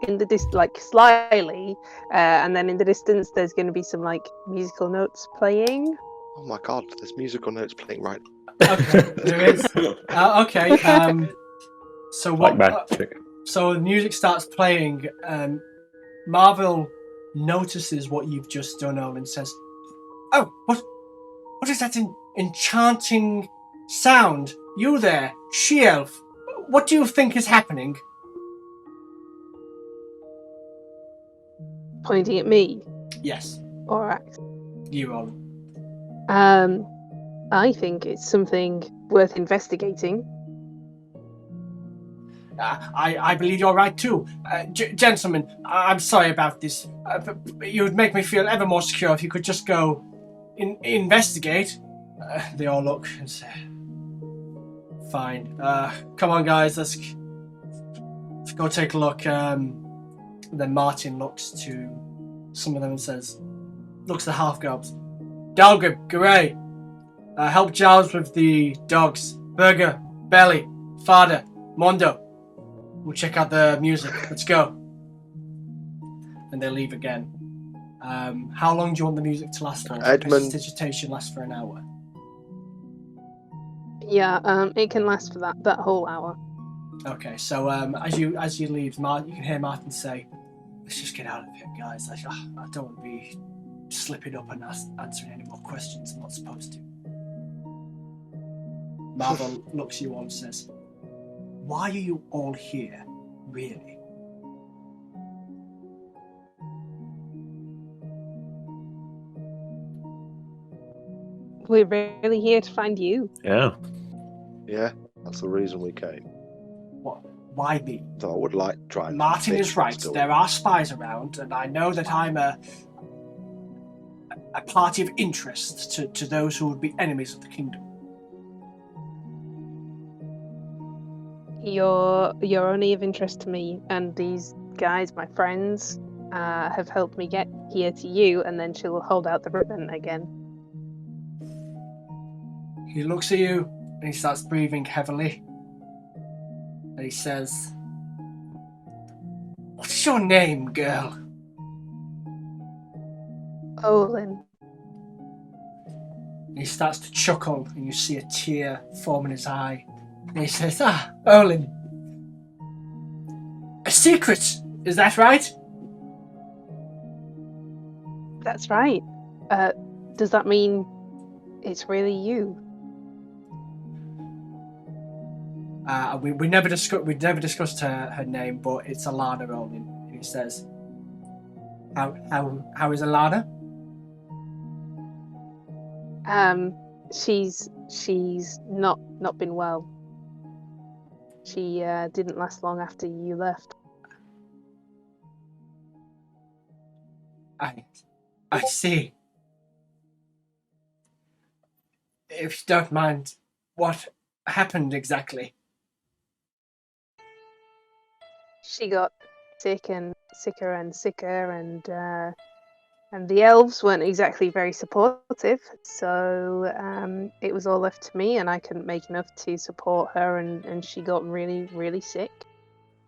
in the slyly, and then in the distance there's going to be some musical notes playing. Oh my god, there's musical notes playing right. Okay, there is. Okay. So what? So the music starts playing. Marvel notices what you've just done, Owen, and says, "Oh, what is that enchanting sound? You there, she-elf? What do you think is happening?" Pointing at me. Yes. Alright. You, Owen. I think it's something worth investigating. I believe you're right too. Gentlemen, I'm sorry about this. But you would make me feel ever more secure if you could just go investigate. They all look and say, fine. Come on, guys, let's go take a look. Then Martin looks to some of them and says, looks at the half-gobs. Dalgib, Garay, help Giles with the dogs. Burger, Belly, Fada, Mondo. We'll check out the music. Let's go. And they leave again. How long do you want the music to last for? Edmund. Prestidigitation lasts for an hour. Yeah, it can last for that whole hour. Okay, so as you leave, you can hear Martin say, "Let's just get out of here, guys. I don't want to be slipping up and answering any more questions I'm not supposed to." Marvel looks at you all and says, "Why are you all here, really?" We're really here to find you. Yeah. Yeah, that's the reason we came. What? Why me? So I would like to try and Martin fix is right. what's going There are spies around, and I know that I'm a party of interest to those who would be enemies of the kingdom. You're only of interest to me, and these guys, my friends, have helped me get here to you. And then she'll hold out the ribbon again. He looks at you and he starts breathing heavily. And he says, "What's your name, girl?" Olin. And he starts to chuckle, and you see a tear form in his eye. And he says, Olin. A secret, is that right? That's right. Does that mean it's really you? We never discussed her name, but it's Alana Olin. And he says, How is Alana? She's not been well. She didn't last long after you left. I see. If you don't mind, what happened exactly? She got sick and sicker and sicker, and the elves weren't exactly very supportive, so it was all left to me, and I couldn't make enough to support her, and she got really, really sick.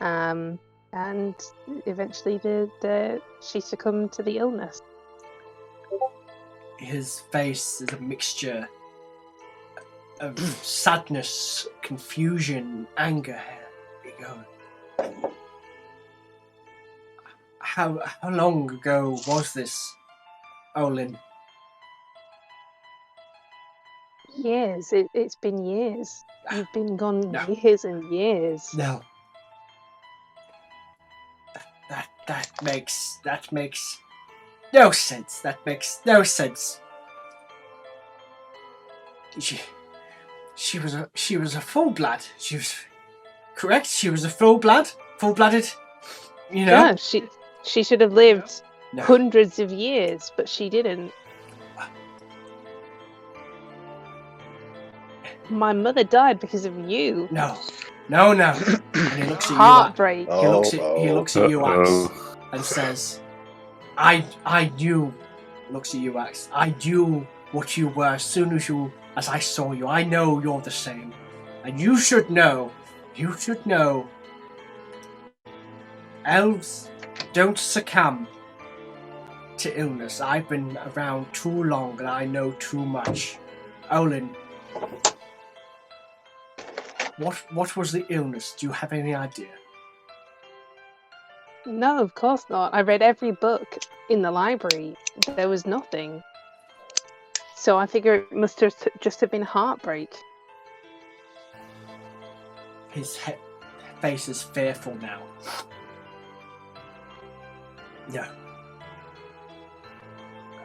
And eventually she succumbed to the illness. His face is a mixture of sadness, confusion, anger. He goes, How long ago was this, Olin? Years. It's been years. You've been gone No. years and years. No. That makes no sense. That makes no sense. She was a full blood. She was correct. She was a full-blooded. You know. Yeah, she should have lived No. hundreds of years, but she didn't. My mother died because of you. No. And he looks at Heartbreak. you. He looks at you, Axe, Uh-oh. and says, "I knew." Looks at you, Axe. I knew what you were as soon as I saw you. I know you're the same, and you should know. You should know. Elves don't succumb to illness. I've been around too long, and I know too much. Olin. What was the illness? Do you have any idea? No, of course not. I read every book in the library. There was nothing. So I figure it must have just have been heartbreak. His face is fearful now. No.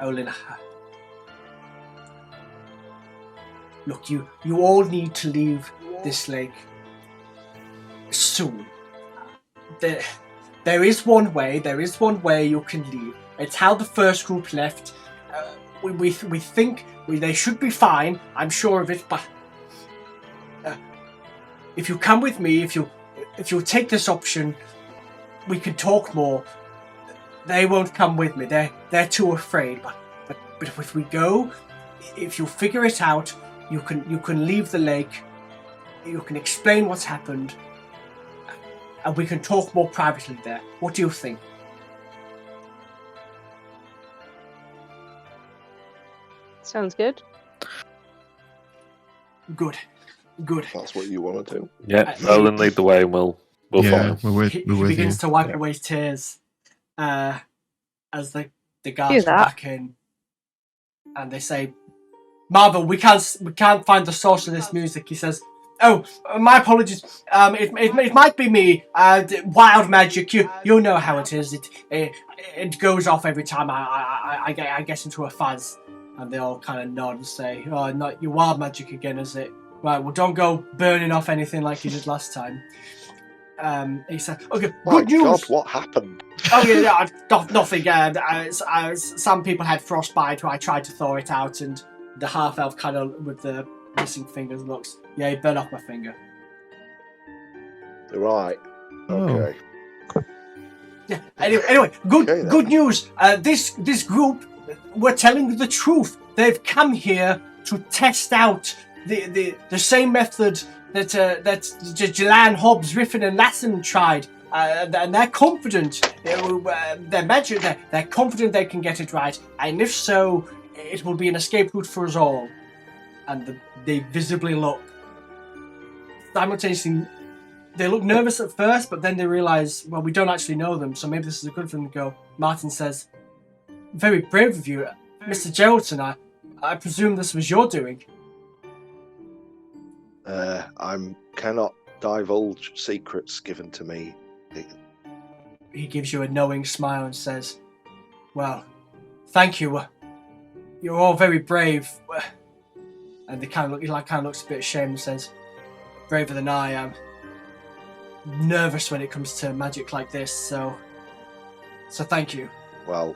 Olin. Look, you all need to leave this lake soon. There is one way you can leave. It's how the first group left. We think they should be fine. I'm sure of it, but if you come with me, if you take this option, we can talk more. They won't come with me. They're too afraid. But if we go, if you figure it out, you can leave the lake. You can explain what's happened, and we can talk more privately there. What do you think? Sounds good. Good. That's what you want to do. Yeah, Olin, lead the way, and we'll Yeah, follow. we're He with begins you. to wipe Yeah. away his tears as the guards Do come that. back in, and they say, "Marvel, we can't find the source of this music." He says, "Oh, my apologies. It might be me. Wild magic. You know how it is. It goes off every time I get into a fuzz." And they all kind of nod and say, "Oh, not your wild magic again, is it? Right. Well, don't go burning off anything like you did last time." He said, "Okay, My good news." God, what happened? Oh yeah, nothing. Some people had frostbite. I tried to thaw it out, and the half elf kind of with the missing fingers looks. Yeah, he burned off my finger. Right. Okay. Yeah. Anyway, good news. This group were telling the truth. They've come here to test out the same method that Jelan, Hobbs, Riffin, and Lassen tried. And they're confident. They're confident they can get it right. And if so, it will be an escape route for us all. And they visibly look simultaneously. They look nervous at first, but then they realise, well, we don't actually know them, so maybe this is a good thing to go. Martin says, very brave of you. Mr. Geraldton, I presume this was your doing. I cannot divulge secrets given to me. He gives you a knowing smile and says, well, thank you. You're all very brave. And he kind of looks a bit ashamed and says, braver than I am. Nervous when it comes to magic like this, so thank you. Well,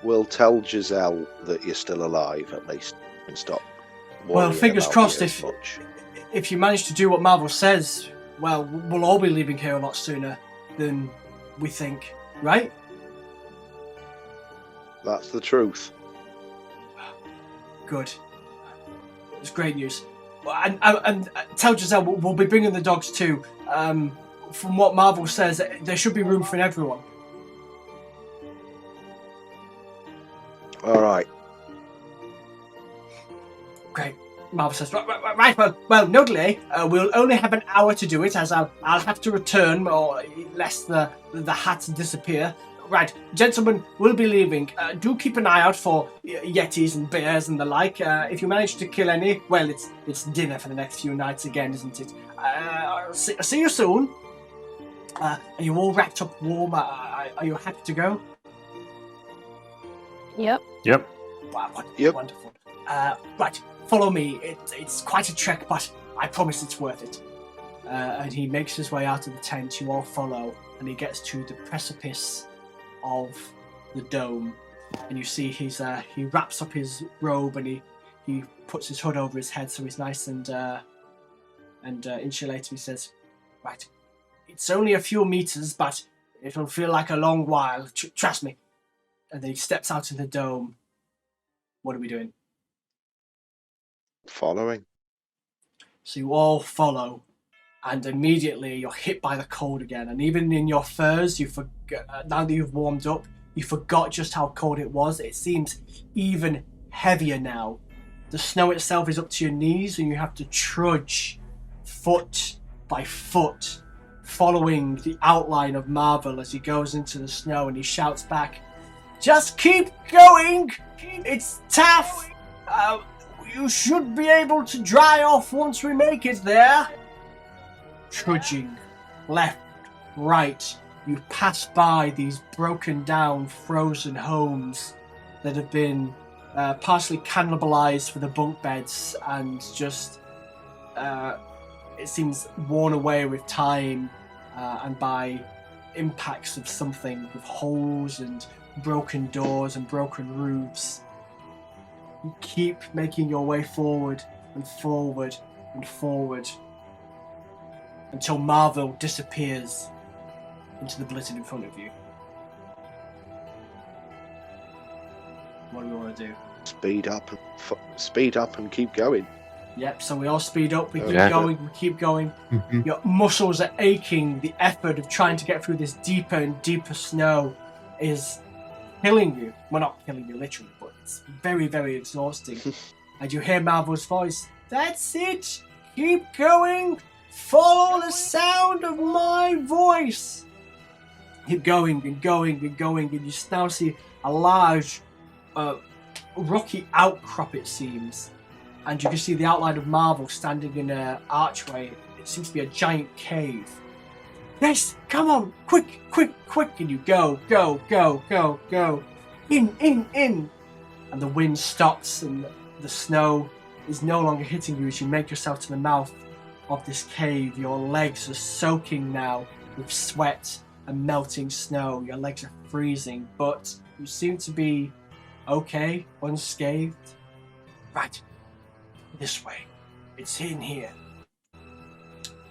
we'll tell Giselle that you're still alive at least and stop. Well, fingers crossed much. If you manage to do what Marvel says, well, we'll all be leaving here a lot sooner than we think, right? That's the Good. It's great news. And tell Giselle we'll be bringing the dogs too. From what Marvel says, there should be room for everyone. All right. Great. Marvel says, right. Well, no delay. We'll only have an hour to do it, as I'll have to return, or lest the hats disappear. Right, gentlemen, we'll be leaving. Do keep an eye out for yetis and bears and the like. If you manage to kill any, well, it's dinner for the next few nights again, isn't it? See you soon. Are you all wrapped up warm? Are you happy to go? Yep. Wow, Yep. Wonderful. Right, follow me. It's quite a trek, but I promise it's worth it. And he makes his way out of the tent. You all follow, and he gets to the precipice of the dome, and you see he wraps up his robe and he puts his hood over his head so he's nice and insulated. He says, right, it's only a few meters, but it'll feel like a long while, trust me. And then he steps out in the dome. What are we doing? Following. So you all follow, and immediately you're hit by the cold again. And even in your furs, you forget, now that you've warmed up, you forgot just how cold it was. It seems even heavier now. The snow itself is up to your knees, and you have to trudge foot by foot, following the outline of Marvel as he goes into the snow, and he shouts back, just keep going! It's tough! You should be able to dry off once we make it there. Trudging left, right, you pass by these broken down, frozen homes that have been partially cannibalized for the bunk beds and just, it seems, worn away with time and by impacts of something, with holes and broken doors and broken roofs. You keep making your way forward and forward and forward until Marvel disappears into the blizzard in front of you. What do we want to do? Speed up and keep going. Yep, so we all speed up, we keep Yeah. going, we keep going. Mm-hmm. Your muscles are aching. The effort of trying to get through this deeper and deeper snow is killing you. Well, not killing you literally, but it's very, very exhausting. And you hear Marvel's voice. That's it! Keep going! Follow the sound of my voice! Keep going and going and going, and you now see a large rocky outcrop, it seems. And you can see the outline of Marvel standing in an archway. It seems to be a giant cave. Yes, come on, quick, quick, quick. And you go. In. And the wind stops and the snow is no longer hitting you as you make yourself to the mouth of this cave. Your legs are soaking now with sweat and melting snow. Your legs are freezing, but you seem to be okay, unscathed. Right, this way. It's in here.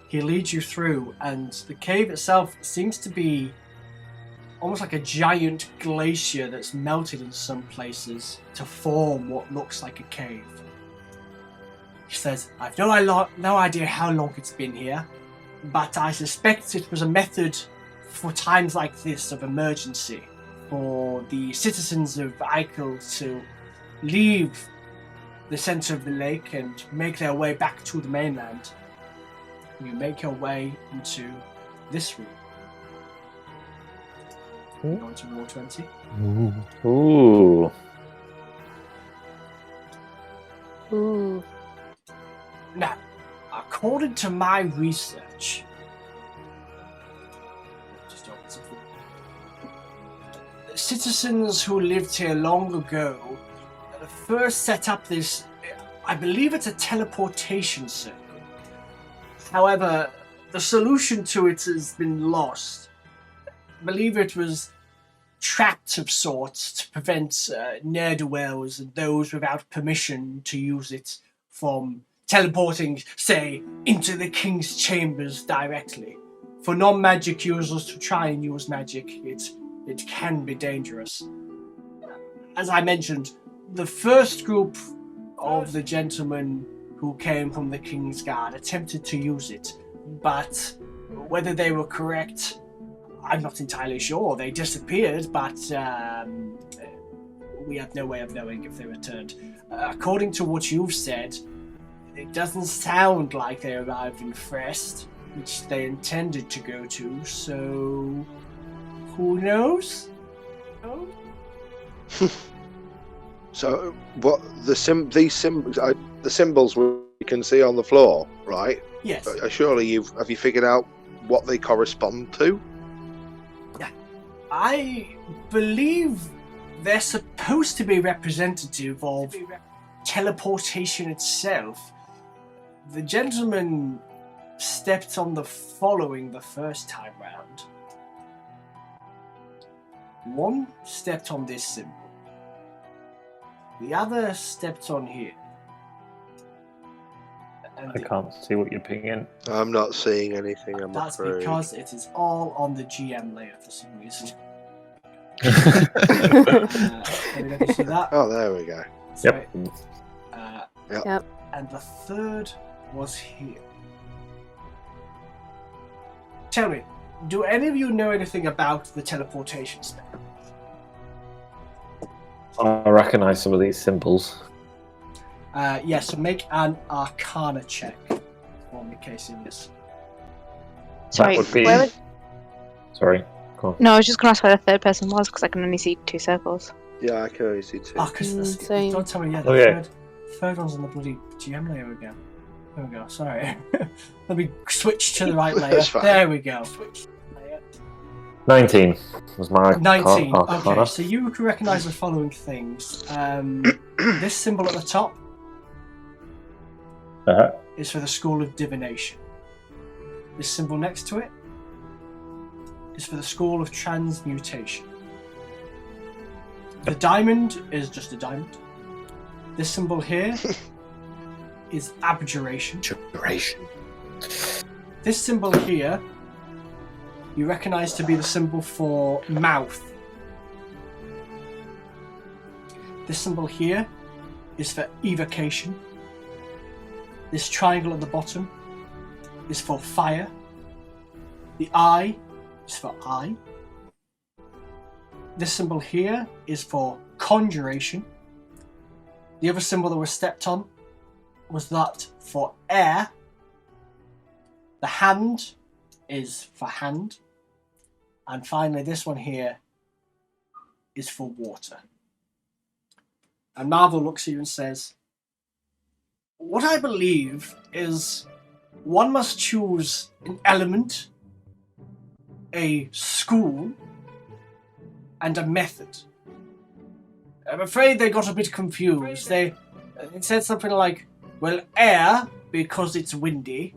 He leads you through, and the cave itself seems to be almost like a giant glacier that's melted in some places to form what looks like a cave. He says, I've no idea how long it's been here, but I suspect it was a method for times like this of emergency, for the citizens of Eichel to leave the center of the lake and make their way back to the mainland. You make your way into this room. Going to roll 20. Ooh. Ooh. Now, according to my research, just open something. The citizens who lived here long ago first set up this, I believe it's a teleportation circle. However, the solution to it has been lost. I believe it was trapped of sorts to prevent ne'er-do-wells and those without permission to use it from teleporting, say, into the king's chambers directly. For non-magic users to try and use magic, it can be dangerous. As I mentioned, the first group of the gentlemen who came from the King's Guard attempted to use it, but whether they were correct, I'm not entirely sure. They disappeared, but we have no way of knowing if they returned. According to what you've said, it doesn't sound like they arrived in Frest, which they intended to go to, so who knows? Oh. So, what the symbols we can see on the floor, right? Yes. Surely have you figured out what they correspond to? I believe they're supposed to be representative of teleportation itself. The gentleman stepped on the following the first time round. One stepped on this symbol. The other stepped on here. And I can't see what you're pinging. I'm not seeing anything, I'm that's afraid. because it is all on the GM layer for some reason. Can you see that? Oh, there we go. Yep. Yep. And the third was here. Tell me, do any of you know anything about the teleportation spell? I recognise some of these symbols. Yes, so make an Arcana check for me, Casilius. Sorry, That would be... where was... Sorry, go on. No, I was just going to ask where the third person was, because I can only see 2 circles. Yeah, I can only see two. Oh, because same. don't tell me, yeah, Oh, yeah. third one's on the bloody GM layer again. There we go, sorry. Let me switch to the right layer. That's fine. There we go. 19 was my 19. Arcana. Okay, so you can recognise the following things. This symbol at the top Uh-huh. is for the School of Divination. This symbol next to it is for the School of Transmutation. The diamond is just a diamond. This symbol here is Abjuration. Duration. This symbol here you recognise to be the symbol for mouth. This symbol here is for evocation. This triangle at the bottom is for fire. The eye is for eye. This symbol here is for conjuration. The other symbol that was stepped on was that for air. The hand is for hand. And finally, this one here is for water. And Marvel looks at you and says, what I believe is one must choose an element, a school, and a method. I'm afraid they got a bit confused. It said something like, well, air, because it's windy,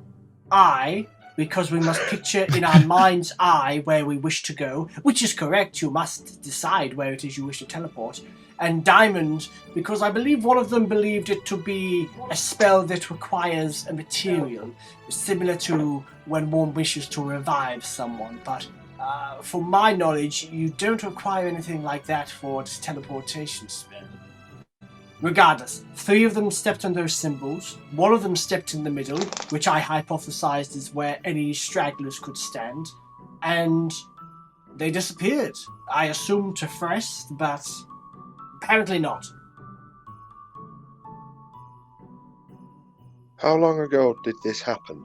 eye, because we must picture in our mind's eye where we wish to go, which is correct, you must decide where it is you wish to teleport. And diamond, because I believe one of them believed it to be a spell that requires a material, similar to when one wishes to revive someone, but from my knowledge, you don't require anything like that for this teleportation spell. Regardless, 3 of them stepped on those symbols, 1 of them stepped in the middle, which I hypothesized is where any stragglers could stand, and they disappeared. I assumed to Frest, but apparently not. How long ago did this happen?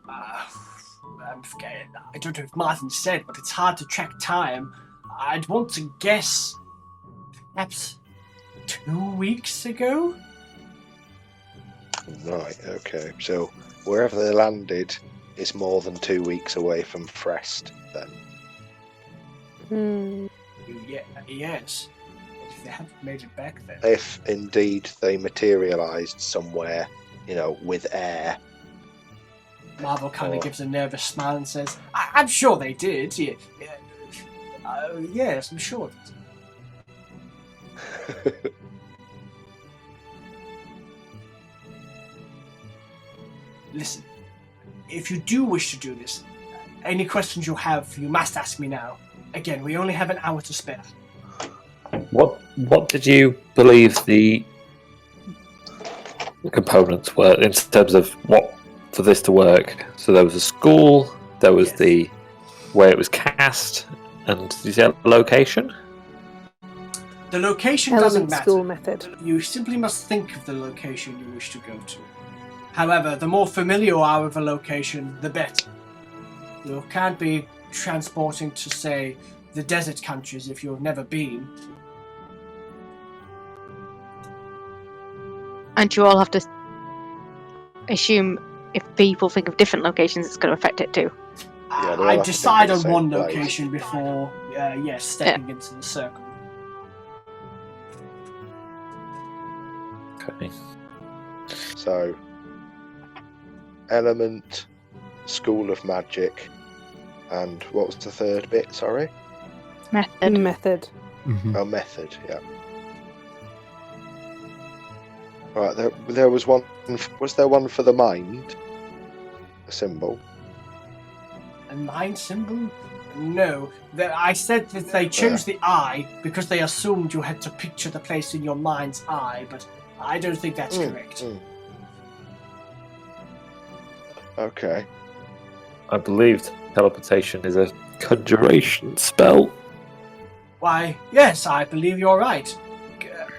I'm forgetting. I don't know if Martin said, but it's hard to track time. I'd want to guess perhaps 2 weeks ago? Right, okay. So wherever they landed is more than 2 weeks away from Frest, then. Yes. If they haven't made it back then. If indeed they materialised somewhere, with air. Marvel kind of gives a nervous smile and says, I'm sure they did. Yeah. Yes, I'm sure they did. Listen, if you do wish to do this, any questions you have, you must ask me now. Again, we only have an hour to spare. What did you believe the components were in terms of what for this to work? So there was a school, there was the where it was cast, and did you say the location? The location Element doesn't matter. school method. You simply must think of the location you wish to go to. However, the more familiar you are with a location, the better. You can't be transporting to, say, the desert countries if you've never been. And you all have to assume if people think of different locations, it's going to affect it too. Yeah, I decide on same one place. location before, stepping into the circle. Okay. So, element, school of magic, and what was the third bit? Sorry. Method. Mhm. Oh, method. Yeah. Right. There was one. Was there one for the mind? A symbol. A mind symbol? No. I said that they chose the eye because they assumed you had to picture the place in your mind's eye, but I don't think that's correct. Okay. I believe teleportation is a conjuration spell. Why, yes, I believe you're right.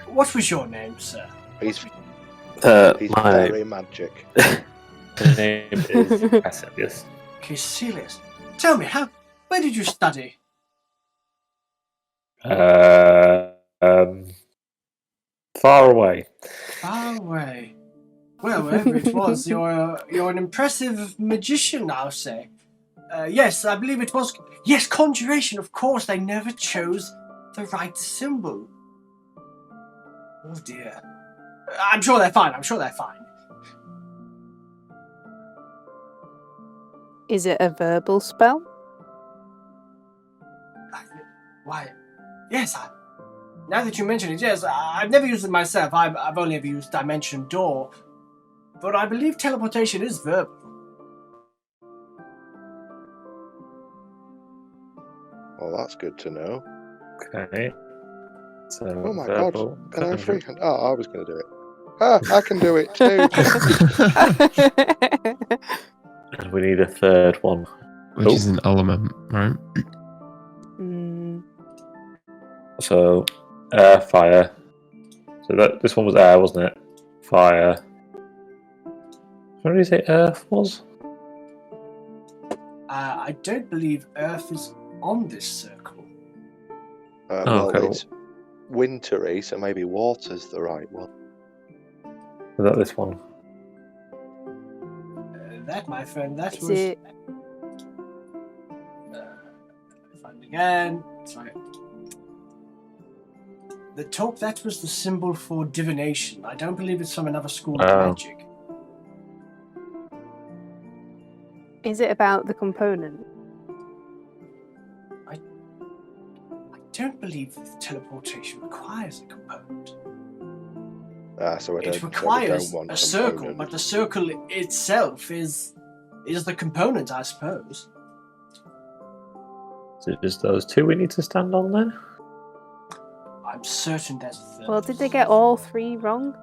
What was your name, sir? He's My very magic. name is Cassilius. Caecilius. Tell me, where did you study? Far away. Far away. Well, wherever it was, you're an impressive magician, I'll say. Yes, I believe it was. Yes, conjuration. Of course, they never chose the right symbol. Oh dear. I'm sure they're fine. Is it a verbal spell? Why? Yes. Now that you mention it, yes. I've never used it myself. I've only ever used Dimension Door. But I believe teleportation is verbal. Well, that's good to know. Okay. So, Oh my verbal god! Can I conjuring. freaking? Oh, I was going to do it. I can do it too. And we need a third one. Which is an element, right? So, air, fire. So this one was air, wasn't it? Fire. What did you say earth was? I don't believe Earth is on this circle. okay. It's wintry, so maybe water's the right one. Was that this one? That, my friend, that Is was... it? Find again. Sorry. The top, that was the symbol for divination. I don't believe it's from another school of magic. Is it about the component? I don't believe that teleportation requires a component. So we It don't requires want a circle, component. but the circle itself is the component, I suppose. Is it just those two we need to stand on then? I'm certain there's a third. Well, did they get all 3 wrong?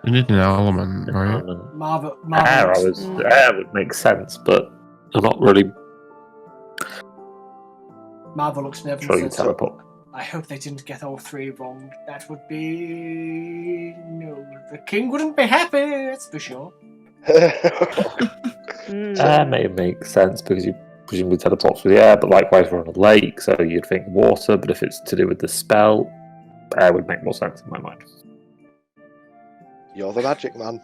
You need an element, right? Marvel Air, looks- air would make sense, but I'm not really Marvel looks nervous sure you and can says, teleport. I hope they didn't get all 3 wrong. That would be... No, the king wouldn't be happy, that's for sure. Air may make sense because you presumably teleport through the air, but likewise we're on a lake, so you'd think water, but if it's to do with the spell, air would make more sense in my mind. You're the magic man.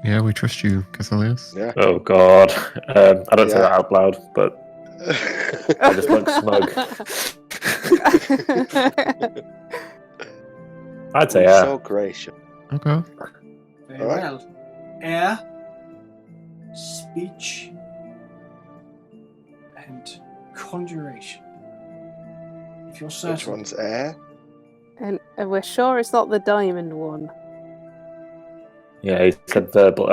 Yeah, we trust you, Catholius. Yeah. Oh god. I don't say Yeah. that out loud, but I just look smug. I'd say You're air. so gracious. Okay. Very All right. well. Air, speech, and conjuration. If you're Which certain. one's air? And we're sure it's not the diamond one. Yeah, he said verbal.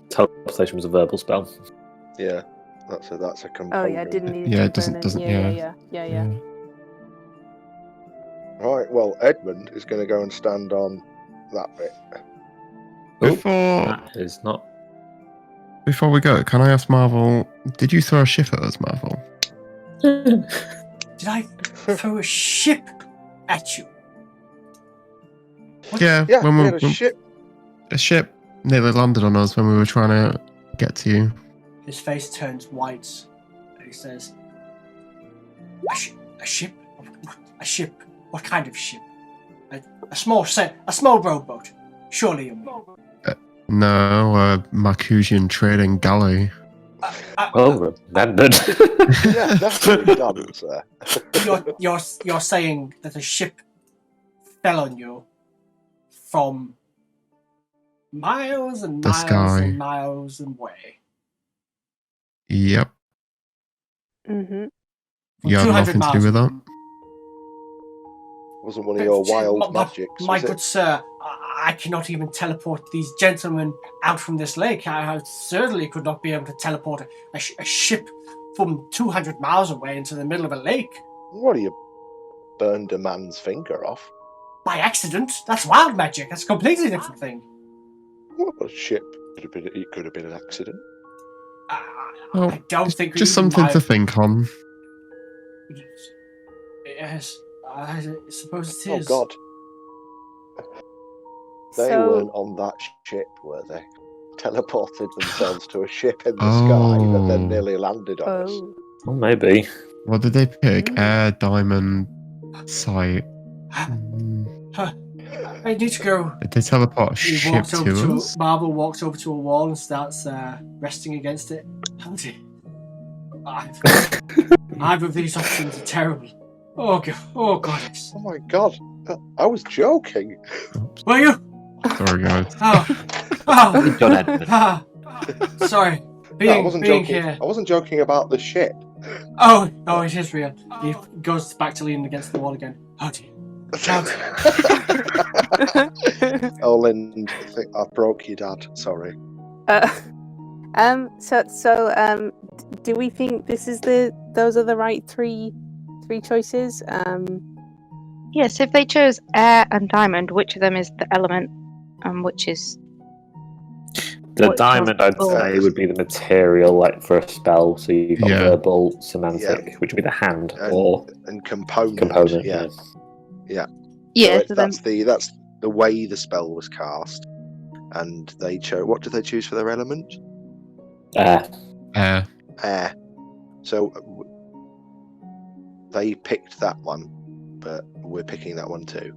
Teleportation was a verbal spell. Yeah. That's a component. Oh yeah, didn't need a Yeah, it doesn't- component. doesn't- Yeah. Right, well, Edmund is going to go and stand on that bit. Before That is not. before we go, can I ask Marvel? Did you throw a ship at us, Marvel? Did I throw a ship at you? What? Yeah. Yeah, when we we, had a when- ship. a ship nearly landed on us when we were trying to get to you. His face turns white, and he says, a ship? A ship? What kind of ship? A small rowboat. Surely you mean. No, a Marcusian trading galley. Well remembered. Yeah, that's what we've done, sir. You're saying that a ship fell on you from miles and The miles sky. and miles away. Yep. Mm-hmm. You had 200 nothing to do with that. Wasn't one of your wild magics, My was good it? sir, I cannot even teleport these gentlemen out from this lake. I certainly could not be able to teleport a ship from 200 miles away into the middle of a lake. What do you burned a man's finger off? By accident. That's wild magic. That's a completely different thing. What a ship? It could have been an accident. Well, I don't think Just even something my- to think on. Yes, I suppose it Oh is. God, they So weren't on that ship, were they? Teleported themselves to a ship in the sky that then Oh. nearly landed on us. oh. Well, maybe. What did they pick? Mm. Air, diamond, sight. Mm. I need to go. Did they teleport a He ship walks over to to us? Marvel walks over to a wall and starts resting against it. Howdy. Either of these options are terrible. Oh god! Oh goddess! Oh my God, I was joking. Oops. Were you? Sorry, guys. Oh, John Edmund. sorry. No, I wasn't Being joking. here. I wasn't joking about the ship. Oh, it is real. He goes back to leaning against the wall again. Oh dear. Oh, Lind, I think I broke your dad. Sorry. Do we think those are the right three choices? Yes, if they chose air and diamond, which of them is the element and which is The What diamond, I'd does- say, would be the material, like for a spell. So you've got Yeah. verbal, semantic, which would be the hand, or And component. component. Yeah. yeah, So so then that's the way the spell was cast, and they chose. What did they choose for their element? Air. Air. So they picked that one, but we're picking that one too.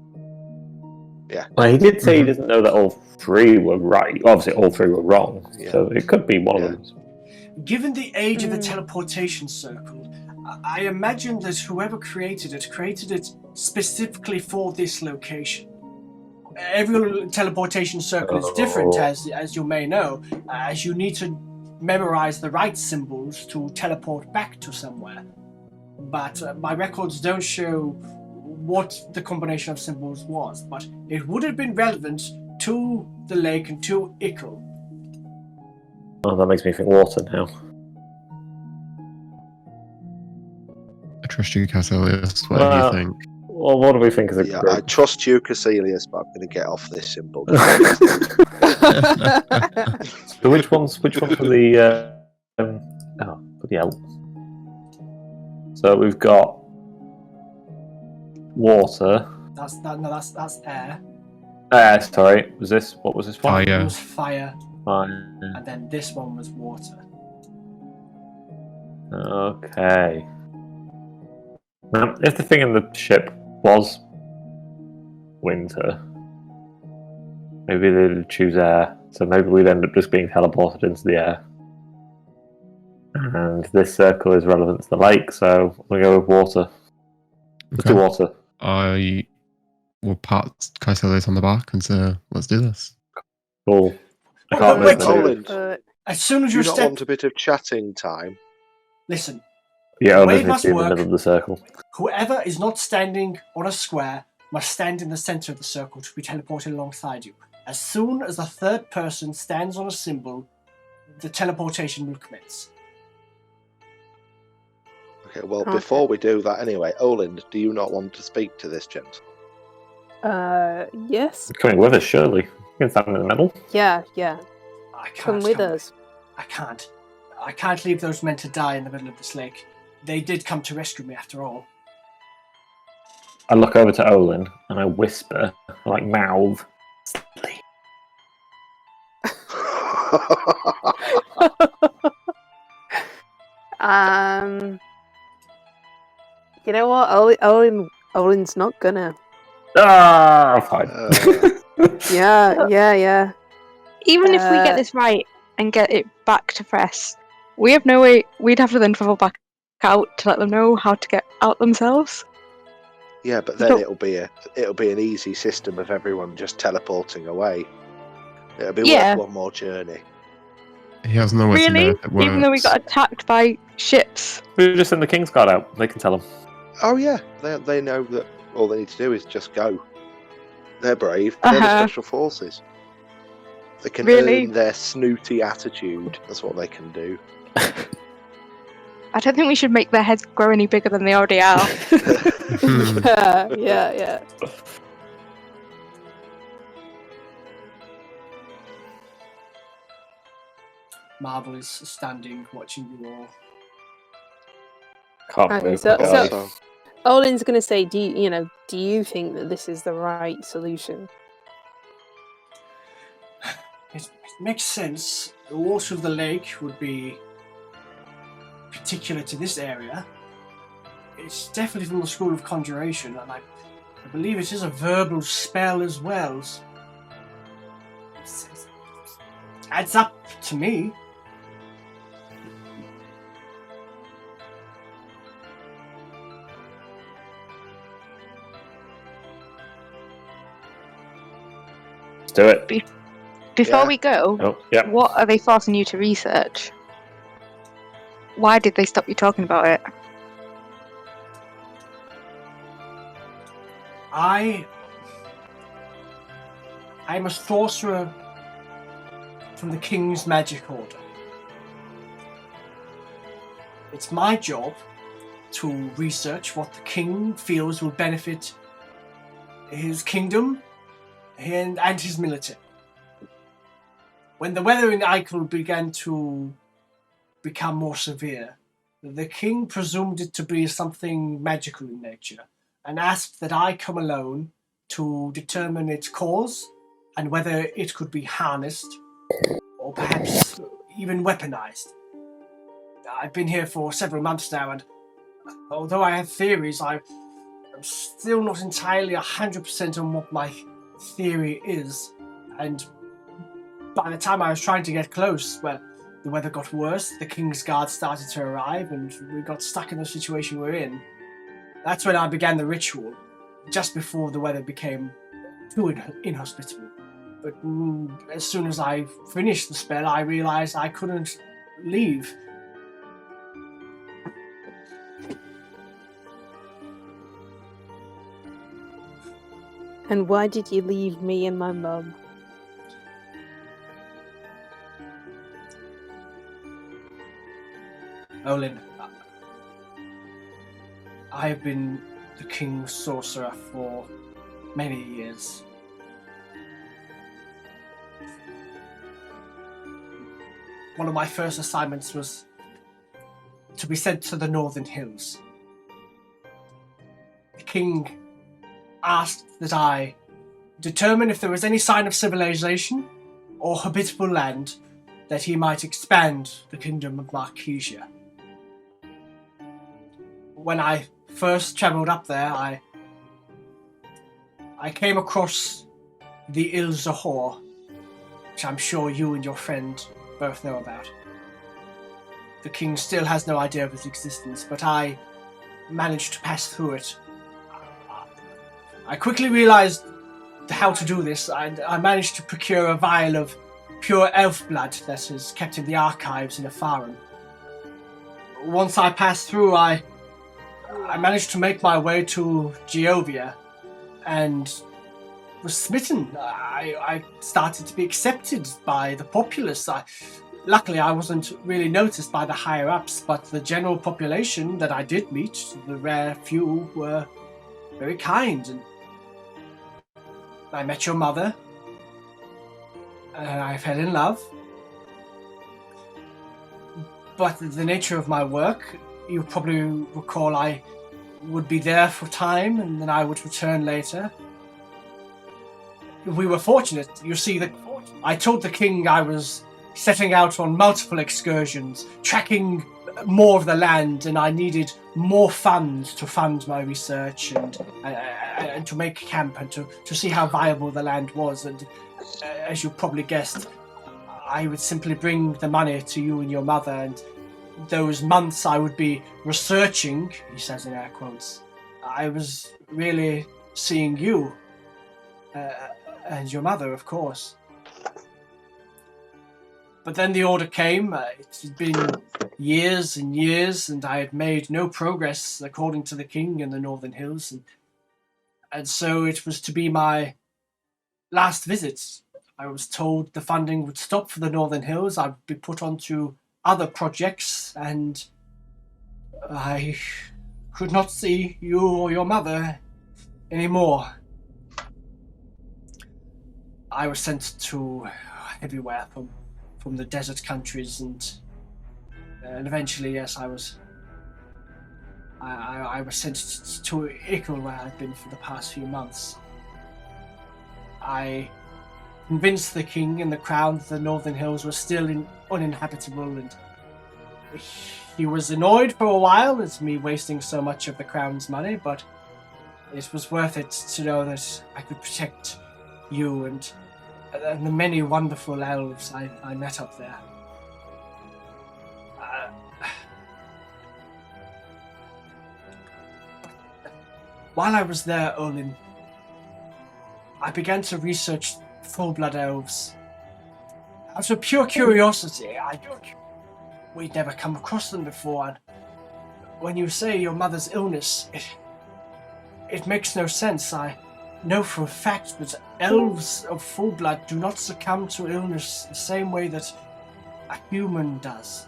Well, he did say he Mhm. doesn't know that all three were right. Obviously, all three were wrong. Yeah. So it could be one Yeah. of them. Given the age of the Mm. teleportation circle, I imagine that whoever created it specifically for this location. Every teleportation circle is different, Oh. as you may know, as you need to memorize the right symbols to teleport back to somewhere. But my records don't show what the combination of symbols was, but it would have been relevant to the lake and to Ickle. Oh, that makes me think water now. I trust you, Cassilius. What do you think? Well, what do we think is a Yeah, group? I trust you, Cassilius, but I'm going to get off this symbol. So which one's for the for the elk? So we've got water. That's air. Sorry, what was this one? It Fire. was fire, Fire. and then this one was water. Okay. Now, if the thing in the ship was winter, maybe they'd choose air. So maybe we'd end up just being teleported into the air. And this circle is relevant to the lake, so we'll go with water. Let's do water. I will pat Cassilius on the back and say, let's do this. Cool. I Oh, can't wait, move. Roland, As soon as do you you not step, want a bit of chatting time? listen. Yeah, The way Owen's it needs must to be in the work- middle of the circle. Whoever is not standing on a square must stand in the center of the circle to be teleported alongside you. As soon as the third person stands on a symbol, the teleportation will commence. Okay, well, Okay. before we do that anyway, Oland, do you not want to speak to this gent? Yes. You're coming with us, surely. You can stand in the middle. Yeah. I can't Come with us. I can't. I can't leave those men to die in the middle of this lake. They did come to rescue me after all. I look over to Olin and I whisper, like mouth, "Sleep." You know what? Olin's not gonna. Ah, fine. Yeah. Even if we get Uh, this right and get it back to Fress, we have no way. We'd have to then travel back out to let them know how to get out themselves. Yeah, but then No. it'll be an easy system of everyone just teleporting away. It'll be Yeah. worth one more journey. He has no way to know Really? if it works. Even though we got attacked by ships. We just send the King's Guard out. They can tell them. Oh yeah, they know that all they need to do is just go. They're brave. They're the Uh-huh. special forces. They can Really? earn their snooty attitude. That's what they can do. I don't think we should make their heads grow any bigger than they already are. yeah. Marvel is standing, watching you all. Can't Okay, move. so- guys. so- Olin's gonna say, do you think that this is the right solution? It makes sense. The water of the lake would be particular to this area. It's definitely from the School of Conjuration, and I believe it is a verbal spell as well. It adds up to me. Let's do it. Before Yeah. we go, Oh, yeah. what are they forcing you to research? Why did they stop you talking about it? I'm a sorcerer from the King's Magic Order. It's my job to research what the king feels will benefit his kingdom and his military. When the weather in Eichel began to become more severe, the king presumed it to be something magical in nature and asked that I come alone to determine its cause and whether it could be harnessed or perhaps even weaponized. I've been here for several months now, and although I have theories, I'm still not entirely 100% on what my theory is. And by the time I was trying to get close, well, the weather got worse, the King's Guard started to arrive, and we got stuck in the situation we're in. That's when I began the ritual, just before the weather became too inhospitable. But as soon as I finished the spell, I realized I couldn't leave. And why did you leave me and my mum? Olin, I have been the king's sorcerer for many years. One of my first assignments was to be sent to the Northern Hills. The king asked that I determine if there was any sign of civilization or habitable land that he might expand the kingdom of Marquesia. When I first travelled up there, I came across the Il Zahor, which I'm sure you and your friend both know about. The king still has no idea of its existence, but I managed to pass through it. I quickly realized how to do this. I managed to procure a vial of pure elf blood that is kept in the archives in a farm. Once I passed through, I managed to make my way to Geovia and was smitten. I started to be accepted by the populace. Luckily, I wasn't really noticed by the higher-ups, but the general population that I did meet, the rare few, were very kind. And I met your mother, and I fell in love. But the nature of my work, you probably recall I would be there for time, and then I would return later. We were fortunate. You see, I told the king I was setting out on multiple excursions, tracking more of the land, and I needed more funds to fund my research and to make camp and to see how viable the land was. And as you probably guessed, I would simply bring the money to you and your mother, and those months I would be researching, he says in air quotes, I was really seeing you and your mother, of course. But then the order came. It had been years and years, and I had made no progress according to the king in the Northern Hills. And so it was to be my last visit. I was told the funding would stop for the Northern Hills. I would be put onto other projects, and I could not see you or your mother anymore. I was sent to everywhere from the desert countries, and eventually, yes, I was sent to Ickle, where I've been for the past few months. I convinced the king and the crown that the Northern Hills were still uninhabitable, and he was annoyed for a while at me wasting so much of the crown's money, but it was worth it to know that I could protect you and the many wonderful elves I met up there. While I was there, Olin, I began to research full-blood elves. Out of pure curiosity, we'd never come across them before, and when you say your mother's illness, it makes no sense. I know for a fact that elves of full blood do not succumb to illness the same way that a human does.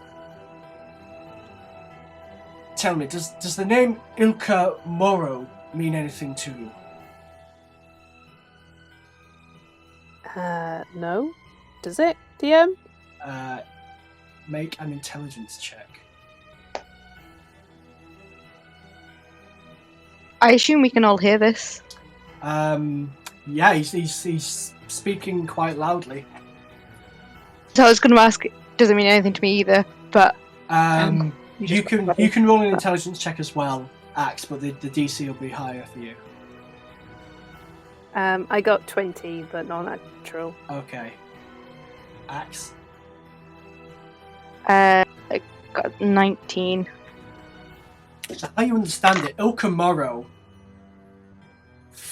Tell me, does the name Ilka Morrow mean anything to you? No. Does it, DM? Make an intelligence check. I assume we can all hear this. Yeah, he's speaking quite loudly. So I was going to ask, doesn't mean anything to me either, but you can roll an intelligence check as well, Axe, but the DC will be higher for you. I got 20, but not natural. Okay. Axe? I got 19. So how you understand it, Ilka Morrow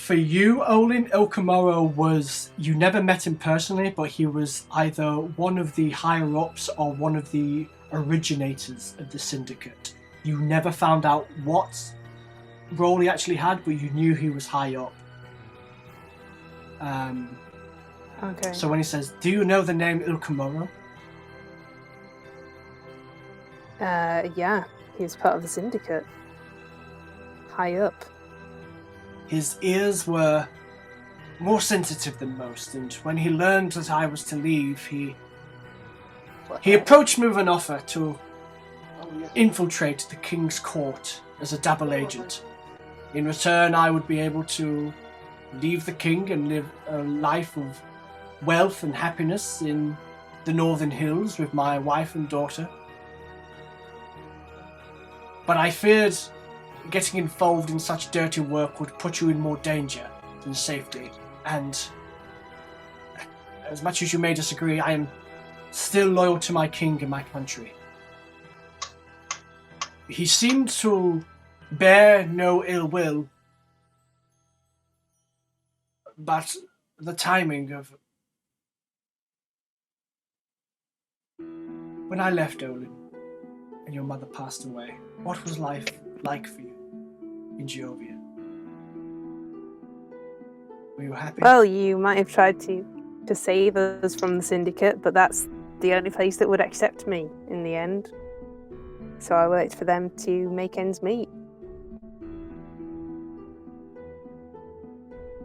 For you, Olin, Ilkamoro was... You never met him personally, but he was either one of the higher-ups or one of the originators of the syndicate. You never found out what role he actually had, but you knew he was high up. Okay. So when he says, do you know the name Ilkamoro? Yeah, he was part of the syndicate. High up. His ears were more sensitive than most, and when he learned that I was to leave, he approached me with an offer to infiltrate the King's Court as a double agent. In return, I would be able to leave the King and live a life of wealth and happiness in the Northern Hills with my wife and daughter. But I feared getting involved in such dirty work would put you in more danger than safety. And as much as you may disagree, I am still loyal to my king and my country. He seemed to bear no ill will, but the timing of... When I left Olin and your mother passed away, what was life like for you in Geovia? Were you happy? Well, you might have tried to save us from the syndicate, but that's the only place that would accept me in the end. So I worked for them to make ends meet.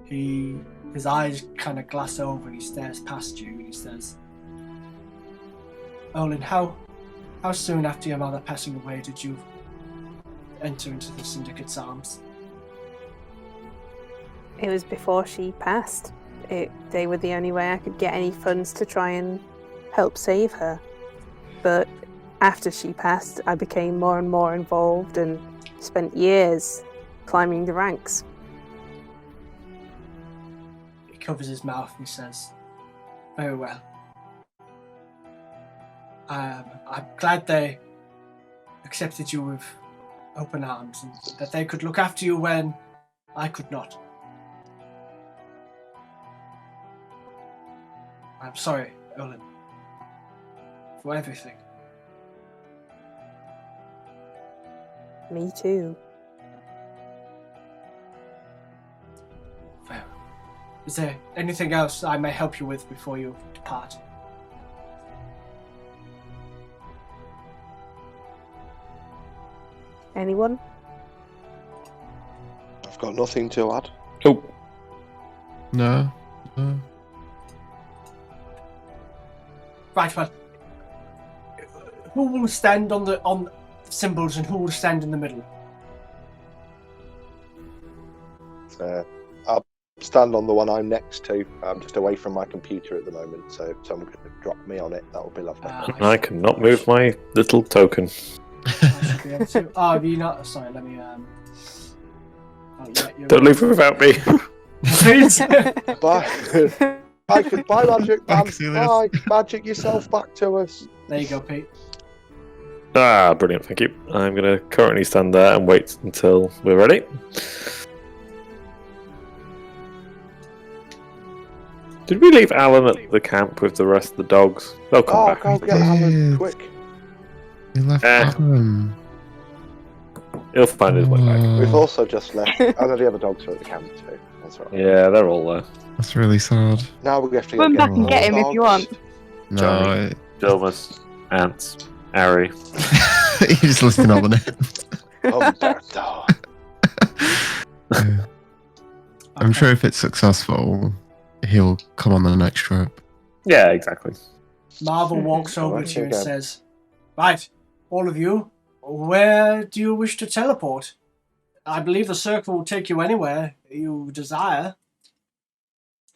His eyes kind of glass over and he stares past you and he says, Olin, how soon after your mother passing away did you enter into the syndicate's arms? It was before she passed. They were the only way I could get any funds to try and help save her. But after she passed, I became more and more involved and spent years climbing the ranks. He covers his mouth and he says, very well. I'm glad they accepted you with open arms and that they could look after you when I could not. I'm sorry, Olin, for everything. Me too. Well, is there anything else I may help you with before you depart? Anyone? I've got nothing to add. Oh, No. Right, well, who will stand on the symbols and who will stand in the middle? I'll stand on the one I'm next to. I'm just away from my computer at the moment, so if someone could drop me on it, that would be lovely. I cannot move my little token. I should be able to. Oh, have you not? Sorry, let me. Don't leave it without me. Bye. Bye, Magic Man. Bye. Magic yourself back to us. There you go, Pete. Ah, brilliant, thank you. I'm going to currently stand there and wait until we're ready. Did we leave Alan at the camp with the rest of the dogs? They'll come back. Go get Alan quick. You left Adam. He'll find his way back. We've also just left. Oh, no, the other dogs are at the camp too. That's right. Yeah, they're all there. That's really sad. Now we have to go Run get back and more get him if you dogs. want. No, Johnny. Dilmus, Ants, Ari. you just listing all the names. Umberto. Yeah. I'm sure if it's successful, he'll come on the next trip. Yeah, exactly. Marvel walks over Right, to you and okay. says, right, all of you, where do you wish to teleport? I believe the circle will take you anywhere you desire.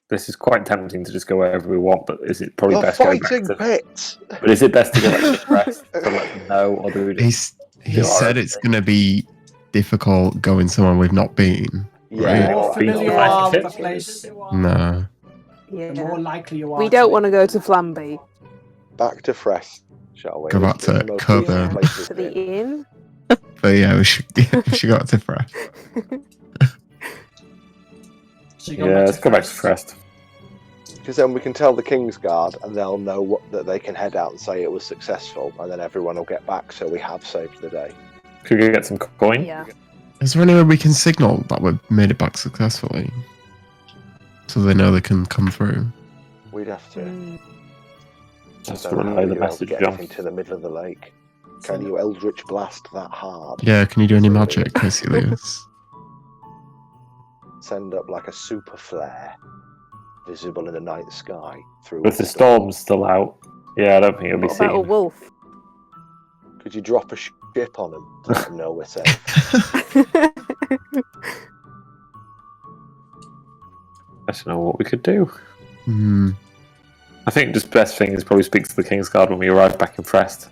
This is quite tempting to just go wherever we want, but is it probably The best going fighting back to... pits. But is it best to go back to press to let them know, or do we just... He said it's going to be difficult going somewhere we've not been. The Yeah. more familiar you Right. are with the place, No. the more Yeah. likely you are. We don't want to go to Flamby. Back to Fresh, shall we? Go back This is to the most cover. beautiful place To to the be. inn. But yeah, we should go to fresh. So you Yeah, let's go back to Frest. Because then we can tell the Kingsguard, and they'll know that they can head out and say it was successful, and then everyone will get back. So we have saved the day. Could we get some coin? Yeah. Is there any way we can signal that we've made it back successfully? So they know they can come through? We'd have to. Just I don't know relay how the you're able to message, get John. anything to the middle of the lake. Can you Eldritch Blast that hard? Yeah, can you do any magic, Caecilius? Send up like a super flare, visible in the night sky through. With the storm still out, yeah, I don't think it'll be What about a seen. wolf? Could you drop a ship on them to let them know we're safe? I don't know what we could do. Hmm. I think just best thing is probably speak to the Kingsguard when we arrive back in Frest.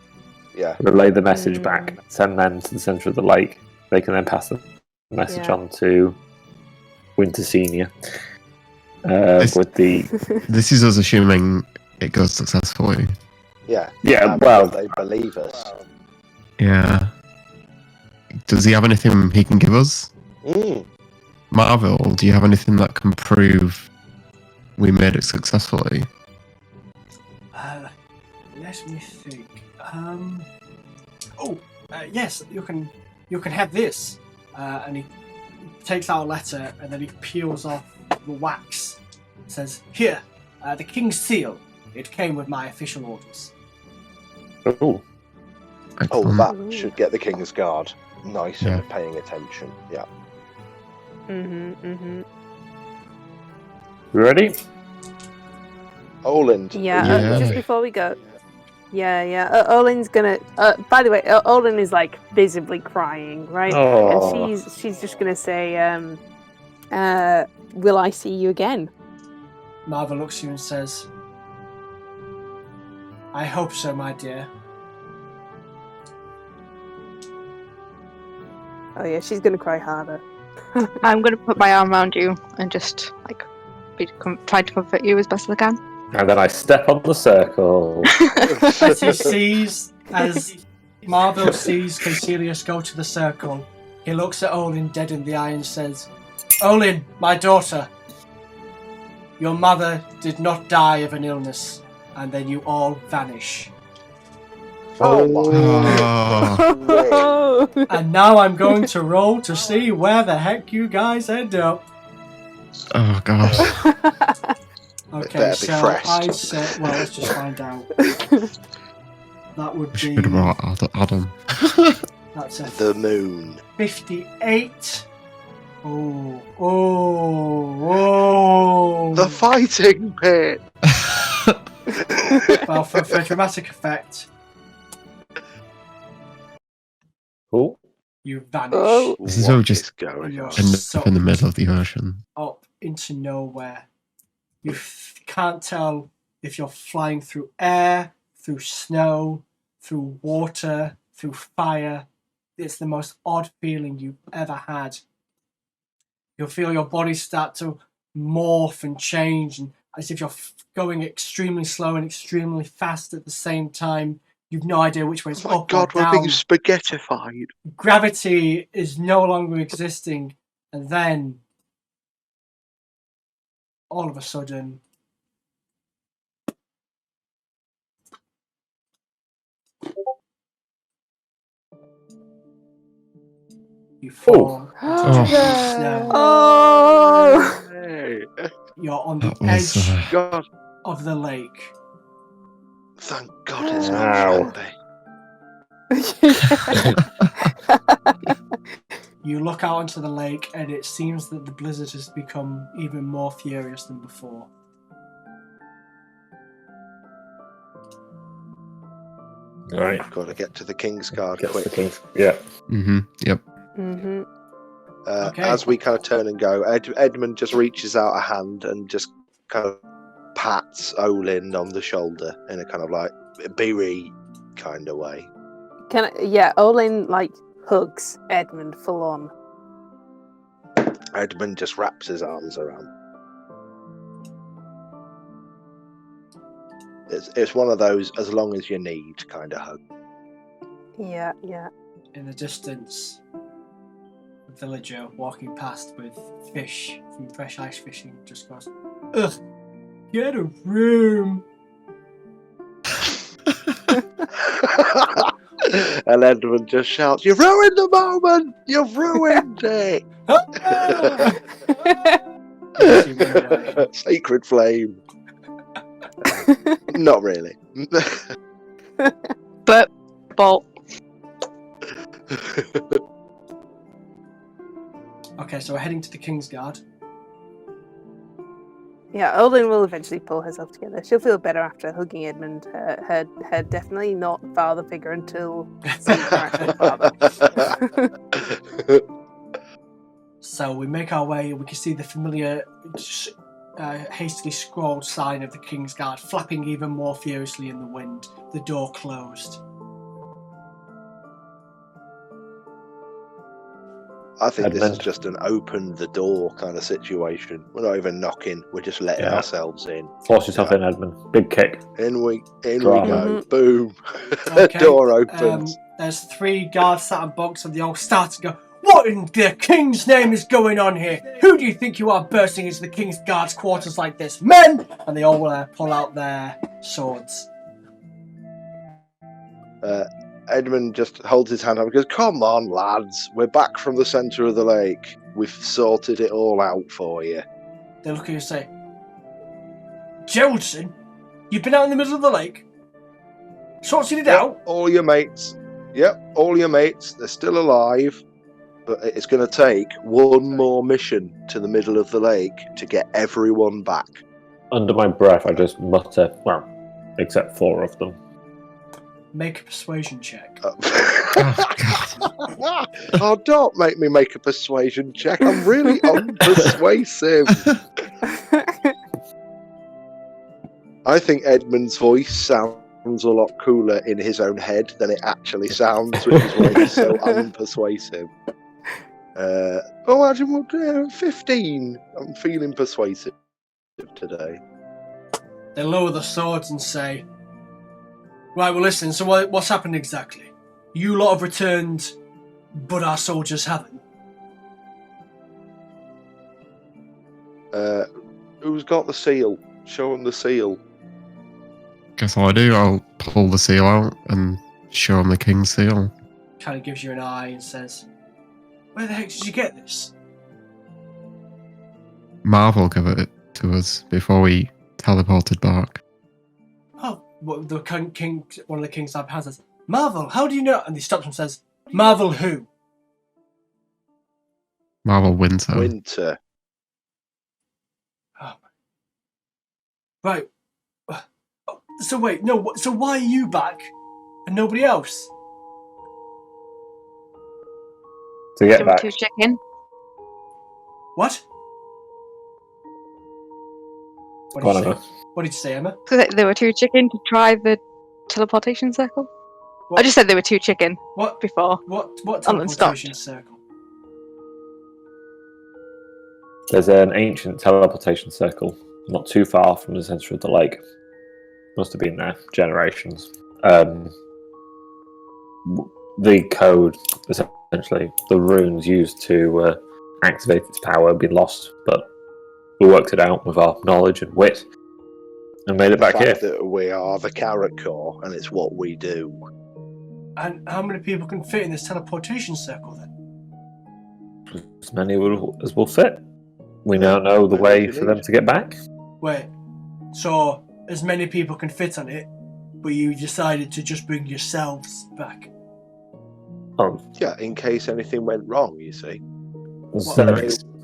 Yeah. Relay the message back, send them to the centre of the lake. They can then pass the message Yeah. on to Winter Senior. This- With the This is us assuming it goes successfully. Yeah. Yeah, And well- they believe us. Yeah. Does he have anything he can give us? Mm. Marvel, do you have anything that can prove we made it successfully? Let me think. Yes, you can have this. And he takes out a letter and then he peels off the wax. It says, "Here, the King's seal. It came with my official orders." oh, Oh, Excellent. that should get the Kingsguard nice Yeah. and paying attention. Yeah. Mm-hmm. you ready? Oland. Yeah, Yeah. just before we go. Yeah. Olin's gonna. By the way, Olin is like visibly crying, right? Oh. And she's just gonna say, "Will I see you again?" Marva looks at you and says, "I hope so, my dear." Oh yeah, she's gonna cry harder. I'm going to put my arm around you and just like try to comfort you as best as I can. And then I step on the circle. As Marvel sees Caecilius go to the circle, he looks at Olin dead in the eye and says, "Olin, my daughter, your mother did not die of an illness, and then you all vanish. Oh my Oh, And now I'm going to roll to see where the heck you guys end up." oh gosh. Okay, better be so fresh. I said, well, let's just find out. That would We be, should have brought Adam. that's a The moon. 58. Oh. The fighting pit. Well, for dramatic effect, Oh, you vanish Oh. This is What all just is going You're on? End So- up in the middle of the ocean. up into nowhere. You can't tell if you're flying through air, through snow, through water, through fire. It's the most odd feeling you've ever had. You'll feel your body start to morph and change, and as if you're going extremely slow and extremely fast at the same time. You've no idea which way is Oh my up god, or we're down. being spaghettified. Gravity is no longer existing, and then all of a sudden, you fall into Oh. the snow. Oh. Hey, You're on the That was. edge God, of the lake. thank God it's Wow. not Shelby. You look out onto the lake, and it seems that the blizzard has become even more furious than before. all right. Got to get to the Kingsguard Gets the quick. king. Yeah. Yep. Mm-hmm. Okay. As we kind of turn and go, Edmund just reaches out a hand and just kind of pats Olin on the shoulder in a kind of like beery kind of way. Olin like hugs Edmund full on. Edmund just wraps his arms around. It's one of those as long as you need kind of hug. Yeah. In the distance, villager walking past with fish from fresh ice fishing just goes, "Ugh, get a room." And Edmund just shouts, "You've ruined the moment! You've ruined it!" Yes, he went away. Sacred flame. Not really. But bolt. Okay, so we're heading to the King's Guard. Yeah, Olin will eventually pull herself together. She'll feel better after hugging Edmund. Her definitely not father figure until seeing her actual father. So we make our way, and we can see the familiar hastily scrawled sign of the King's Guard flapping even more furiously in the wind. The door closed. I think this is Edmund. just an open the door kind of situation. We're not even knocking. We're just letting Yeah. ourselves in. Force yourself in, Edmund. Big kick. In we Drama. go. Boom. Okay, Door opens. There's 3 guards sat on bunks, and they all start to go, "What in the King's name is going on here? Who do you think you are bursting into the King's Guard's quarters like this? Men!" And they all pull out their swords. Edmund just holds his hand up and goes, "Come on, lads. We're back from the centre of the lake. We've sorted it all out for you." They look at you and say, "Geraldson, you've been out in the middle of the lake? Sorted it out?" All your mates. Yep, all your mates. They're still alive. But it's going to take one more mission to the middle of the lake to get everyone back. Under my breath, I just mutter, well, except 4 of them. Make a persuasion check. Oh, don't make me make a persuasion check. I'm really unpersuasive. I think Edmund's voice sounds a lot cooler in his own head than it actually sounds, which is why he's so unpersuasive. 15. I'm feeling persuasive today. They lower the swords and say, "Right, well listen, so what's happened exactly? You lot have returned, but our soldiers haven't." Who's got the seal? Show him the seal. Guess what I do? I'll pull the seal out and show him the king's seal. Kind of gives you an eye and says, "Where the heck did you get this?" Marvel gave it to us before we teleported back. "Oh, well, the king, one of the king's lab hands says, Marvel, how do you know?" And he stops and says, "Marvel who?" Marvel Winter. Winter. Oh. Right. So wait, no, so why are you back and nobody else? To get There were back. 2 chicken. What? What Go did, on, you Emma. say? What did you say, Emma? So there were 2 chicken to try the teleportation circle. What? I just said there were 2 chicken What? before. What Oh, and teleportation circle? There's an ancient teleportation circle not too far from the centre of the lake. Must have been there generations. The code, essentially, the runes used to activate its power, had been lost, but we worked it out with our knowledge and wit and made it The back here. fact that we are the Carrot Corp and it's what we do. And how many people can fit in this teleportation circle then? As many as will fit. We now know the way for them to get back. Wait, so as many people can fit on it, but you decided to just bring yourselves back? Oh, Yeah, in case anything went wrong, you see. so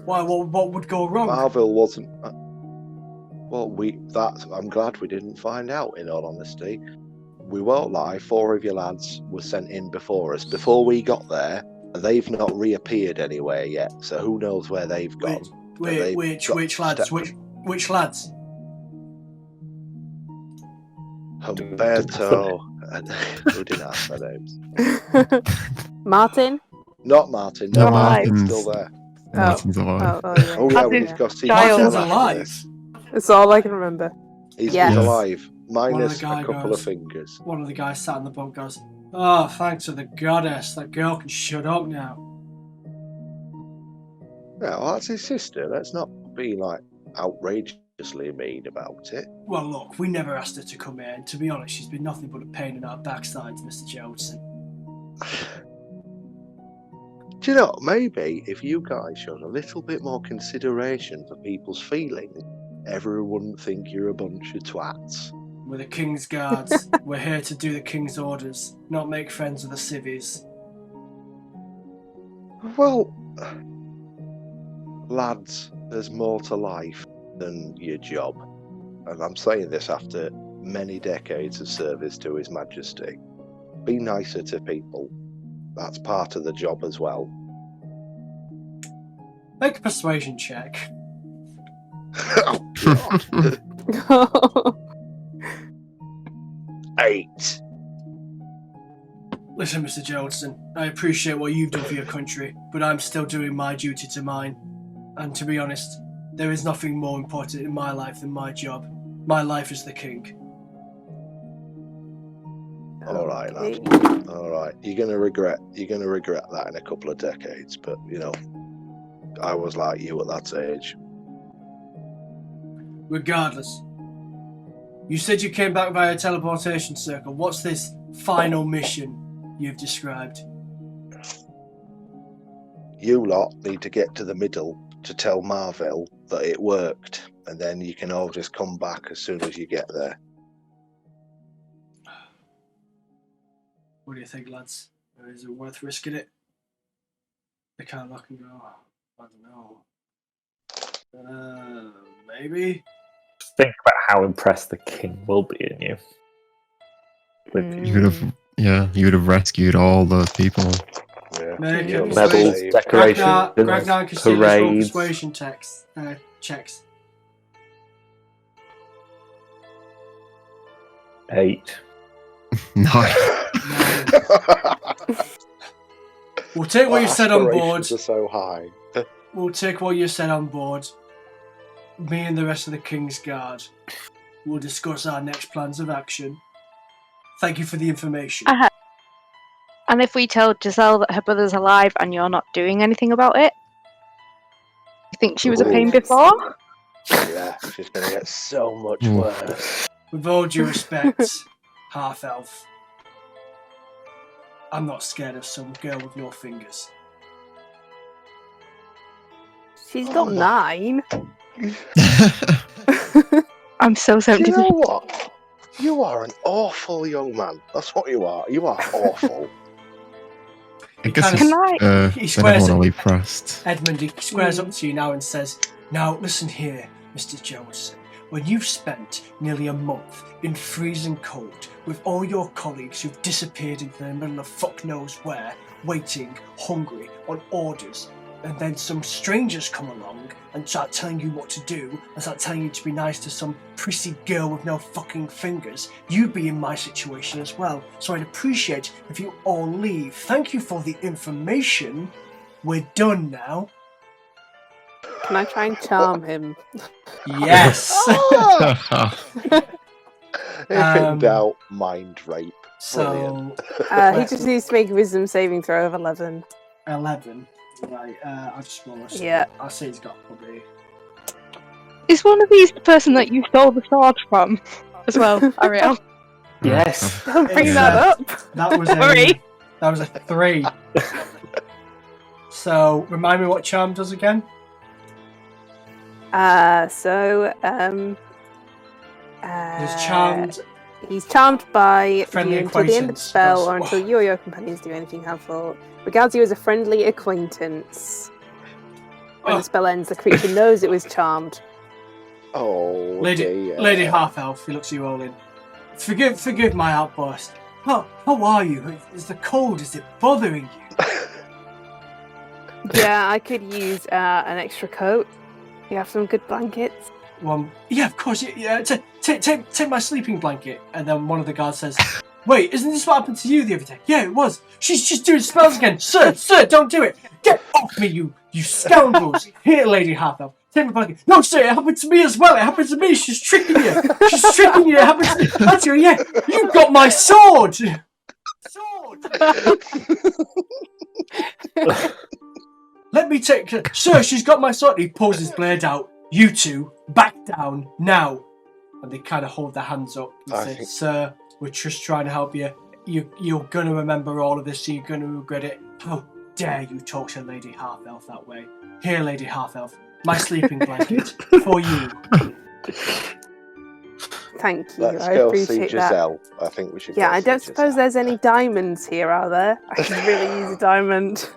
Why? What would go wrong? Marvel wasn't. Well, I'm glad we didn't find out. In all honesty, we won't lie. 4 of your lads were sent in before us. Before we got there, they've not reappeared anywhere yet. So who knows where they've gone? Which lads? Which lads? Humberto. Who didn't ask their names? Martin? Not Martin. No, No, Martin's Martin's- still there. Martin's alive. Oh, yeah. Oh yeah, Martin's we've got to see Giles. Martin's Martin after alive. this. That's all I can remember. He's Yes. alive, One minus of the guy a couple goes- of fingers. One of the guys sat in the boat goes, "Oh, thanks to the goddess, that girl can shut up now." Well, that's his sister. Let's not be like outrageously mean about it. Well, look, we never asked her to come here, and to be honest, she's been nothing but a pain in our backsides, Mr. Johnson. Do you know, maybe if you guys showed a little bit more consideration for people's feelings, everyone wouldn't think you're a bunch of twats. We're the King's Guards. We're here to do the King's orders, not make friends with the civvies. Well, lads, there's more to life than your job. And I'm saying this after many decades of service to His Majesty. Be nicer to people. That's part of the job as well. Make a persuasion check. Oh, God. 8. Listen, Mr. Johnson, I appreciate what you've done for your country, but I'm still doing my duty to mine. And to be honest, there is nothing more important in my life than my job. My life as the king. All right, lad. All right. You're gonna regret that in a couple of decades. But you know, I was like you at that age. Regardless, you said you came back via teleportation circle. What's this final mission you've described? You lot need to get to the middle to tell Marvel that it worked, and then you can all just come back as soon as you get there. What do you think, lads? Is it worth risking it? They can't look and go, I don't know. Maybe? Think about how impressed the king will be in you. With you. You would have rescued all those people. Yeah. Make Your it Medals, persuasion. decorations, Gragnar can see parades. persuasion checks. 9. Eight. We'll take what you said on board. Aspirations are so high. We'll take what you said on board. Me and the rest of the King's Guard will discuss our next plans of action. Thank you for the information. And if we tell Giselle that her brother's alive and you're not doing anything about it? You think she was a pain before? Yeah, she's gonna get so much worse. With all due respect, half-elf, I'm not scared of some girl with no fingers. She's got 9. I'm so Do tempted. you know what? You are an awful young man. That's what you are. You are awful. I guess Can I- then He swears everyone will at be pressed. Edmund, he squares up to you now and says, "Now listen here, Mr. Johnson. When you've spent nearly a month in freezing cold with all your colleagues who've disappeared into the middle of fuck knows where, waiting, hungry, on orders, and then some strangers come along and start telling you what to do, and start telling you to be nice to some prissy girl with no fucking fingers, you'd be in my situation as well. So I'd appreciate if you all leave. Thank you for the information. We're done now." Can I try and charm him? Yes! If in doubt, mind rape. So, He just needs to make a wisdom saving throw of 11. 11. Right, I'll just roll a Yeah. I'll say he's got probably... Is one of these the person that you stole the sword from as well, Ariel? Yes. Don't bring It's, that up. That was Sorry. That was a 3. So, remind me what charm does again? He's charmed. He's charmed by Friendly you until the end of the acquaintance, spell, plus- or until you or your companions do anything harmful. Regards you as a friendly acquaintance. When Oh. the spell ends, the creature knows it was charmed. Oh, Lady dear. Half Elf, he looks you all in. Forgive my outburst. How are you? Is the cold? Is it bothering you? Yeah, I could use an extra coat. You have some good blankets. Yeah, of course. Yeah, take my sleeping blanket. And then one of the guards says, "Wait, isn't this what happened to you the other day?" "Yeah, it was. She's just doing spells again." Sir, don't do it. Get off me, you scoundrels. Here, Lady Half-Elf, take my blanket. "No, sir, it happened to me as well. It happened to me. She's tricking you. She's tricking you. It happened to me." "That's you, yeah. You got my sword." let me take her. Sir, she's got my sword. He pulls his blade out. You two, back down, now. And they kind of hold their hands up and say, Sir, we're just trying to help you. You're going to remember all of this, so you're going to regret it. How dare you talk to Lady Half-Elf that way? Here, Lady Half-Elf, my sleeping blanket for you. Thank you. Let's I go see appreciate Giselle. I think we should. Yeah, go I see don't suppose Giselle. there's any diamonds here, are there? I could really use a diamond.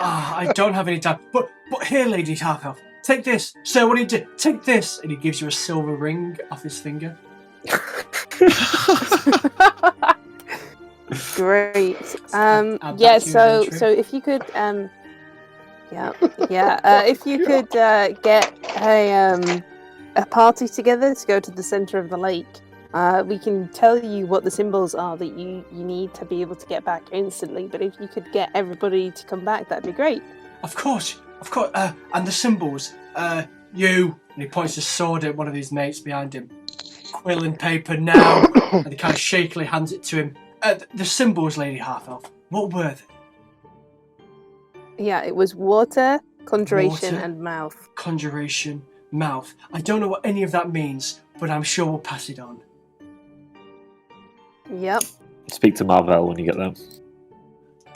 I don't have any time. But here, Lady Half-Elf, take this. Sir, what do you do? Take this. And he gives you a silver ring off his finger. Great. Add that Yeah. to your inventory. So if you could, if you could get a party together to go to the center of the lake, we can tell you what the symbols are that you need to be able to get back instantly. But if you could get everybody to come back, that'd be great. Of course. And the symbols. You. And he points his sword at one of his mates behind him. Quill and paper now. And he kind of shakily hands it to him. The symbols, Lady Half-Elf. What were they? Yeah, it was water, conjuration, Water. and mouth. Conjuration, mouth. I don't know what any of that means, but I'm sure we'll pass it on. Yep. Speak to Marvel when you get there.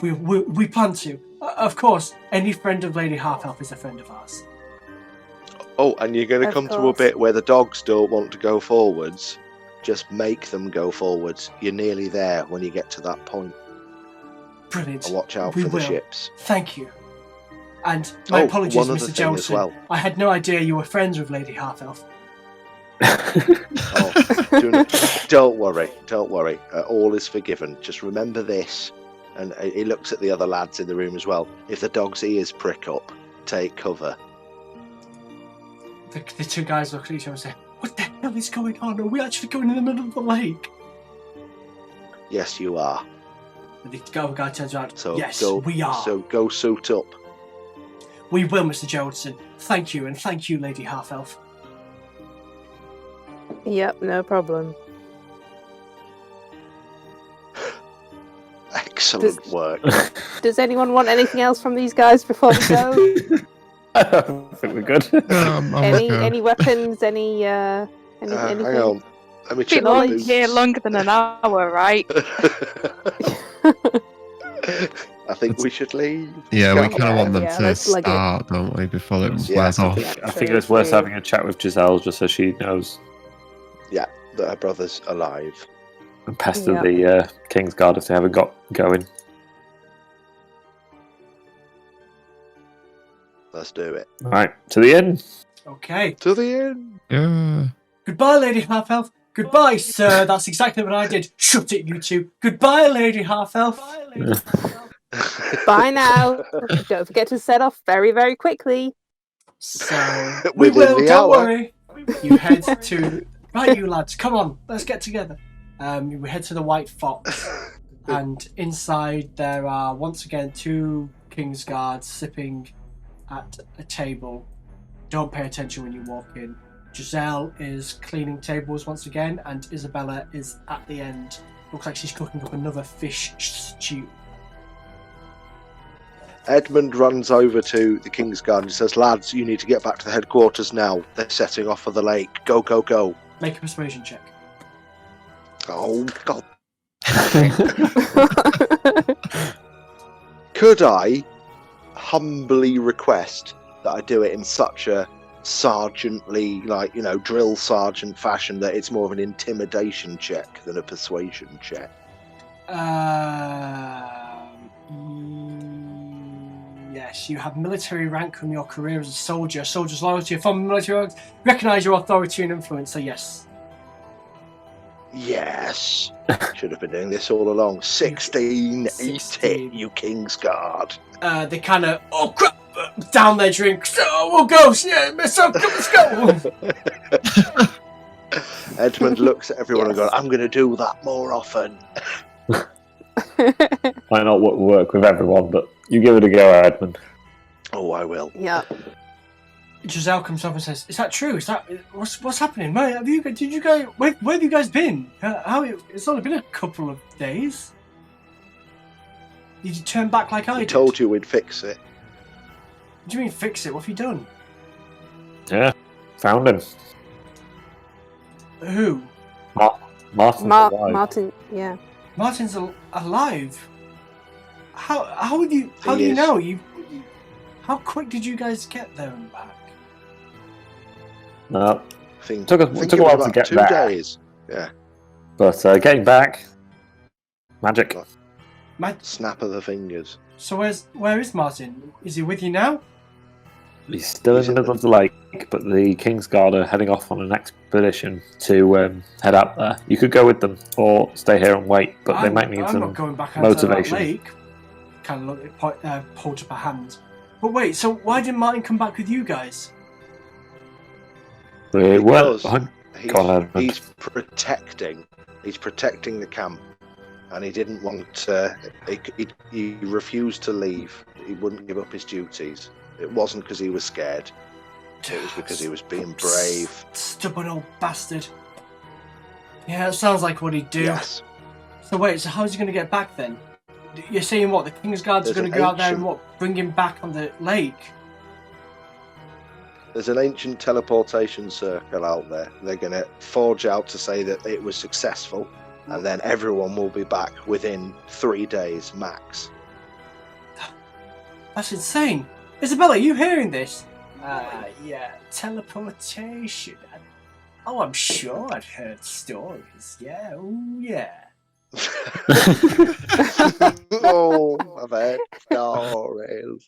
We plan to. Of course, any friend of Lady Half-Elf is a friend of ours. Oh, and you're going to Of come to a course. bit where the dogs don't want to go forwards. Just make them go forwards. You're nearly there when you get to that point. Brilliant. And watch out We for the will. ships. Thank you. And my apologies, one other Mr. thing Johnson. as well. I had no idea you were friends with Lady Half-Elf. Oh, don't worry. All is forgiven. Just remember this. And he looks at the other lads in the room as well. If the dog's ears prick up, take cover. The two guys look at each other and say, what the hell is going on? Are we actually going in the middle of the lake? Yes, you are. And the other guy turns around. So Yes, go, we are. So go suit up. We will, Mr. Johnson. Thank you, and thank you, Lady Half-Elf. Yep, no problem. Excellent work. Does anyone want anything else from these guys before we go? I think we're good. I'm any okay. any weapons? Anything? Hang on. Let me check Been my on boots. here longer than an hour, right? I think we should leave. Yeah, we Go. kind of want them Yeah, to let's leg it. start, don't we, before it Yeah. wears off. I think it's worth having a chat with Giselle just so she knows That her brother's alive. and pester Yeah. the King's Guard if they haven't got going. Let's do it. Right, to the inn. Okay. To the end. Yeah. Goodbye, Lady Half-Elf. Goodbye, sir. That's exactly what I did. Shut it, you two. Goodbye, Lady Half-Elf. Bye now. Don't forget to set off very, very quickly. So, we Within will, the don't hour. worry. You head to... Right, you lads, come on. Let's get together. We head to the White Fox. And inside there are, once again, two King's Guards sipping at a table. Don't pay attention when you walk in. Giselle is cleaning tables once again, and Isabella is at the end. Looks like she's cooking up another fish stew. Edmund runs over to the King's Guard and says, lads, you need to get back to the headquarters now. They're setting off for the lake. Go, go, go. Make a persuasion check. Oh, God. Could I humbly request that I do it in such a sergeantly, drill sergeant fashion that it's more of an intimidation check than a persuasion check? Yes, you have military rank from your career as a soldier. Soldier's loyalty from military rank. Recognise your authority and influence, so yes. Yes. Should have been doing this all along. 16. Eat 16. it, you King's Guard. They kind of, oh crap, down their drinks. Oh, we'll go, yeah, let's go. Edmund looks at everyone and Yes. goes, I'm going to do that more often. Might not work with everyone, but you give it a go, Edmund. Oh, I will. Yeah. Giselle comes up and says, "Is that true? Is that what's happening? Where have you guys been? How it's only been a couple of days. Did you turn back like I We did? told you we'd fix it. What do you mean fix it? What have you done? Yeah, found him. Who? Martin's alive. Martin, yeah. Martin's alive. How do you He is. know? How quick did you guys get there and back? No, I think, Took a- I think took a it was while to about get 2 there. days. Yeah, but getting back, magic. snap of the fingers. So where is Martin? Is he with you now? He's still He's in the in middle of the lake, but the Kingsguard are heading off on an expedition to head out there. You could go with them or stay here and wait, but they might need I'm some not going back onto that motivation. lake. Kind of hold up a hand. But wait, so why didn't Martin come back with you guys? Well, Because Go on, Edmund. he's protecting the camp, and he didn't want. He refused to leave. He wouldn't give up his duties. It wasn't because he was scared. It was because he was being brave. Stubborn old bastard. Yeah, it sounds like what he'd do. Yes. So wait, so how's he going to get back then? You're saying what? The Kingsguards are There's going to an go out there and ancient- what? Bring him back on the lake? There's an ancient teleportation circle out there. They're going to forge out to say that it was successful, and then everyone will be back within 3 days max. That's insane. Isabella, are you hearing this? Yeah, teleportation. Oh, I'm sure I've heard stories. Yeah, oh yeah. Oh, I've heard stories.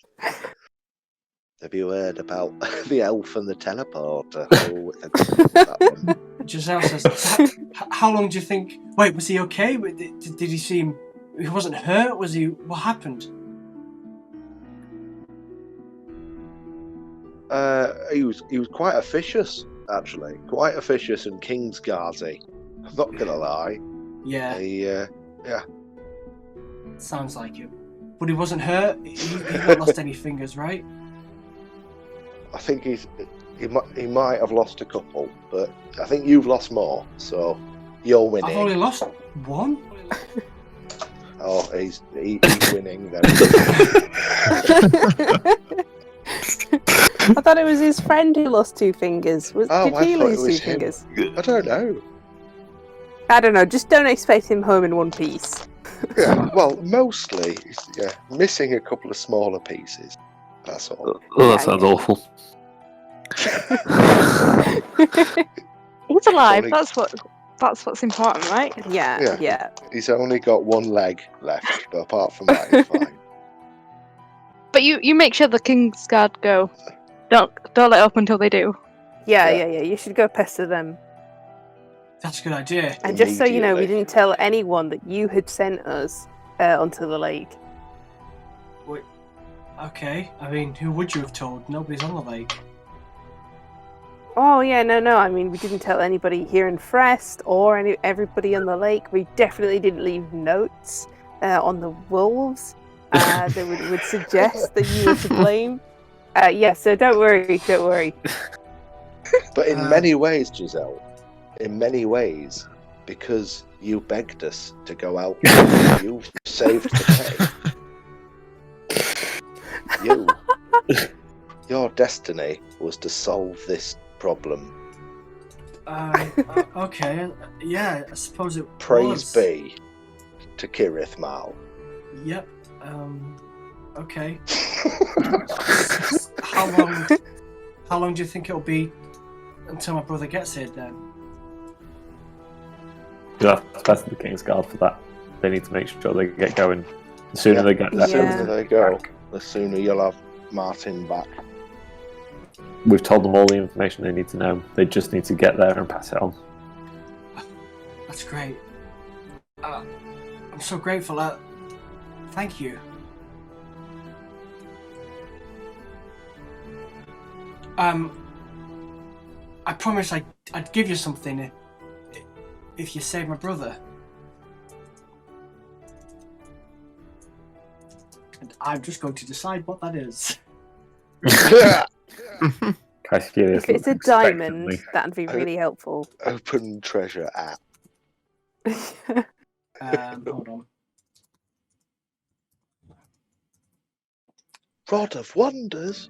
Have you heard about the elf and the teleporter? Oh, that one. Giselle says, how long do you think... Wait, was he okay? Did he seem... He wasn't hurt? Was he... What happened? He was quite officious, actually. Quite officious and Kingsguardy. I'm not gonna lie. Yeah, He, sounds like it. But he wasn't hurt? He not lost any fingers, right? I think he might have lost a couple, but I think you've lost more, so you're winning. I've only lost one? Oh, he's winning then. I thought it was his friend who lost 2 fingers. Oh, Did I he thought it lose was 2 him. fingers? I don't know. I don't know. Just don't expect him home in one piece. Yeah, well, mostly, missing a couple of smaller pieces. That's all. Oh, Yeah, that sounds yeah. awful. He's alive. Only- That's what's important, right? Yeah. Yeah. He's only got one leg left, but apart from that, he's fine. But you make sure the Kingsguard go. Don't let it up until they do. Yeah. Yeah. You should go pester them. That's a good idea. And just so you know, we Immediately. didn't tell anyone that you had sent us onto the lake. Wait. Okay, I mean, who would you have told? Nobody's on the lake. Oh yeah, no. I mean, we didn't tell anybody here in Frest or everybody on the lake. We definitely didn't leave notes on the wolves that would suggest that you were to blame. Yeah, so don't worry. But in many ways, Giselle, because you begged us to go out, you've saved the day. Your destiny was to solve this problem. Okay, yeah, I suppose it Praise was. be to Kirith Mal. Yep, okay. How long do you think it'll be until my brother gets here then? You'll have to test the Kingsguard for that. They need to make sure they get going. The sooner they get The there, Yeah. sooner they go, the sooner you'll have Martin back. we've told them all the information they need to know. They just need to get there and pass it on. That's great. I'm so grateful. Thank you. I promise I'd give you something if you saved my brother. And I'm just going to decide what that is. Cassius If it's a looks diamond, expectantly. that'd be really helpful. Open treasure app. Hold on. Rod of Wonders?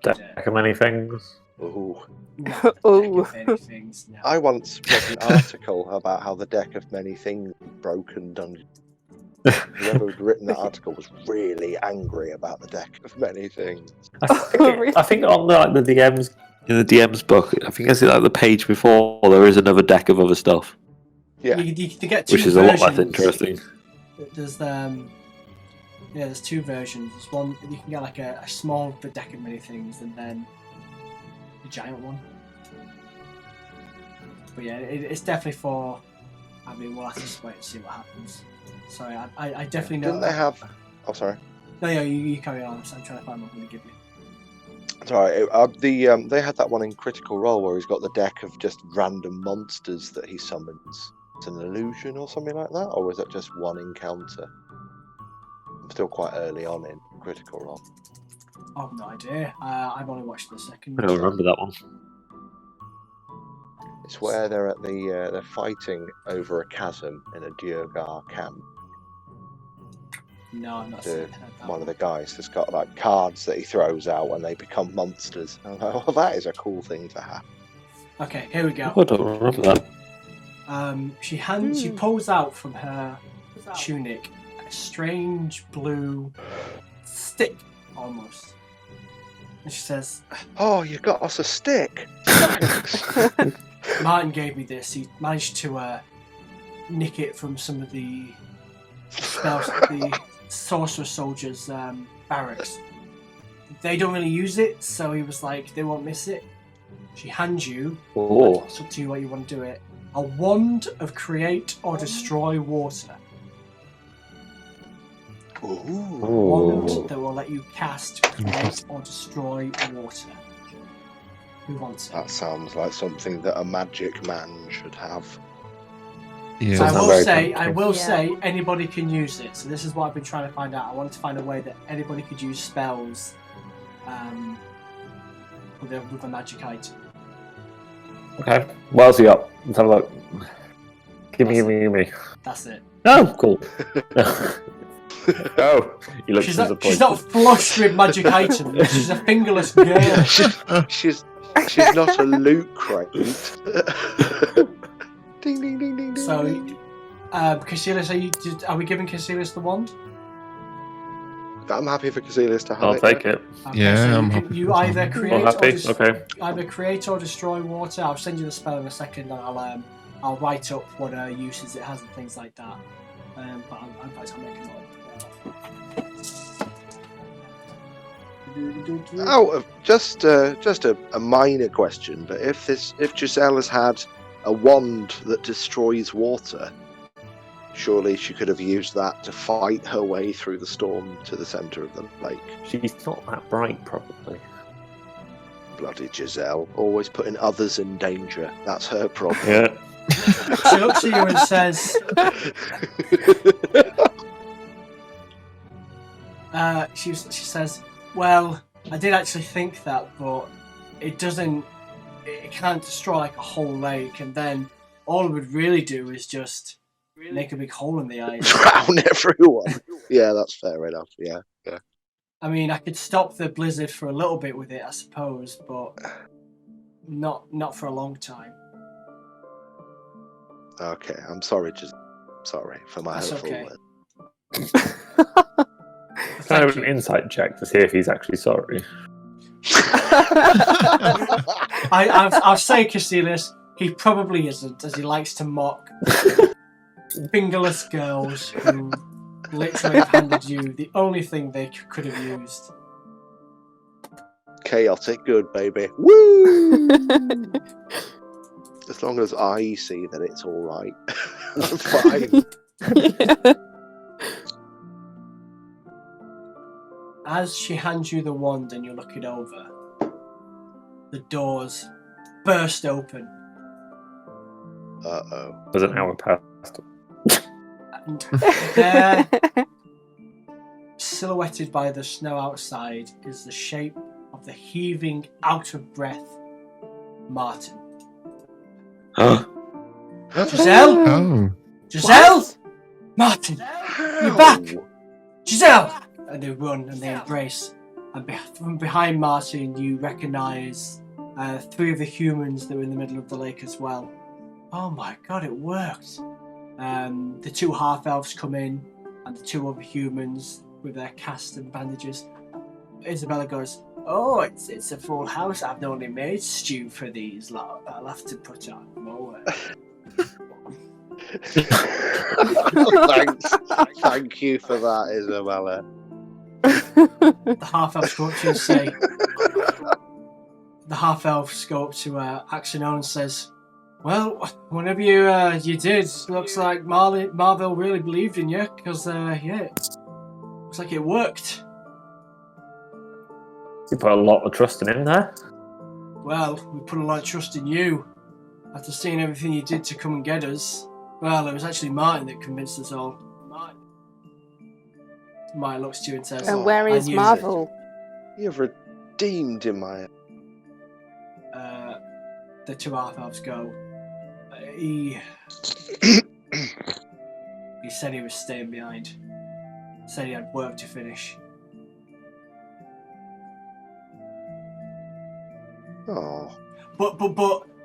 Deck of many things. Ooh. No, Ooh. deck of many things, no. I once read an article about how the deck of many things broke and dungeon. Whoever had written that article was really angry about the deck of many things. I think on the DM's in the DM's book, I think I see the page before there is another deck of other stuff, Yeah. You get two which is a lot versions. less interesting. There's there's two versions. There's one you can get like a small deck of many things, and then a giant one. But yeah, it's definitely for. I mean, we'll have to just wait and see what happens. Sorry, I definitely know. Didn't they have? Oh, sorry. No, yeah, you carry on. I'm trying to find what I'm going to give you. Sorry. They had that one in Critical Role where he's got the deck of just random monsters that he summons. It's an illusion or something like that, or is that just one encounter? I'm still quite early on in Critical Role. I have no idea. I've only watched the second. I don't remember that one. It's where they're at they're fighting over a chasm in a Duergar camp. No, I'm not. One of the guys has got like cards that he throws out when they become monsters. I'm like, well, that is a cool thing to have. Okay, here we go. I don't remember that. She pulls out from her tunic a strange blue stick, almost, and she says, "Oh, you got us a stick." Martin gave me this. He managed to nick it from some of the sorcerer soldiers' barracks. They don't really use it, so he was like, they won't miss it. She hands you, it's up to you what you want to do it, a wand of create or destroy water. Ooh. A wand that will let you cast, create or destroy water. Who wants it? That sounds like something that a magic man should have. Yeah. So Sounds I will say anybody can use it. So this is what I've been trying to find out. I wanted to find a way that anybody could use spells with a magic item. Okay, what else you got? Let's have a look. Give me. That's it. Oh, cool. Oh, you look disappointed. She's not flushed with magic items. She's a fingerless girl. She's not a loot crate. Ding ding ding ding ding. So, ding. Caecilius, are we giving Caecilius the wand? I'm happy for Caecilius to have I'll it. take it. Okay, Yeah, so I'm you, happy you for either that. create All happy? Okay. either create or destroy water. I'll send you the spell in a second, and I'll write up what uses it has and things like that. But I'll make a note. Oh, just a minor question, but if Giselle has had a wand that destroys water, surely she could have used that to fight her way through the storm to the centre of the lake. She's not that bright, probably. Bloody Giselle, always putting others in danger. That's her problem. Yeah. She looks at you and says, she says, well, I did actually think that, but it can't destroy like a whole lake, and then all it would really do is just make a big hole in the ice. Drown everyone. Yeah, that's fair enough. Yeah. I mean, I could stop the blizzard for a little bit with it, I suppose, but not for a long time. Okay, I'm sorry, sorry for my That's hurtful okay. word. Can I have an insight check to see if he's actually sorry? I'll say, Caecilius, he probably isn't, as he likes to mock fingerless girls who literally have handed you the only thing they could have used. Chaotic good, baby. Woo! As long as I see that it's all right, I'm fine. As she hands you the wand and you look it over, the doors burst open. Uh-oh. There's an hour past. And there, silhouetted by the snow outside, is the shape of the heaving, out-of-breath Martin. Giselle? Oh. Giselle? What? Martin! You're back! Giselle! And they run and they embrace. And from behind Martin, you recognise 3 of the humans that were in the middle of the lake as well. Oh my god, it worked! The 2 half-elves come in, and the 2 other humans with their cast and bandages. Isabella goes, "Oh, it's a full house. I've only made stew for these lot. I'll have to put on more." Thanks. Thank you for that, Isabella. The half-elves go up to you and say, the half-elves go up to Axonon and says, "Well, whenever you did, looks like Marvel really believed in you, because looks like it worked." You put a lot of trust in him there. Well, we put a lot of trust in you. After seeing everything you did to come and get us, well, it was actually Martin that convinced us all. Martin looks to you and says, And where is Marvel? You've redeemed him, my. The 2 half-elves go, he said he was staying behind. Said he had work to finish. Oh. But,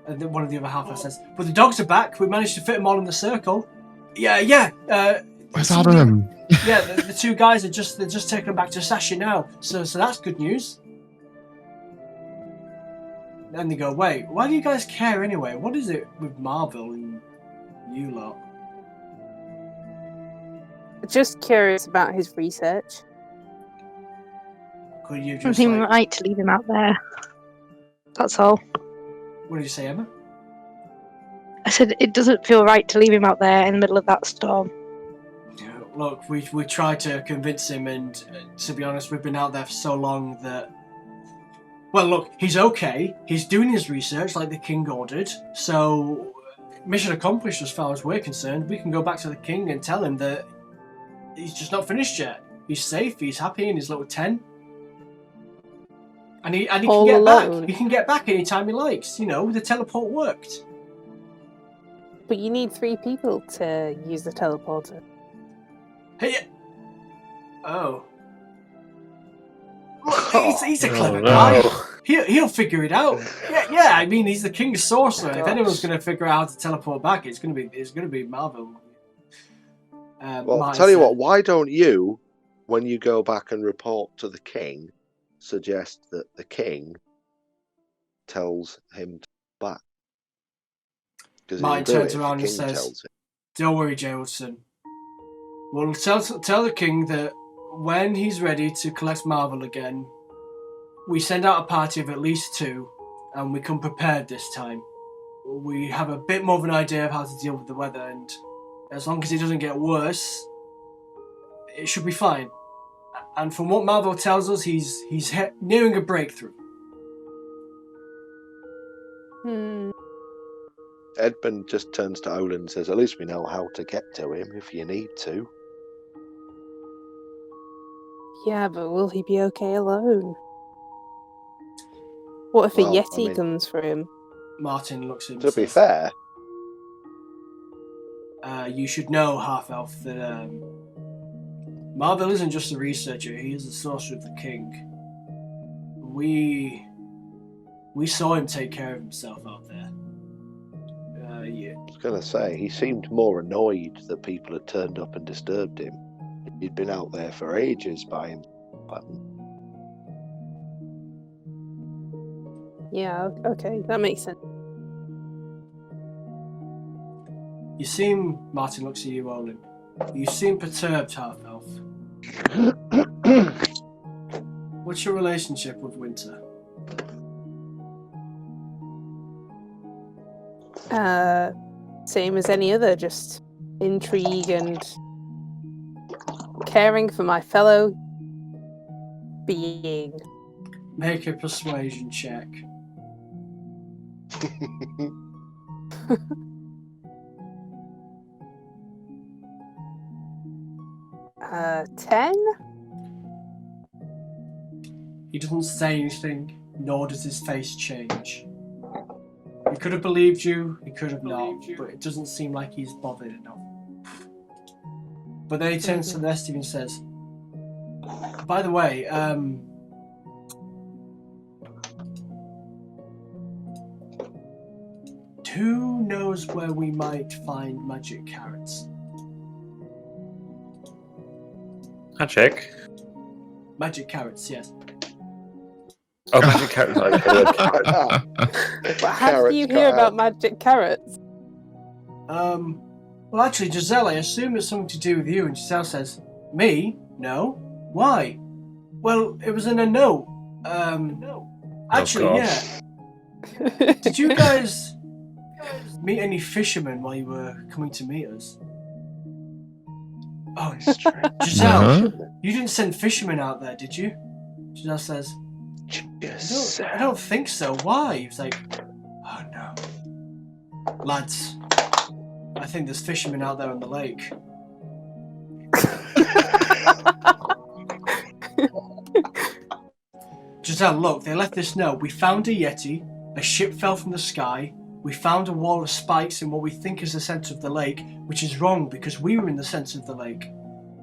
and then one of the other half-elves says, "But the dogs are back. We managed to fit them all in the circle." Yeah. Where's Adam? Yeah, the 2 guys they're just taking them back to Sasha now. So that's good news. And they go, "Wait, why do you guys care anyway? What is it with Marvel and you lot?" Just curious about his research. Could you just Doesn't seem right to leave him out there. That's all. What did you say, Emma? I said it doesn't feel right to leave him out there in the middle of that storm. Look, we tried to convince him, and to be honest, we've been out there for so long that... Well, look, he's okay. He's doing his research like the king ordered, so mission accomplished as far as we're concerned. We can go back to the king and tell him that he's just not finished yet. He's safe, he's happy in his little tent. And he can get alone. back. He can get back anytime he likes. The teleport worked. But you need 3 people to use the teleporter. Hey, oh. He's a clever guy. He'll figure it out. Yeah. I mean, he's the king of sorcerer. If anyone's going to figure out how to teleport back, it's going to be Marvel. Well, I'll tell you what. Why don't you, when you go back and report to the king, suggest that the king tells him to go back? Martin turns around and says, "Don't worry, Jameson. We'll tell the king that when he's ready to collect Marvel again, we send out a party of at least 2, and we come prepared this time. We have a bit more of an idea of how to deal with the weather, and as long as it doesn't get worse, it should be fine. And from what Marvel tells us, he's nearing a breakthrough." Edmund just turns to Olin and says, "At least we know how to get to him if you need to." Yeah, but will he be okay alone? What if a Yeti comes for him? Martin looks at him. To be fair, you should know, half-elf, that Marvel isn't just a researcher. He is the sorcerer of the king. We saw him take care of himself out there. Yeah. I was going to say, he seemed more annoyed that people had turned up and disturbed him. He'd been out there for ages by him. Yeah, okay, that makes sense. You seem... Martin looks at you, Olin. You seem perturbed, half-elf. What's your relationship with Winter? Same as any other, just intrigue and caring for my fellow being. Make a persuasion check. 10? He doesn't say anything, nor does his face change. He could have believed you, he could have not, but it doesn't seem like he's bothered enough. But then he turns to the rest of you and says, "By the way, who knows where we might find magic carrots? Magic? Magic carrots, yes. Oh, magic carrots. I heard carrots. But how do you hear about magic carrots? Well, actually, Giselle, I assume it's something to do with you. And Giselle says, me? No. Why? Well, it was in a note. Actually, God. yeah. Did you guys meet any fishermen while you were coming to meet us? Oh, Giselle, No. you didn't send fishermen out there, did you? Giselle says, I don't think so. Why? He was like, oh no. Lads, I think there's fishermen out there on the lake. Giselle, look, they left this note. We found a Yeti, a ship fell from the sky, we found a wall of spikes in what we think is the centre of the lake, which is wrong because we were in the centre of the lake.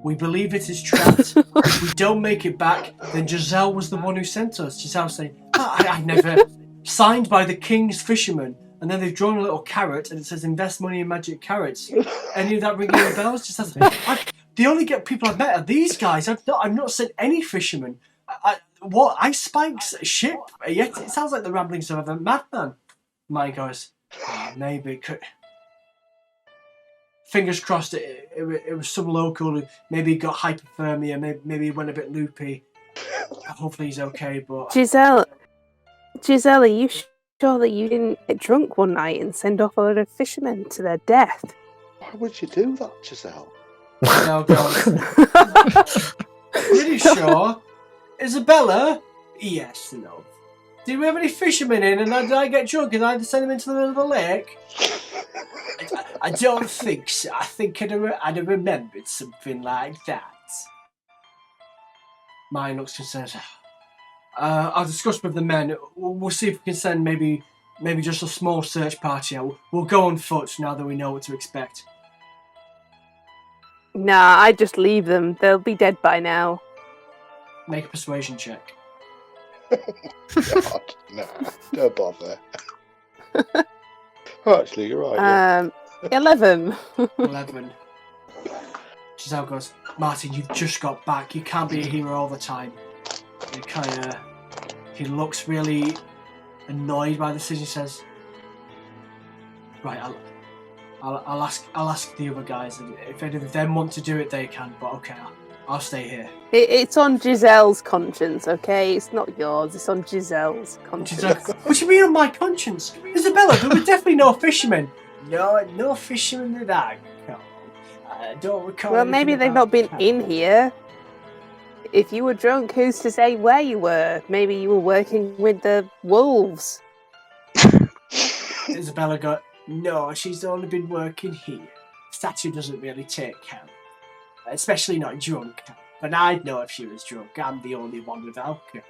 We believe it is trapped. If we don't make it back, then Giselle was the one who sent us. Giselle saying, I never signed by the king's fishermen. And then they've drawn a little carrot and it says invest money in magic carrots. Any of that ringing any bells? The only people I've met are these guys. I've not sent any fishermen. What? Ice spikes? A ship? A Yeti? It sounds like the ramblings of a madman. Mine goes, maybe. Fingers crossed it was some local who maybe got hypothermia, maybe he went a bit loopy. Hopefully he's okay, but... Giselle, are you sure that you didn't get drunk one night and send off a load of fishermen to their death? Why would you do that, Giselle? No, God. Pretty sure. Isabella? Yes, no. Did we have any fishermen in and did I get drunk and I send them into the middle of the lake? I don't think so. I think I'd have remembered something like that. Mine looks concerned. I'll discuss with the men. We'll see if we can send maybe just a small search party out. We'll go on foot now that we know what to expect. Nah, I just leave them. They'll be dead by now. Make a persuasion check. God, nah, don't bother. Oh, actually, you're right. 11. 11. Giselle goes, Martin, you've just got back. You can't be a hero all the time. He looks really annoyed by the decision. He says, right, I'll ask the other guys. If any of them want to do it, they can. But okay, I'll stay here. It's on Giselle's conscience, okay? It's not yours. It's on Giselle's conscience. Giselle, what do you mean on my conscience? Isabella, there were definitely no fishermen. No fishermen that I know. I don't recall. Well, maybe they've not been in here. If you were drunk, who's to say where you were? Maybe you were working with the wolves. Isabella got, no, she's only been working here. Statue doesn't really take count. Especially not drunk. But I'd know if she was drunk. I'm the only one with alcohol.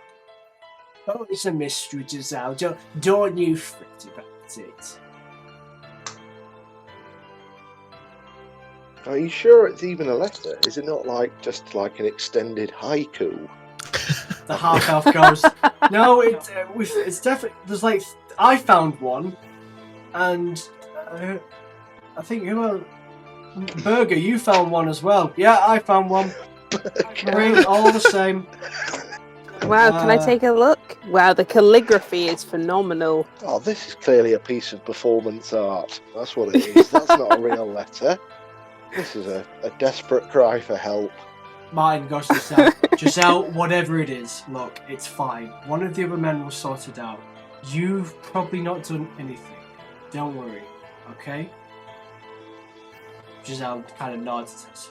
Oh, it's a mystery, Giselle. Don't you fret about it. Are you sure it's even a letter? Is it not just like an extended haiku? The half elf goes, no, it's definitely. There's I found one, and I think Burger, you found one as well. Yeah, I found one. Great, all the same. Wow, can I take a look? Wow, the calligraphy is phenomenal. Oh, this is clearly a piece of performance art. That's what it is. That's not a real letter. This is a desperate cry for help. Martin goes to Giselle. Giselle, whatever it is, look, it's fine. One of the other men will sort it out. You've probably not done anything. Don't worry, okay? Giselle kind of nods and says,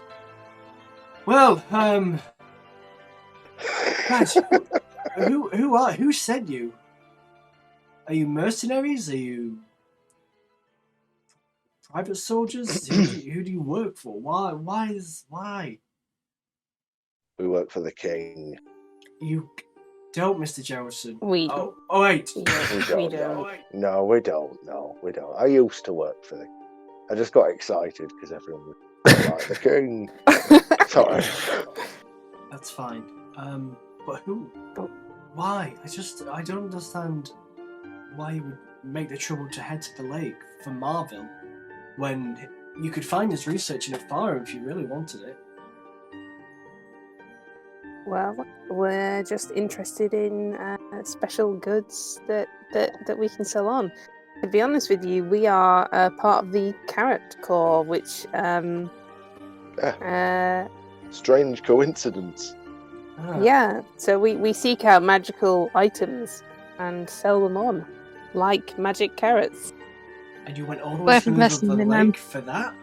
well, guys, who sent you? Are you mercenaries? Are you private soldiers? Who do you work for? Why? We work for the king. You don't, Mr. Geraldson. We don't. Oh, wait. We We don't. don't. No, we don't. No, we don't. I used to work for the. I just got excited because everyone was like the king. Sorry. That's fine. But who? Why? I don't understand why you would make the trouble to head to the lake for Marville when you could find us researching a farm if you really wanted it? Well, we're just interested in special goods that we can sell on. To be honest with you, we are part of the Carrot Corp, which Strange coincidence. yeah. So we seek out magical items and sell them on, like magic carrots. And you went all the way Worth through the investing in them. lake for that?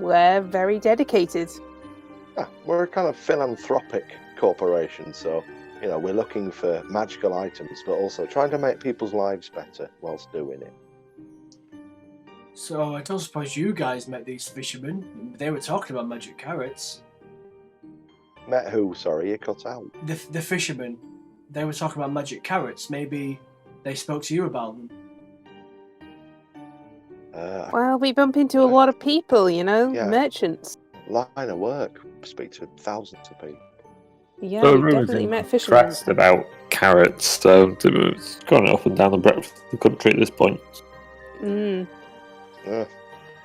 We're very dedicated. We're a kind of philanthropic corporation, so we're looking for magical items, but also trying to make people's lives better whilst doing it. So I don't suppose you guys met these fishermen. They were talking about magic carrots. Met who? Sorry, you cut out. The fishermen. They were talking about magic carrots. Maybe they spoke to you about them. Well, we bump into a lot of people, Yeah. merchants. Line of work. Speak to thousands of people. Yeah, So we rumours definitely in met fishermen. press about carrots, so it's gone up and down the breadth of the country at this point. Mm. Yeah.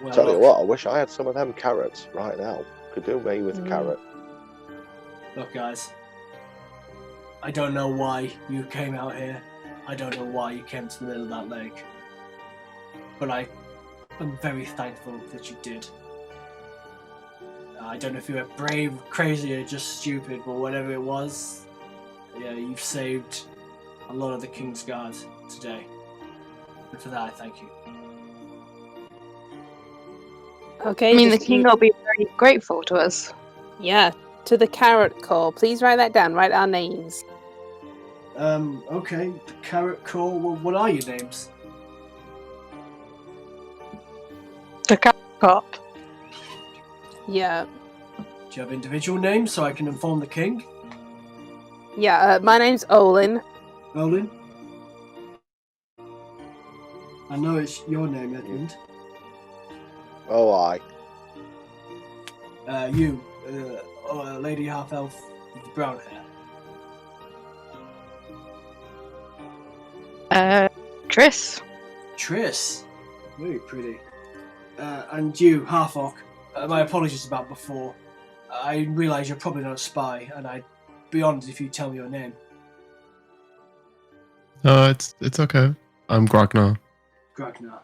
Well, Tell you look, what, I wish I had some of them carrots right now. Could do me with a carrot. Look, guys. I don't know why you came out here. I don't know why you came to the middle of that lake. But I am very thankful that you did. I don't know if you were brave, crazy, or just stupid, but whatever it was, yeah, you've saved a lot of the King's Guard today. And for that, I thank you. Okay. I mean, the just- king will be very grateful to us. Yeah, to the Carrot Corp. Please write that down. Write our names. Okay, the Carrot Corp, well, what are your names? The Carrot Corp. Yeah. Do you have individual names so I can inform the king? Yeah, my name's Olin. Olin? I know it's your name, Edmund. Oh, aye. You, lady half-elf with the brown hair. Triss. Triss. Very pretty. And you, half-orc. My apologies about before. I realise you're probably not a spy, and I'd be honoured if you tell me your name. It's okay. I'm Gragnar. Gragnar.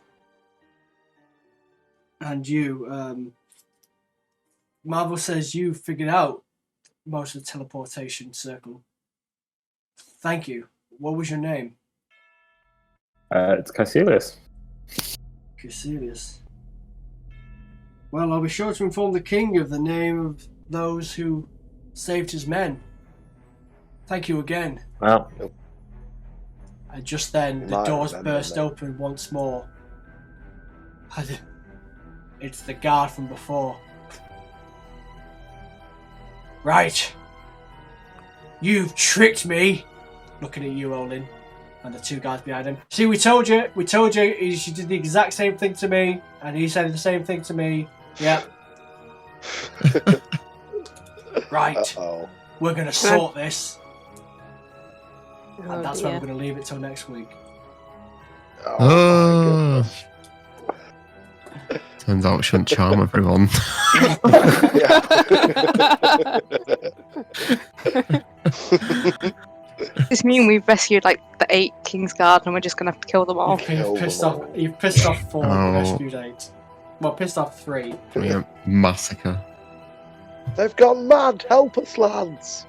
And you, Marvel says you figured out most of the teleportation circle. Thank you. What was your name? It's Caecilius. Caecilius. Well, I'll be sure to inform the king of the name of those who saved his men. Thank you again. Well, And just then, the Might doors remember burst me. open once more. And it's the guard from before. Right. You've tricked me. Looking at you, Olin. And the two guys behind him. See, we told you. We told you. She did the exact same thing to me. And he said the same thing to me. Yep. Right. Uh-oh. We're going to sort this. Oh, And that's where dear. we're going to leave it till next week. Oh, my Oh, turns out it shouldn't charm everyone. goodness. Does this mean we've rescued like the 8 King's Guard and we're just gonna have to kill them all? You've pissed off 4 and rescued 8. Well, pissed off 3. Yeah, massacre. They've gone mad! Help us, lads!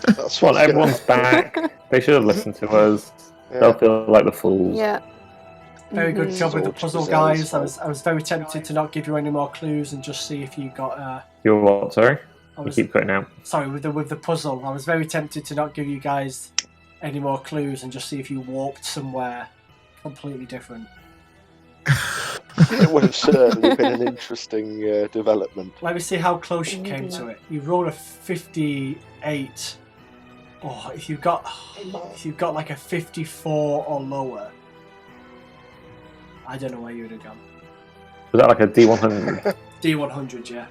That's well, what's everyone's back. They should have listened to us. They'll feel like the fools. Yeah. Very good job with the George puzzle, Gazelle's guys. I was very tempted to not give you any more clues and just see if you got. You're what? Sorry, I you was keep cutting out. sorry with the puzzle. I was very tempted to not give you guys any more clues and just see if you walked somewhere completely different. It would have certainly been an interesting development. Let me see how close you came to it. You rolled a 58. Oh, if you got like a 54 or lower, I don't know where you would have gone. Was that like a D100? D100, yeah.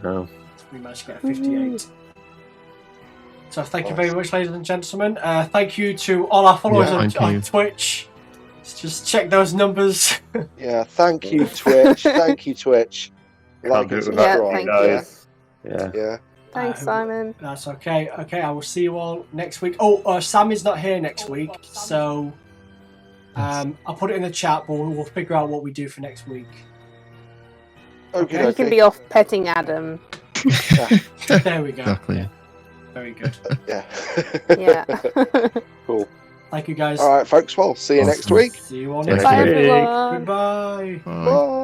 No. We managed to get a 58. So thank you very much, ladies and gentlemen. Thank you to all our followers on Twitch. Just check those numbers. Yeah, thank you, Twitch. Thank you, Twitch. Like and subscribe. Yeah. Thanks, Simon. That's okay. Okay, I will see you all next week. Oh, Sam is not here next week, so I'll put it in the chat, but we'll figure out what we do for next week. Okay. You can be off petting Adam. There we go. Exactly. Yeah. Very good. Yeah. Cool. Thank you, guys. All right, folks. Well, see you next week. See you all Next next Bye, week. everyone. Goodbye. Bye. Bye.